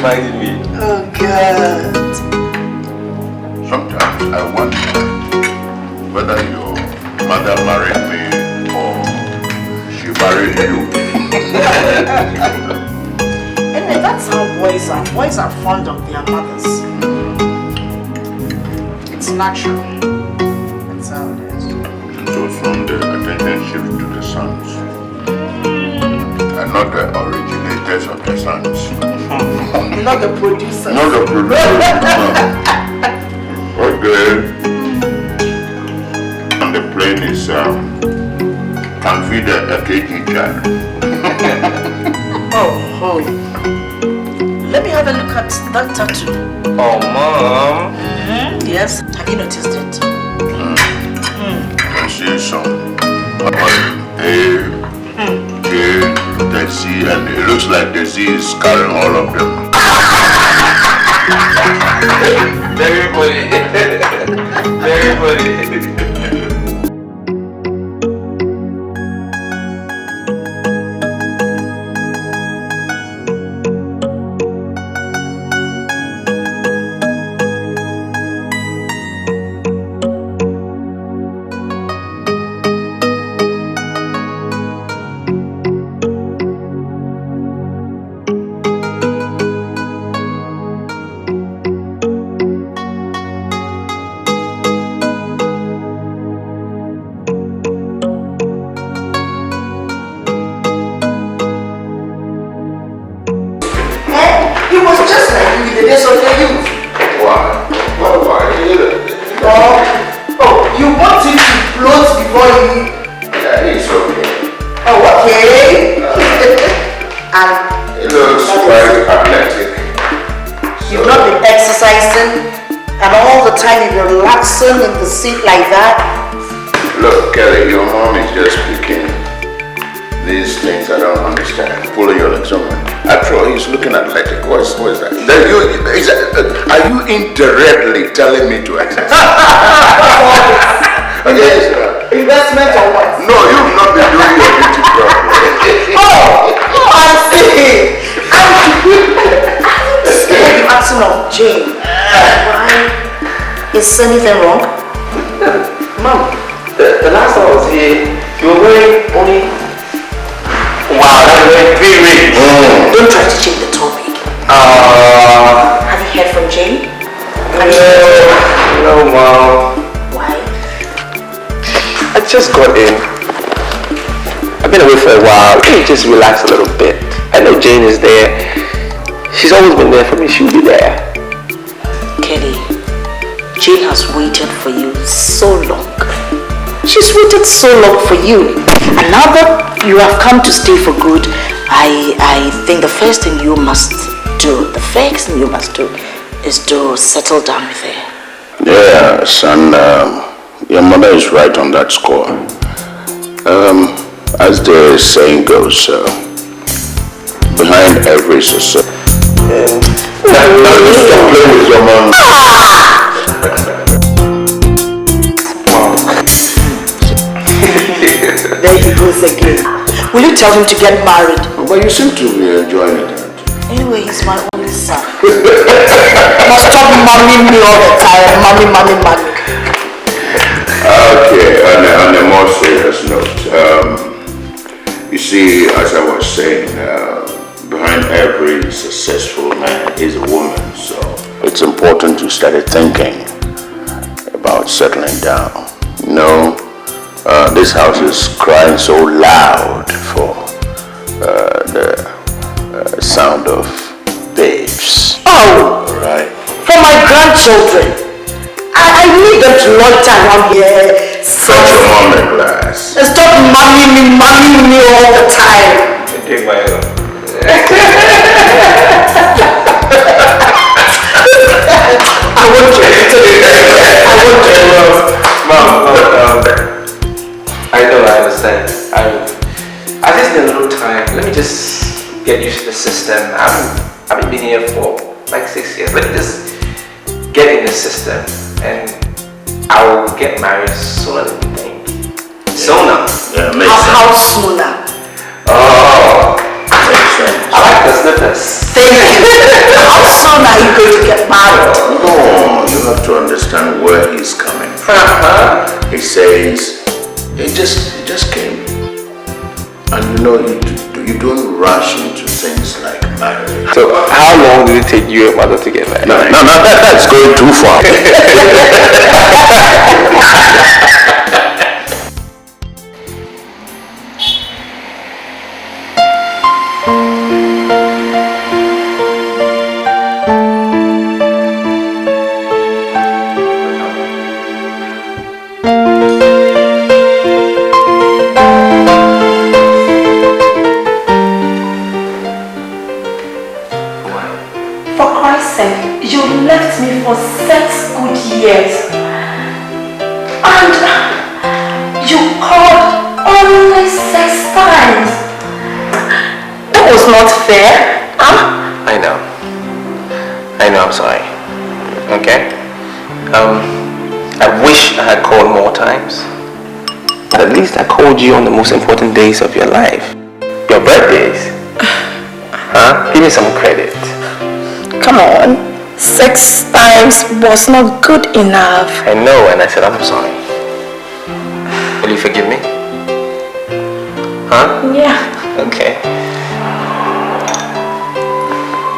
reminding me. Oh God. Sometimes I wonder whether your mother married me or she married you. Anyway, that's how boys are. Boys are fond of their mothers. It's natural. That's how it is. So soon the attention shifts to the sons. And not the originators of the sons. Not the producers. Not the producers. Okay. And the plane is can feed a KG child. Oh. Let me have a look at that tattoo. Oh, Mom. Yes. Have you noticed it? I see some A, J, the Z, and it looks like the Z is carrying all of them. Very funny. Very funny. In the seat like that. Look, Kelly, your mom is just speaking these things I don't understand. Pulling your legs on. After all, he's looking athletic. What is that? Are you indirectly telling me to exercise? Investment or what? No, you've not been doing your duty properly. I see. I'm scared of asking of Jane. Why? Is anything wrong? Mom, the last time I was here, you were wearing only... Wow, that was very rich. Don't try to change the topic. Have you heard from Jane? No, Mom. Why? I just got in. I've been away for a while. Let me just relax a little bit. I know Jane is there. She's always been there for me. She'll be there. Kelly, Jane has waited for you so long. She's waited so long for you. And now that you have come to stay for good, I think the first thing you must do is to settle down with her. Yes, and your mother is right on that score. As the saying goes, behind every success. Stop playing with your mom. There he goes again. Will you tell him to get married? But you seem to be enjoying it. Anyway, he's my only son. Must stop momming me all the time. Mommy. Okay, on a more serious note, you see, as I was saying, behind every successful man is a woman, so it's important you started thinking about settling down. You know, this house is crying so loud for the sound of babes. Oh! Right. For my grandchildren. I need them to loiter around here. Cut your mom a glass. And stop momming me all the time. Take my hand. I want you. Mom, I know, I understand. I just need a little time. Let me just get used to the system. I've been here for like 6 years. Let me just get in the system, and I will get married sooner than you think. Sooner. Yeah, How sooner? Oh, I like the slippers. Thank you. How soon are you going to get married? No, you have to understand where he's coming from. He says, he just came. And you know, you don't rush into things like marriage. So how long did it take you and mother to get married? No, that's going too far. For 6 good years, and you called only 6 times. That was not fair, huh? I know, I'm sorry. Okay? I wish I had called more times. But at least I called you on the most important days of your life. Your birthdays. Huh? Give me some credit. Come on. 6 times was not good enough. I know, and I said I'm sorry. Will you forgive me? Huh? Yeah. Okay.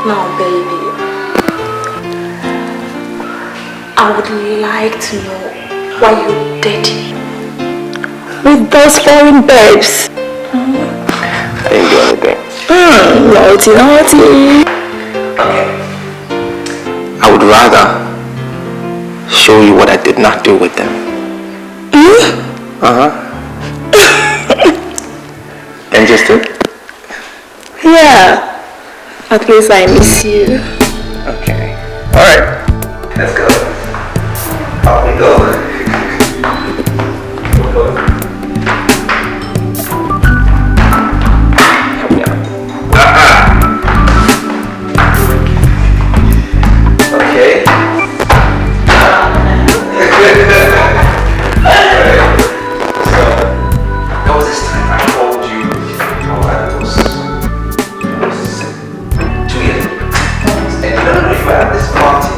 Now, baby, I would like to know why you did with those foreign babes. I didn't do anything. Naughty. Okay. I would rather show you what I did not do with them. And just do? Yeah. At least I miss you. Okay. Alright. Let's go. Off we go. Okay. That was this time I told you how I was 2 years ago. And you don't know if I had this party.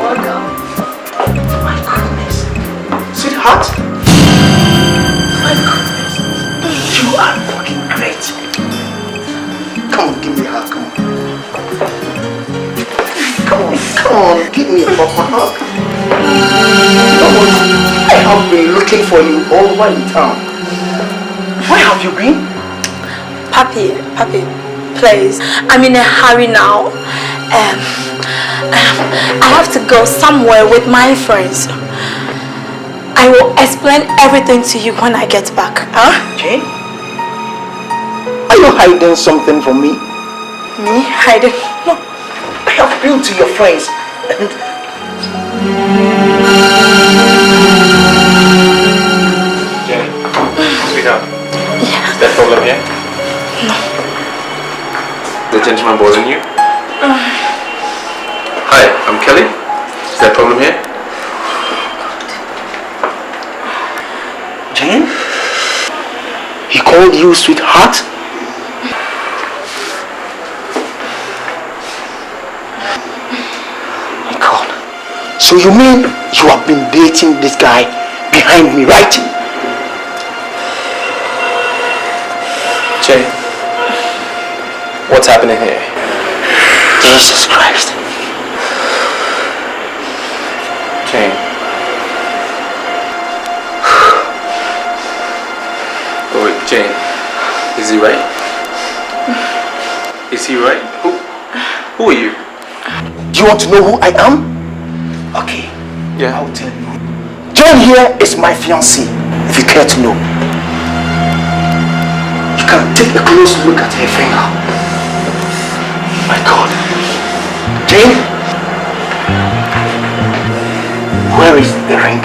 My goodness. Sweetheart? My goodness. You are fucking great. Come on, give me a hug. Come on, give me a proper hug. You know what? I have been looking for you all over in town. Where have you been? Papi, please. I'm in a hurry now. I have to go somewhere with my friends. I will explain everything to you when I get back. Huh? Jane? Are you hiding something from me? Me? Hiding? No. I have been to your friends and... Jane, sweetheart. Yeah. Is there a problem here? No. The gentleman bothering you? Hi, I'm Kelly. Is there a problem here? Jane? He called you sweetheart? My God. So you mean you have been dating this guy behind me, right? Jane, what's happening here? Jesus Christ. Jane. Oh, wait, Jane. Is he right? Is he right? Who are you? Do you want to know who I am? Okay. Yeah. I'll tell you. Jane here is my fiancée, if you care to know. You can take a close look at her finger. My God. Jane? Where is the ring?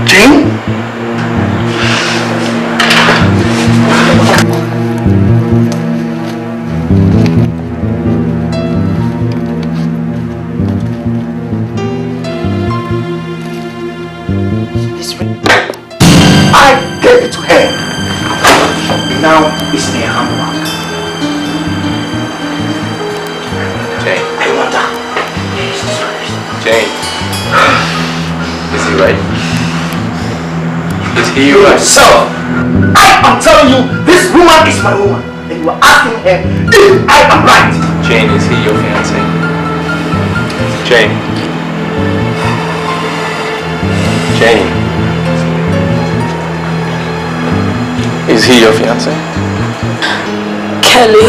Jane? This ring. I gave it to her. Now it's in her handbag. Jane. I wonder. Jane. Is he right? Is he right? So, I am telling you, this woman is my woman. And you are asking her if I am right. Jane, is he your fiancé? Jane. Jane. Is he your fiancé? Kelly,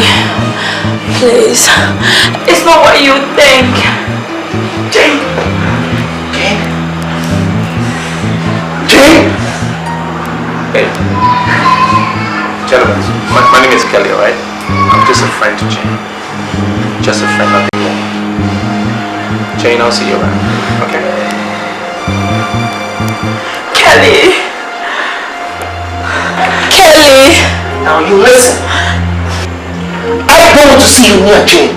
please. It's not what you think. Jane. Jane. Jane. Hey. Gentlemen, my name is Kelly, alright? I'm just a friend to Jane. Just a friend, nothing more. Jane, I'll see you around. Okay? Kelly. Kelly. Now you listen. I don't want to see you near Jane.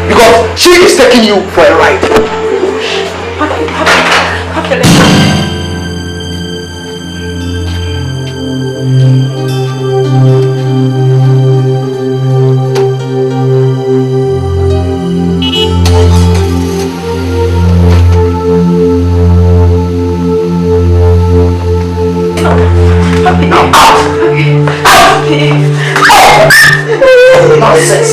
Because she is taking you for a ride. Now out! Out! Nonsense!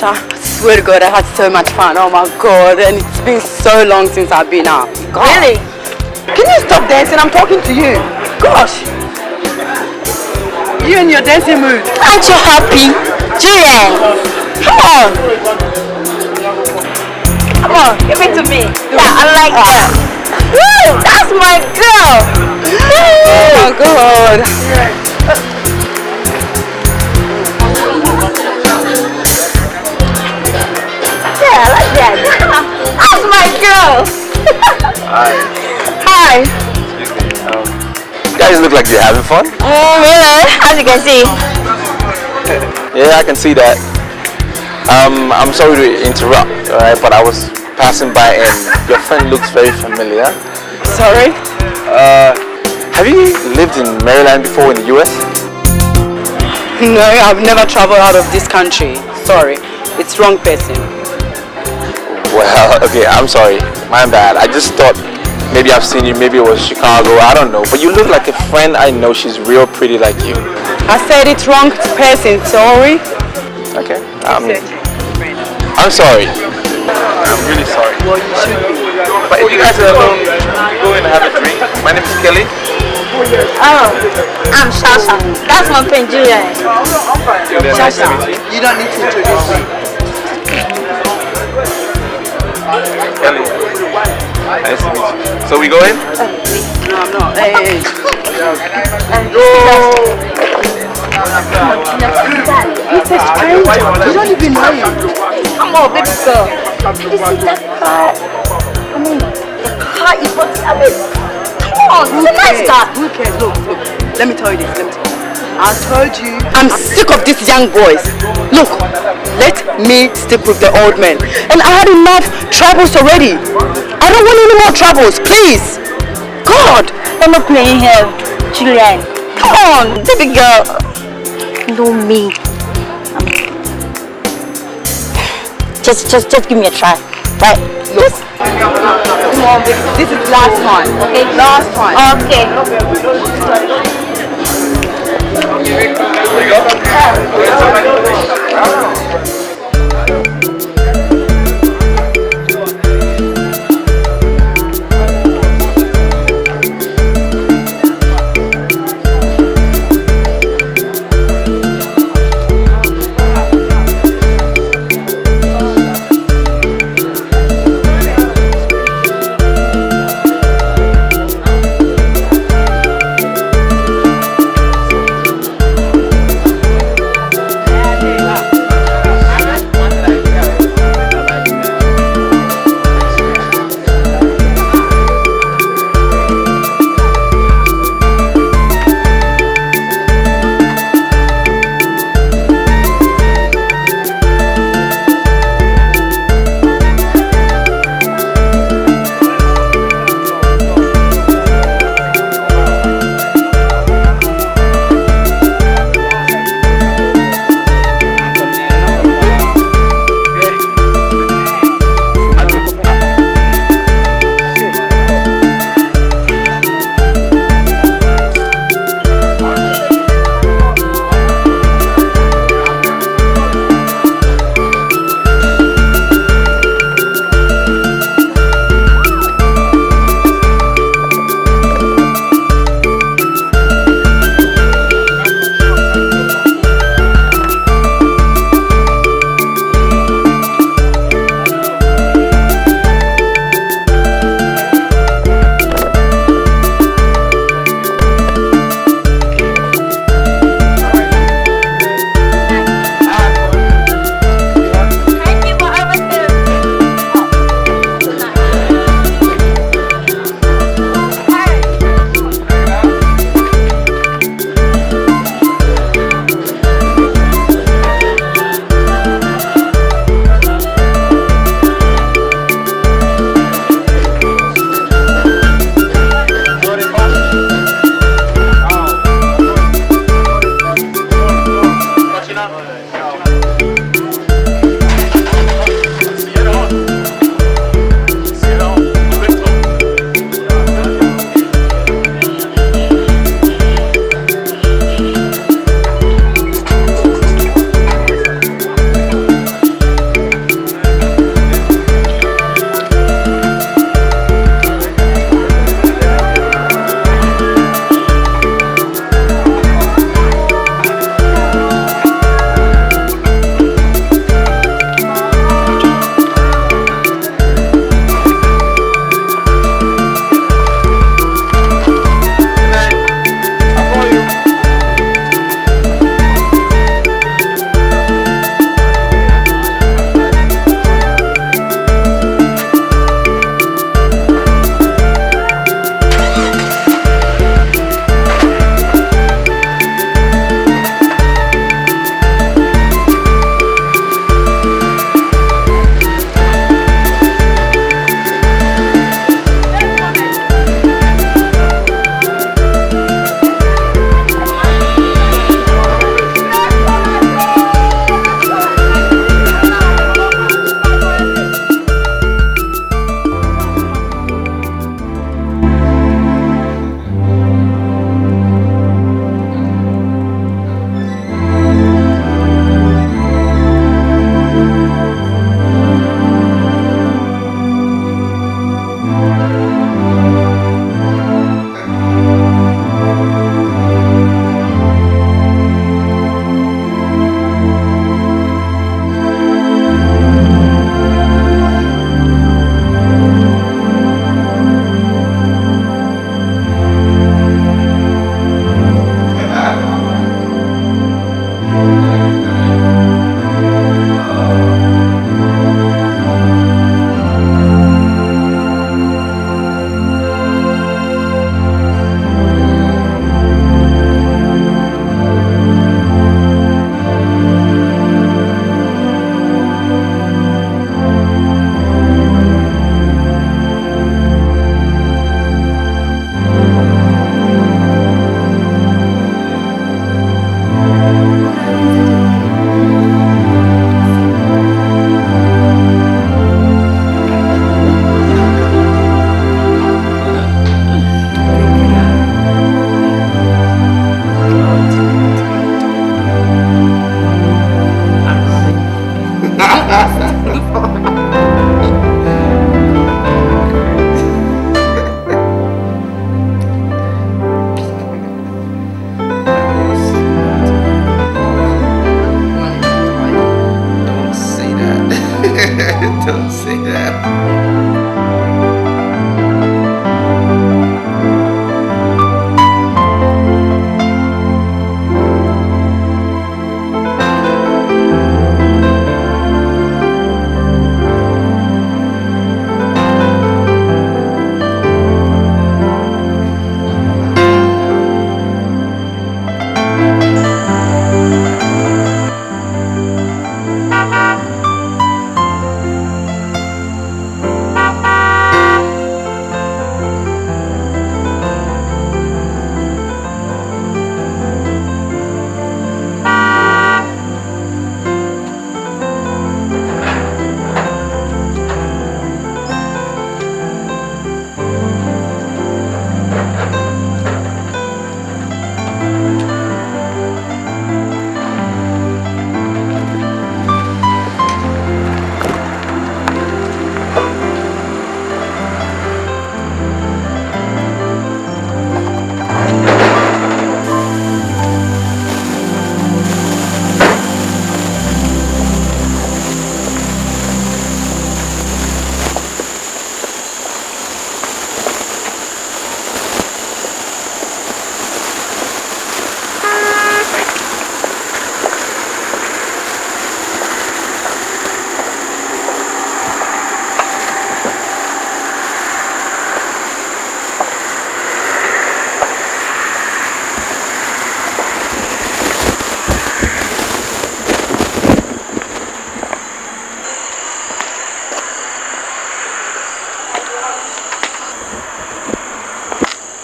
I swear to God, I had so much fun. Oh my God, and it's been so long since I've been out. God. Really? Can you stop dancing? I'm talking to you. Gosh. You and your dancing mood. Aren't you happy? Juliana, come on. Come on, give it to me. Yeah, I like that. Woo, that's my girl. Oh my God. Yeah, I Julian. How's my girl? Hi. Hi. Excuse me. You guys look like you're having fun. Yeah, as you can see. Yeah, I can see that. I'm sorry to interrupt, alright, but I was passing by and your friend looks very familiar. Sorry? Have you lived in Maryland before in the US? No, I've never traveled out of this country. Sorry, it's wrong person. Well, okay, I'm sorry. My bad. I just thought maybe I've seen you, maybe it was Chicago, I don't know. But you look like a friend I know, she's real pretty like you. I said it's wrong person, sorry. Okay. I'm sorry. I'm really sorry. Well, you should be. But if you guys are alone, go in and have a drink. My name is Kelly. Oh, I'm Shasha. That's my friend Juliana. Juliana, nice to meet you. You don't need to introduce me. Kelly. Nice to meet you. So we go in? No, I'm not. Hey. He's a stranger. You don't even know him. Come on, baby girl. You see that car? I mean, the car is what I mean. Come on, it's a nice car. Who cares? Look. Let me tell you this. I told you. I'm sick of these young boys. Look, let me stick with the old men. And I had enough troubles already. I don't want any more troubles, please. God. I'm not playing here, Julian. Come on, baby girl. No, me. Just give me a try, right? Look. Come on, baby. This is last one, okay? Last one. Okay.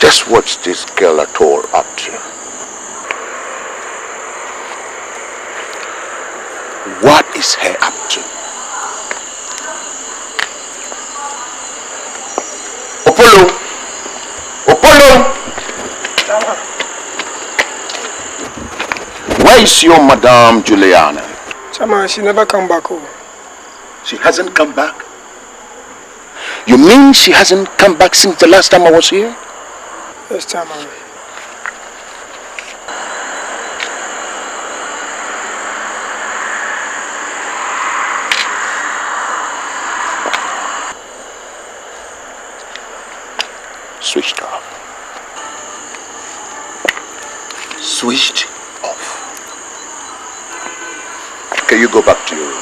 Just what's this girl at all up to? What is her up to? Opolo! Opolo! Where is your Madame Juliana? Chama, she never come back home. She hasn't come back? You mean she hasn't come back since the last time I was here? Yes, Chama. Switched off. Switched off. Okay, you go back to your room.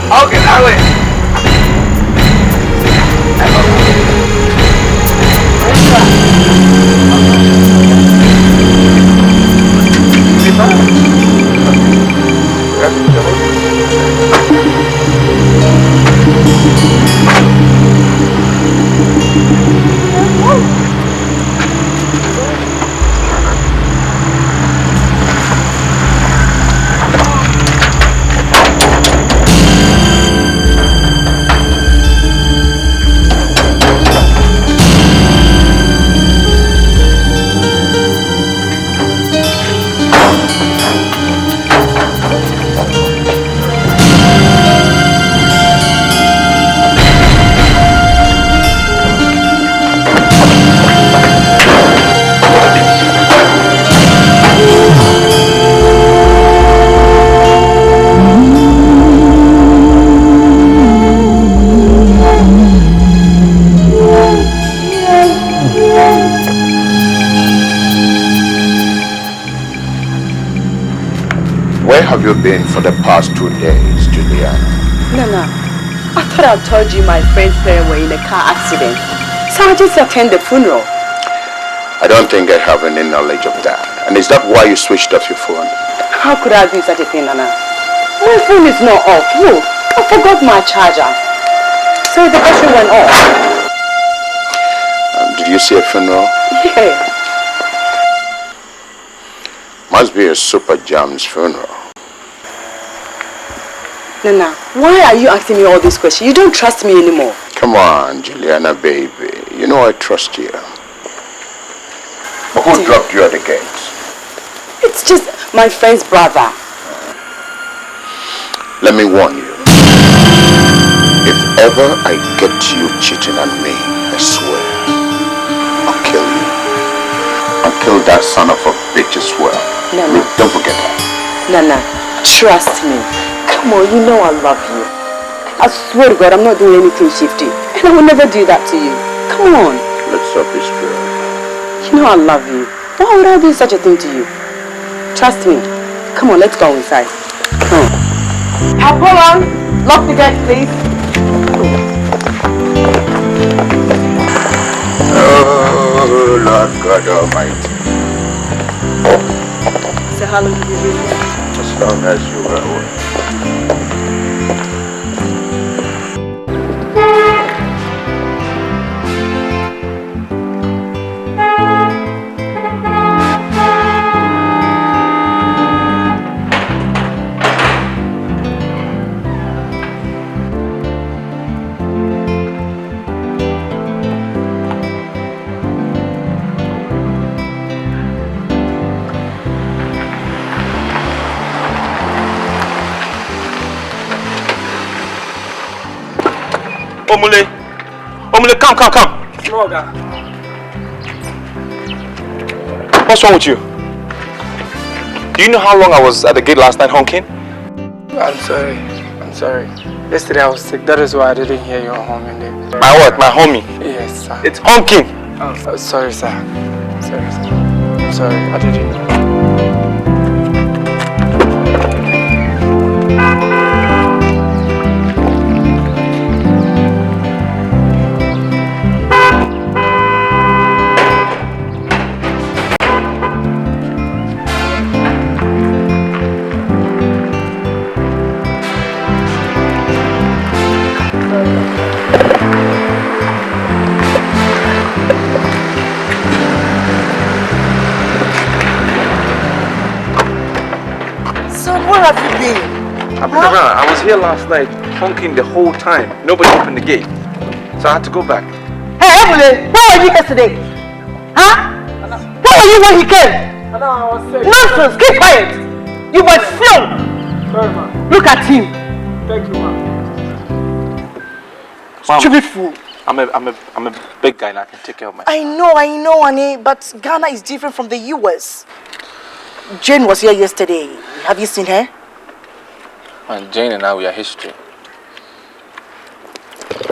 Okay, that way. have you been for the past 2 days, Juliana? Nana, I thought I told you my friend's parents were in a car accident. So I just attended the funeral. I don't think I have any knowledge of that. And is that why you switched off your phone? How could I do such a thing, Nana? My phone is not off. Look, I forgot my charger. So the battery went off. Did you see a funeral? Yeah. Must be a super jam's funeral. Nana, why are you asking me all these questions? You don't trust me anymore. Come on, Juliana, baby. You know I trust you. But who dropped you at the gate? It's just my friend's brother. Let me warn you. If ever I get you cheating on me, I swear, I'll kill you. I'll kill that son of a bitch as well. Nana. Don't forget that. Nana, trust me. Come on, you know I love you. I swear to God, I'm not doing anything shifty. And I will never do that to you. Come on. Let's stop this girl. You know I love you. Why would I do such a thing to you? Trust me. Come on, let's go inside. Come on. Apollo, lock the gate, please. Oh, Lord God Almighty. So how long have you been here? As long as you were away. Omule, come. Small guy. What's wrong with you? Do you know how long I was at the gate last night honking? I'm sorry. Yesterday I was sick. That is why I didn't hear your homie name. My what? My homie? Yes, sir. It's honking. Oh, sorry, sir. I'm sorry. I didn't know. I was here last night honking the whole time. Nobody opened the gate. So I had to go back. Hey, Emily, where were you yesterday? Huh? Where were you when he came? I was sick. Nonsense, keep quiet. You were slow. Sorry, ma. Look at him. Thank you, ma. Stupid fool. I'm a big guy and I can take care of myself. I know, honey, but Ghana is different from the US. Jane was here yesterday. Have you seen her? And Jane and I, we are history.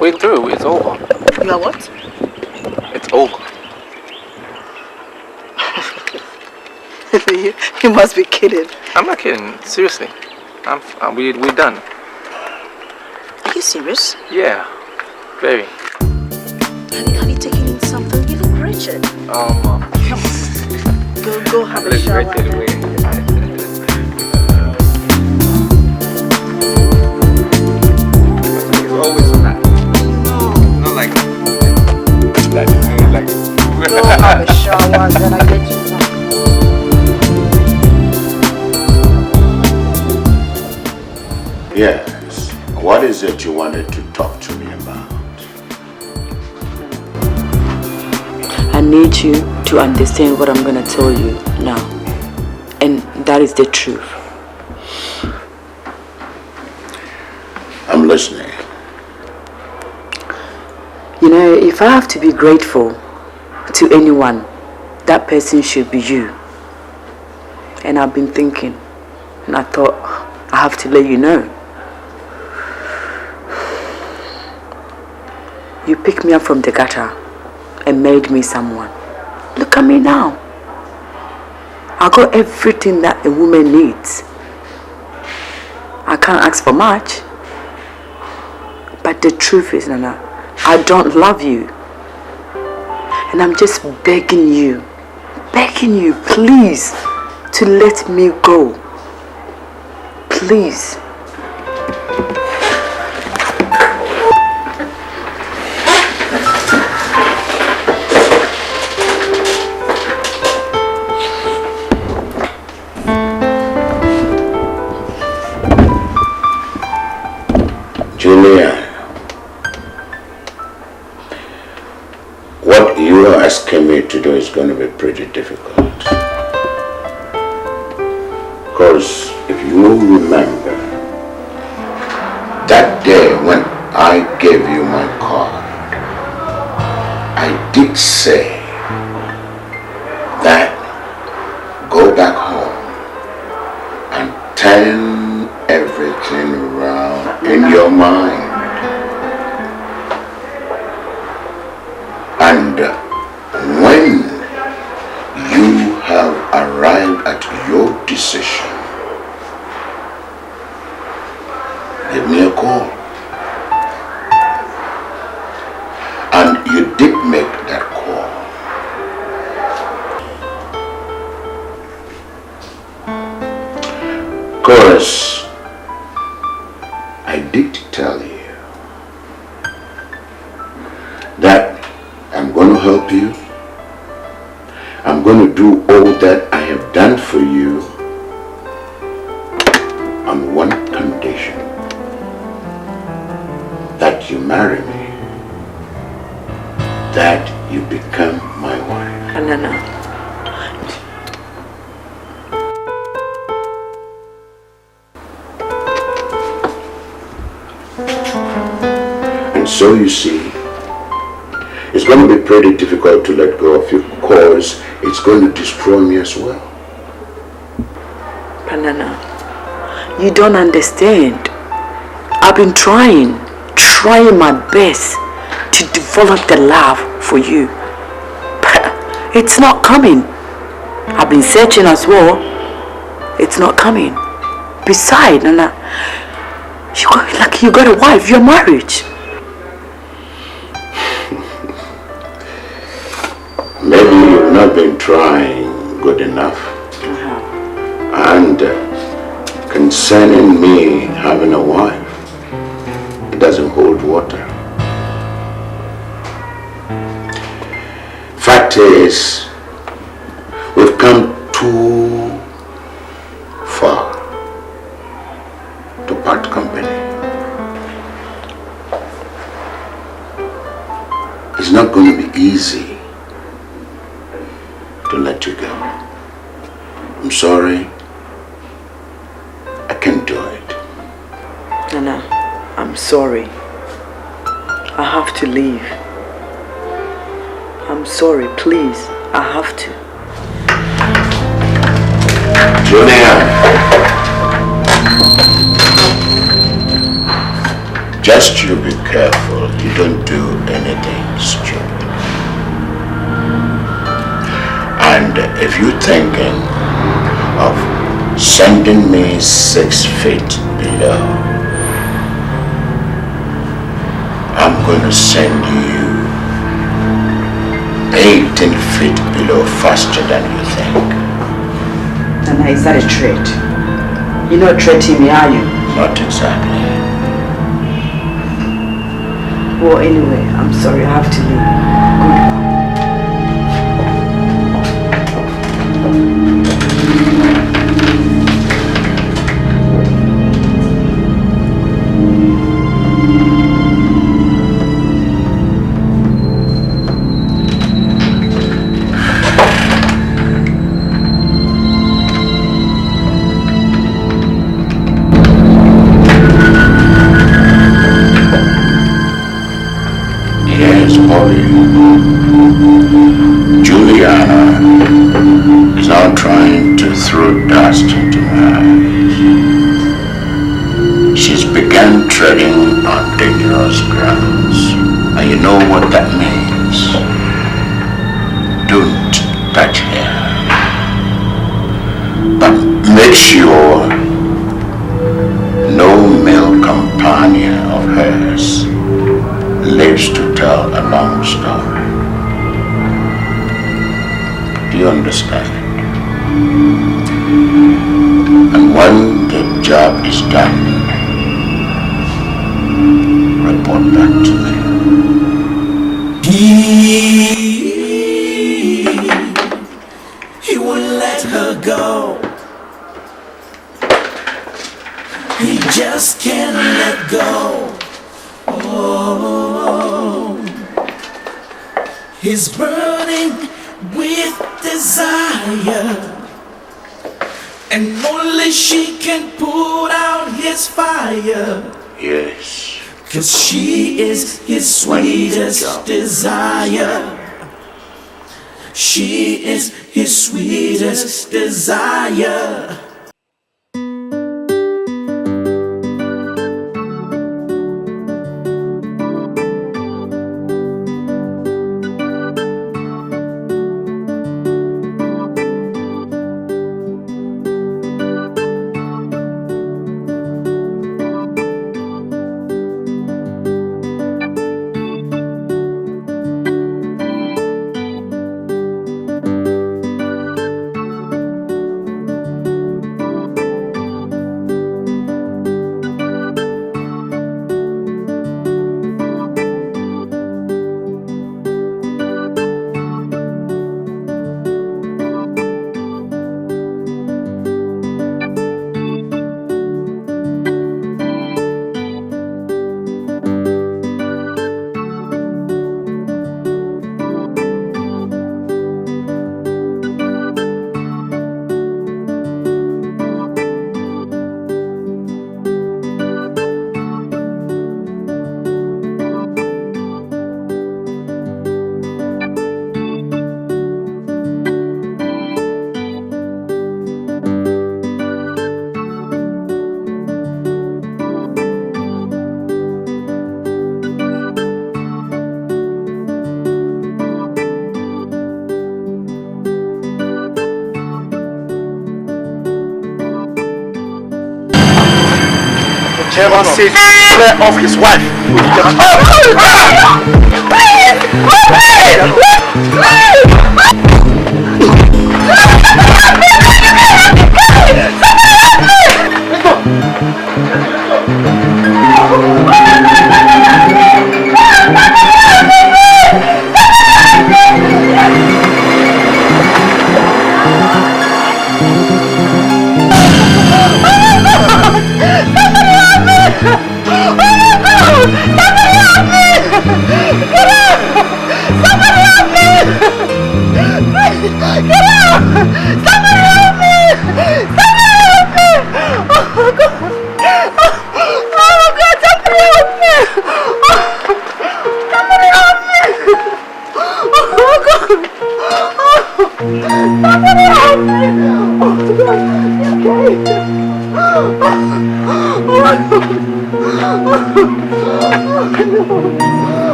We're through. It's over. You are what? It's over. You must be kidding. I'm not kidding. Seriously. We're done. Are you serious? Yeah. Very. Have you taken in something? You look wretched. Come on. Go have a shower. Always that. No. Not like that. It's like. Go have a shower and then I get you some. Yes. What is it you wanted to talk to me about? I need you to understand what I'm going to tell you now. And that is the truth. I'm listening. You know, if I have to be grateful to anyone, that person should be you. And I've been thinking, and I thought I have to let you know. You picked me up from the gutter and made me someone. Look at me now. I got everything that a woman needs. I can't ask for much. But the truth is, Nana, I don't love you. And I'm just begging you, please, to let me go. Please. Juliana, what you are asking me to do is going to be pretty difficult. Because if you remember, that day when I gave you my card, I did say that go back home and turn everything around in your mind. And when you have arrived at your decision, give me a call. And you did make that call. Because I did tell you that I'm going to help you. I'm going to do all that I have done for you on one condition: that you marry me, that you become my wife. Nana. And so you see, it's going to be pretty difficult to let go of you because it's going to destroy me as well. Banana, you don't understand. I've been trying my best to develop the love for you. But it's not coming. I've been searching as well. It's not coming. Besides, Nana, you got a wife, you're married. Maybe you've not been trying good enough. And concerning me having a wife, it doesn't hold water. Fact is, we've come too far to part company. It's not going to be easy to let you go. I'm sorry. I can't do it. Nana, I'm sorry. I have to leave. I'm sorry, please. I have to. Juliana, just you be careful. You don't do anything stupid. And if you're thinking of sending me 6 feet below, I'm going to send you 18 feet below faster than you think. Nana, is that a threat? You're not threatening me, are you? Not exactly. Well, anyway, I'm sorry, I have to leave. Goodbye. Juliana is now trying to throw dust into my eyes. She's begun treading on dangerous grounds, and you know what that means. Don't touch her. But make sure no tell a long story. Do you understand? And when the job is done, report back to me. He won't let her go. He just can't let go. Oh, he's burning with desire, and only she can put out his fire. Yes. 'Cause she is his sweetest desire. She is his sweetest desire. Chairman says clear off his wife.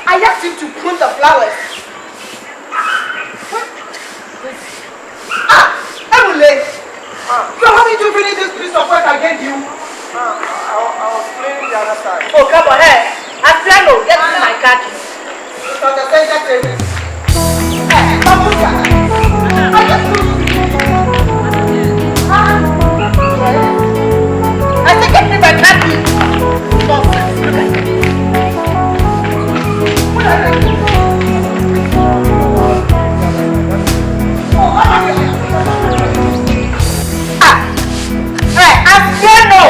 I asked him to prune the flowers. Emily! So how did you finish this piece of work I gave you? I was cleaning the other side. Oh, come on, hey! Aspiano, get in my car. It's on the center table. Hey, Babuka! I just told you. I said, get me my car. Nonsense, look at this. What are they doing? Oh, what are you? Aspiano!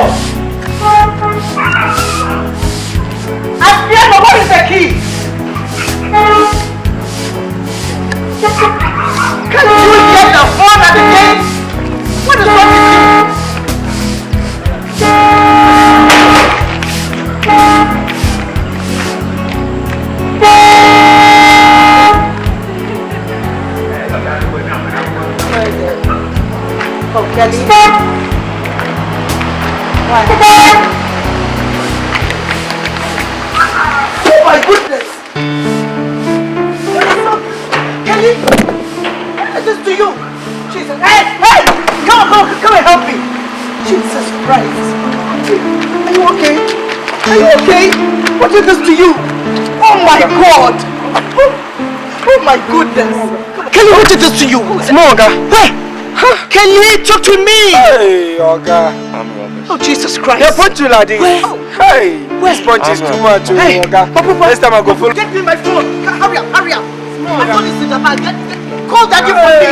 Aspiano, what is the key? Can't you get the phone at the gate? What is wrong with you? Oh, Kelly. Oh my goodness! What is up? Kelly? What is this to you? Jesus. Hey! Come and help me! Jesus Christ! Are you okay? Are you okay? What is this to you? Oh my God! Oh my goodness! Kelly, what is this to you? Oga. Hey! Kelly, talk to me! Hey, Oga. Oh, Jesus Christ. Yeah, put you like this. Hey, this punch is too much, Oga. Next time I go full. Get me my phone. Hurry up. My phone is in the bag. Call daddy for me.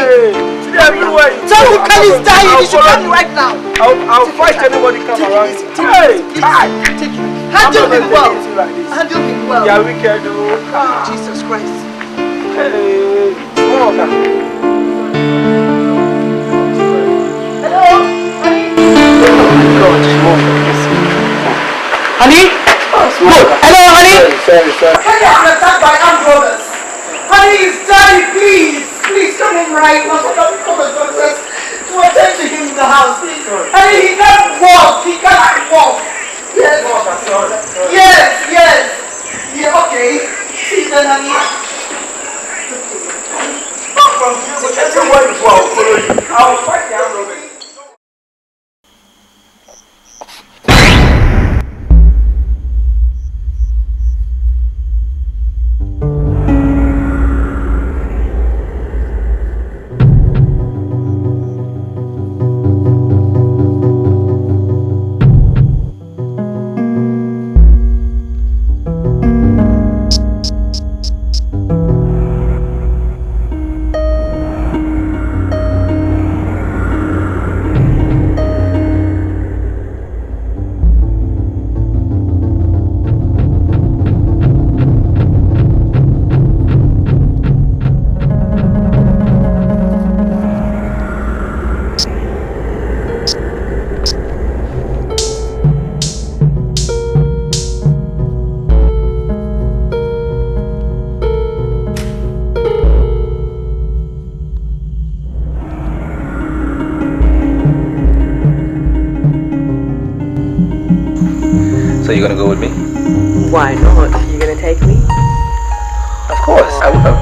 Everywhere. Tell him Kelly's dying. He should tell me right now. I'll fight anybody come around. Hey, handle him well. Handle him well. Yeah, we can do. Jesus Christ. Hey, Oga. Hello, honey. Honey? Hello, honey. Sorry. Kelly has been attacked by armed robbers. Honey, he's dying. Please come in right now. Come and doctors to attend to him in the house. Please. Honey, he can't walk. Yes. Yeah, okay. See then, honey. Everywhere you go, I'll follow you. I'll fight the armed robbers. So you're gonna go with me? Why not? You gonna take me? Of course, I will.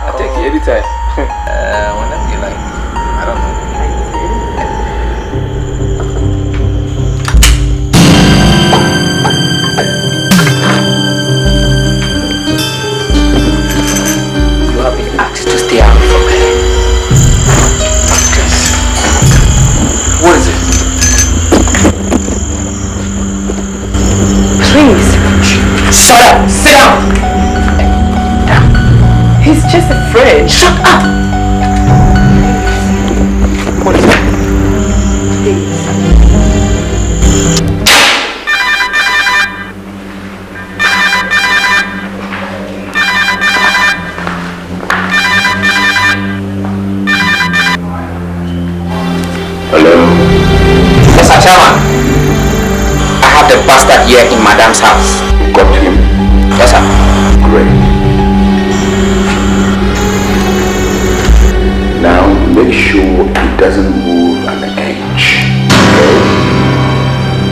I'll take you anytime. Whenever you like. I don't know. You have been asked to stay out from here. What is it? Please. Shut up! Sit down! He's just a friend. Shut up! What is it? Hello? Mr. Chairman, I have the bastard here in Madam's house. Got him? Yes, sir. Great. Now make sure he doesn't move an inch. Okay?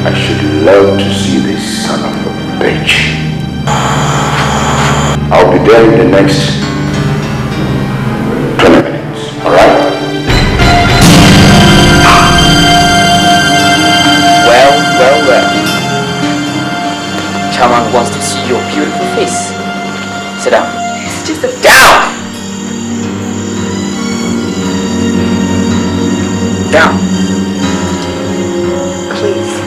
I should love to see this son of a bitch. I'll be there in the next 20 minutes, alright? Well. Chairman wants to see your beautiful face. Sit down. It's just a... Down! Down. Please.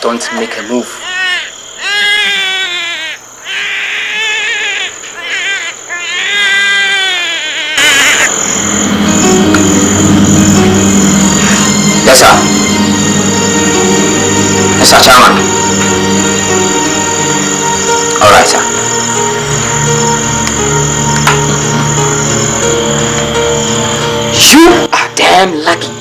Don't make a move. Yes, sir. Yes, sir, Chairman. All right, sir. You are damn lucky.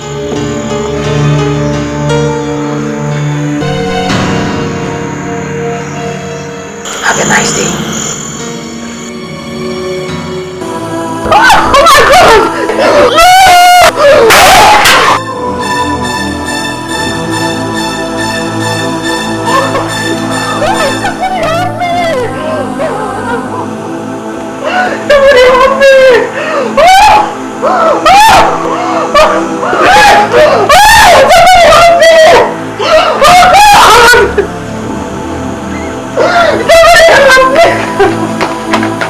Have a nice day. Oh my God!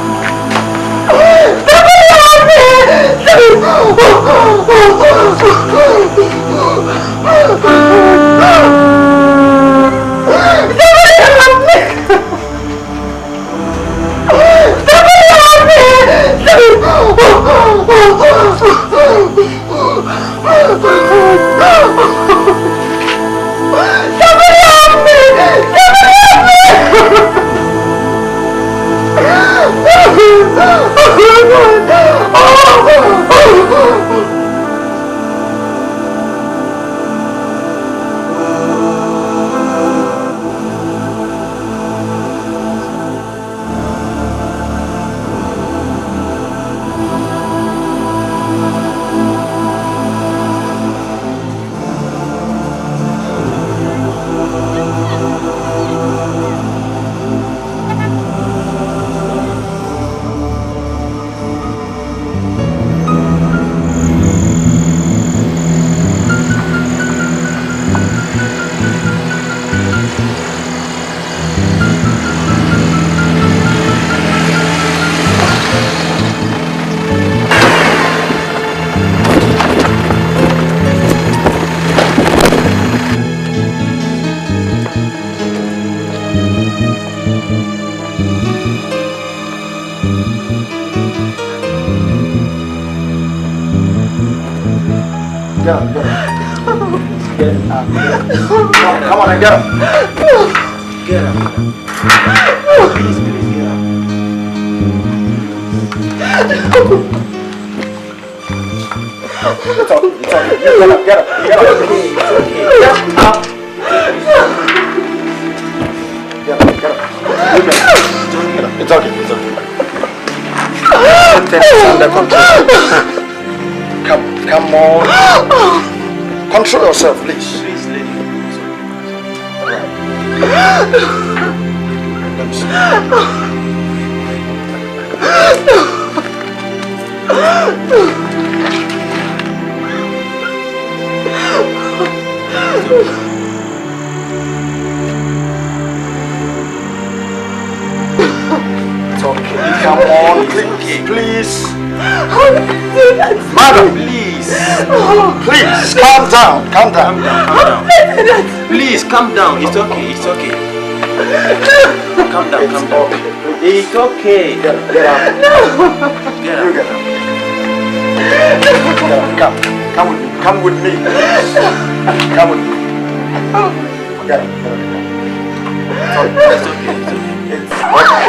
Get up. Get up. Come on and get up. Get up. Please, get up. It's okay. Get up. Get up. Get up. It's okay. It's under control. Come on. Control yourself, please. Please, lady. Let me see. It's okay. Come on, please. Madam, please. Please, calm down. Please, calm down. It's okay. Calm down. It's okay. Get up. Get up. Come with me. Come with me. Get up. It's okay. It's okay.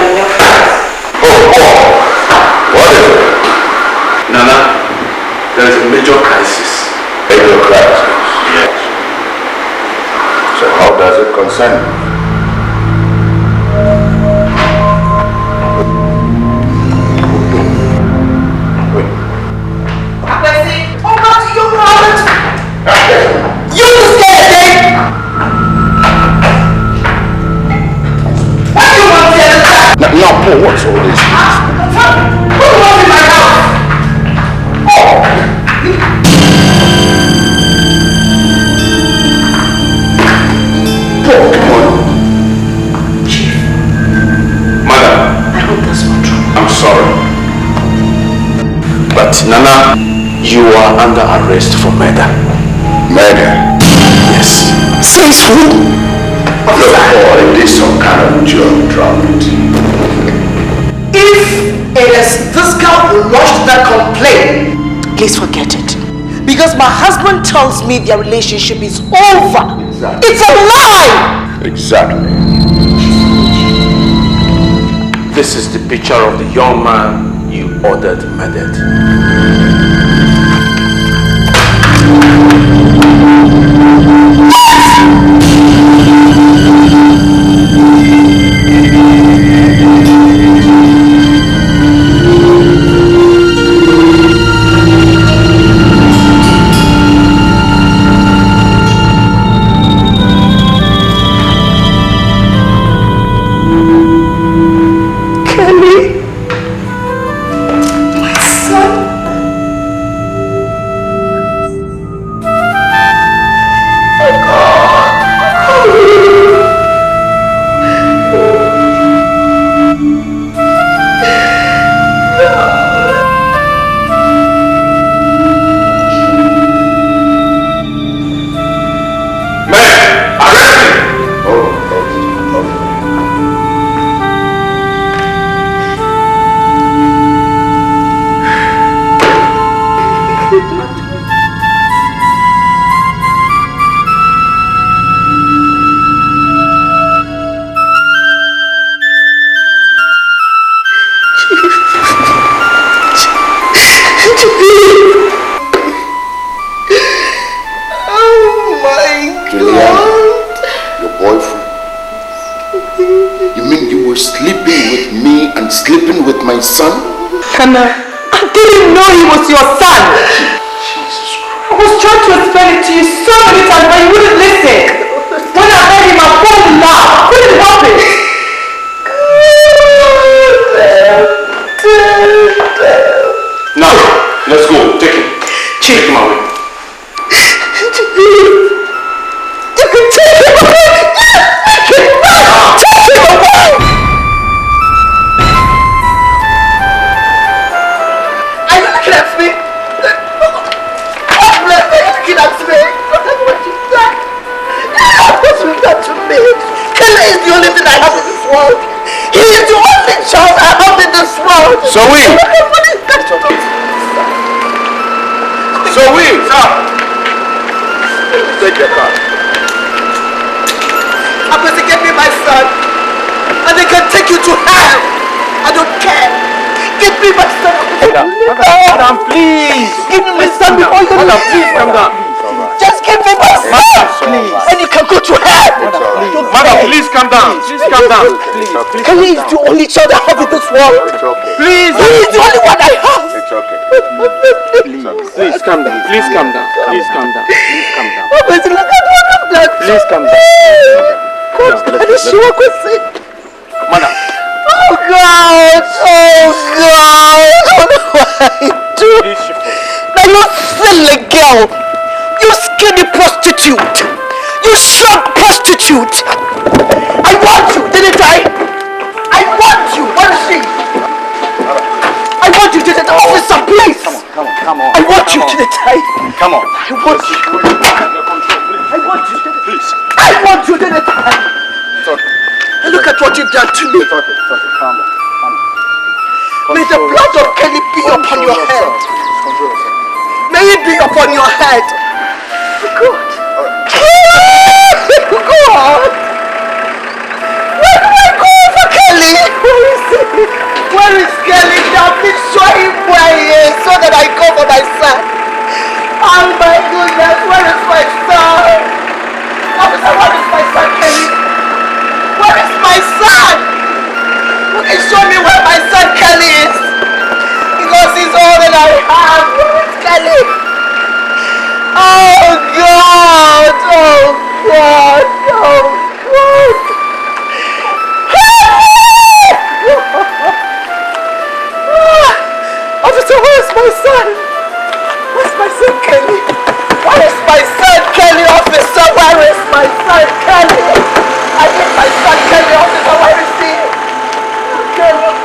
in your face. What is it? Nana, there is a major crisis. Major crisis? Yes. So how does it concern you? You scared me! What do you want to tell me? Now, Paul, what's all this? Who was in my house? Paul, come on. Chief. Madam. I hope that's not true. I'm sorry. But Nana, you are under arrest for murder. Murder? Yes. Says who? Look, Paul, it is some kind of joke, drop it. If it is this girl who lodged that complaint, please forget it. Because my husband tells me their relationship is over. Exactly. It's a lie! Exactly. This is the picture of the young man you ordered murdered. Son? Hannah, I didn't know he was your son. Jesus Christ. I was trying to explain it to you so many times, but you wouldn't listen. When I heard him, I falling loud. I couldn't help it. Now, let's go. Take him. Take him away. You can take him away. Take him away. Kelly is the only thing I have in this world. He is the only child I have in this world. So we. Sir. Take your car. I'm going to get me my son, and they can take you to hell. I don't care. Get me my son. Madam, please. Give me my son before you leave. Madam, please, calm down. Just give me my son, please. and you can go to hell. Madam, please calm down. Please calm down. Please. Kelly is the only child I have in this world. It's okay. Please. He is the only one I have. It's okay. Please calm down. Please calm down. Please calm down. Please calm down. Please calm down. God, I need you to sick. Madam. Oh God! Oh God! What do I do? Now you silly girl! You skinny prostitute! You shrunk prostitute! I want you, didn't I? I want you! Where is she? I want you, didn't I? Officer, please! Come on. I want you, didn't I? Come on. I want you. I want you, didn't I? Please. I want you, didn't I? It's okay. Look at what you've done to me. It's okay. Calm down. May the blood of Kelly be upon your head. May it be upon your head. God. God. Where do I go for Kelly? where he is so that I go for my son. Oh my goodness, where is my son? Officer, where is my son, Kelly? Where is my son? Okay, show me where my son Kelly is. Because he's all that I have. Where is Kelly? Oh God! Oh God! Oh God! Officer, where is my son? Where's my son Kelly? Where is my son Kelly, officer? Where is my son Kelly? I need my son Kelly, officer. Where is he? Kelly.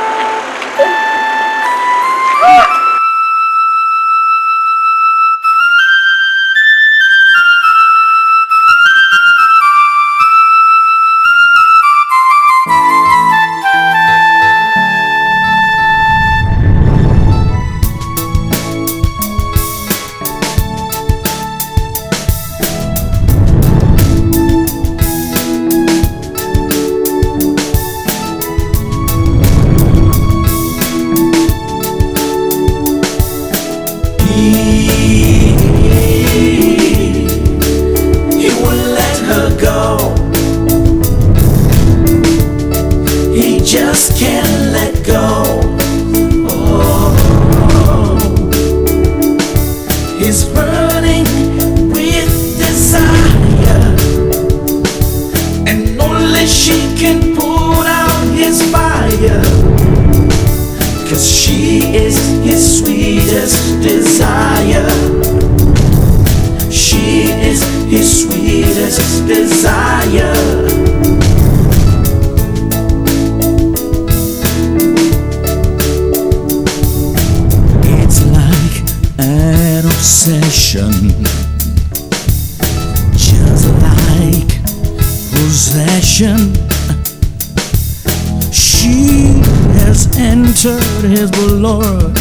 His Lord,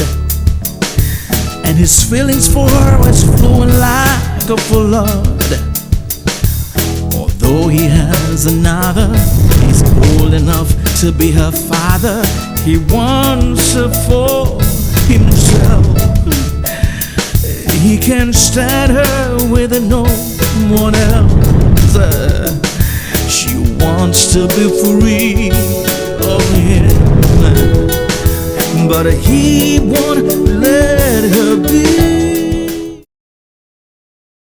and his feelings for her is flowing like a flood. Although he has another, he's old enough to be her father. He wants her for himself. He can't stand her with no one else. She wants to be free of him, but he won't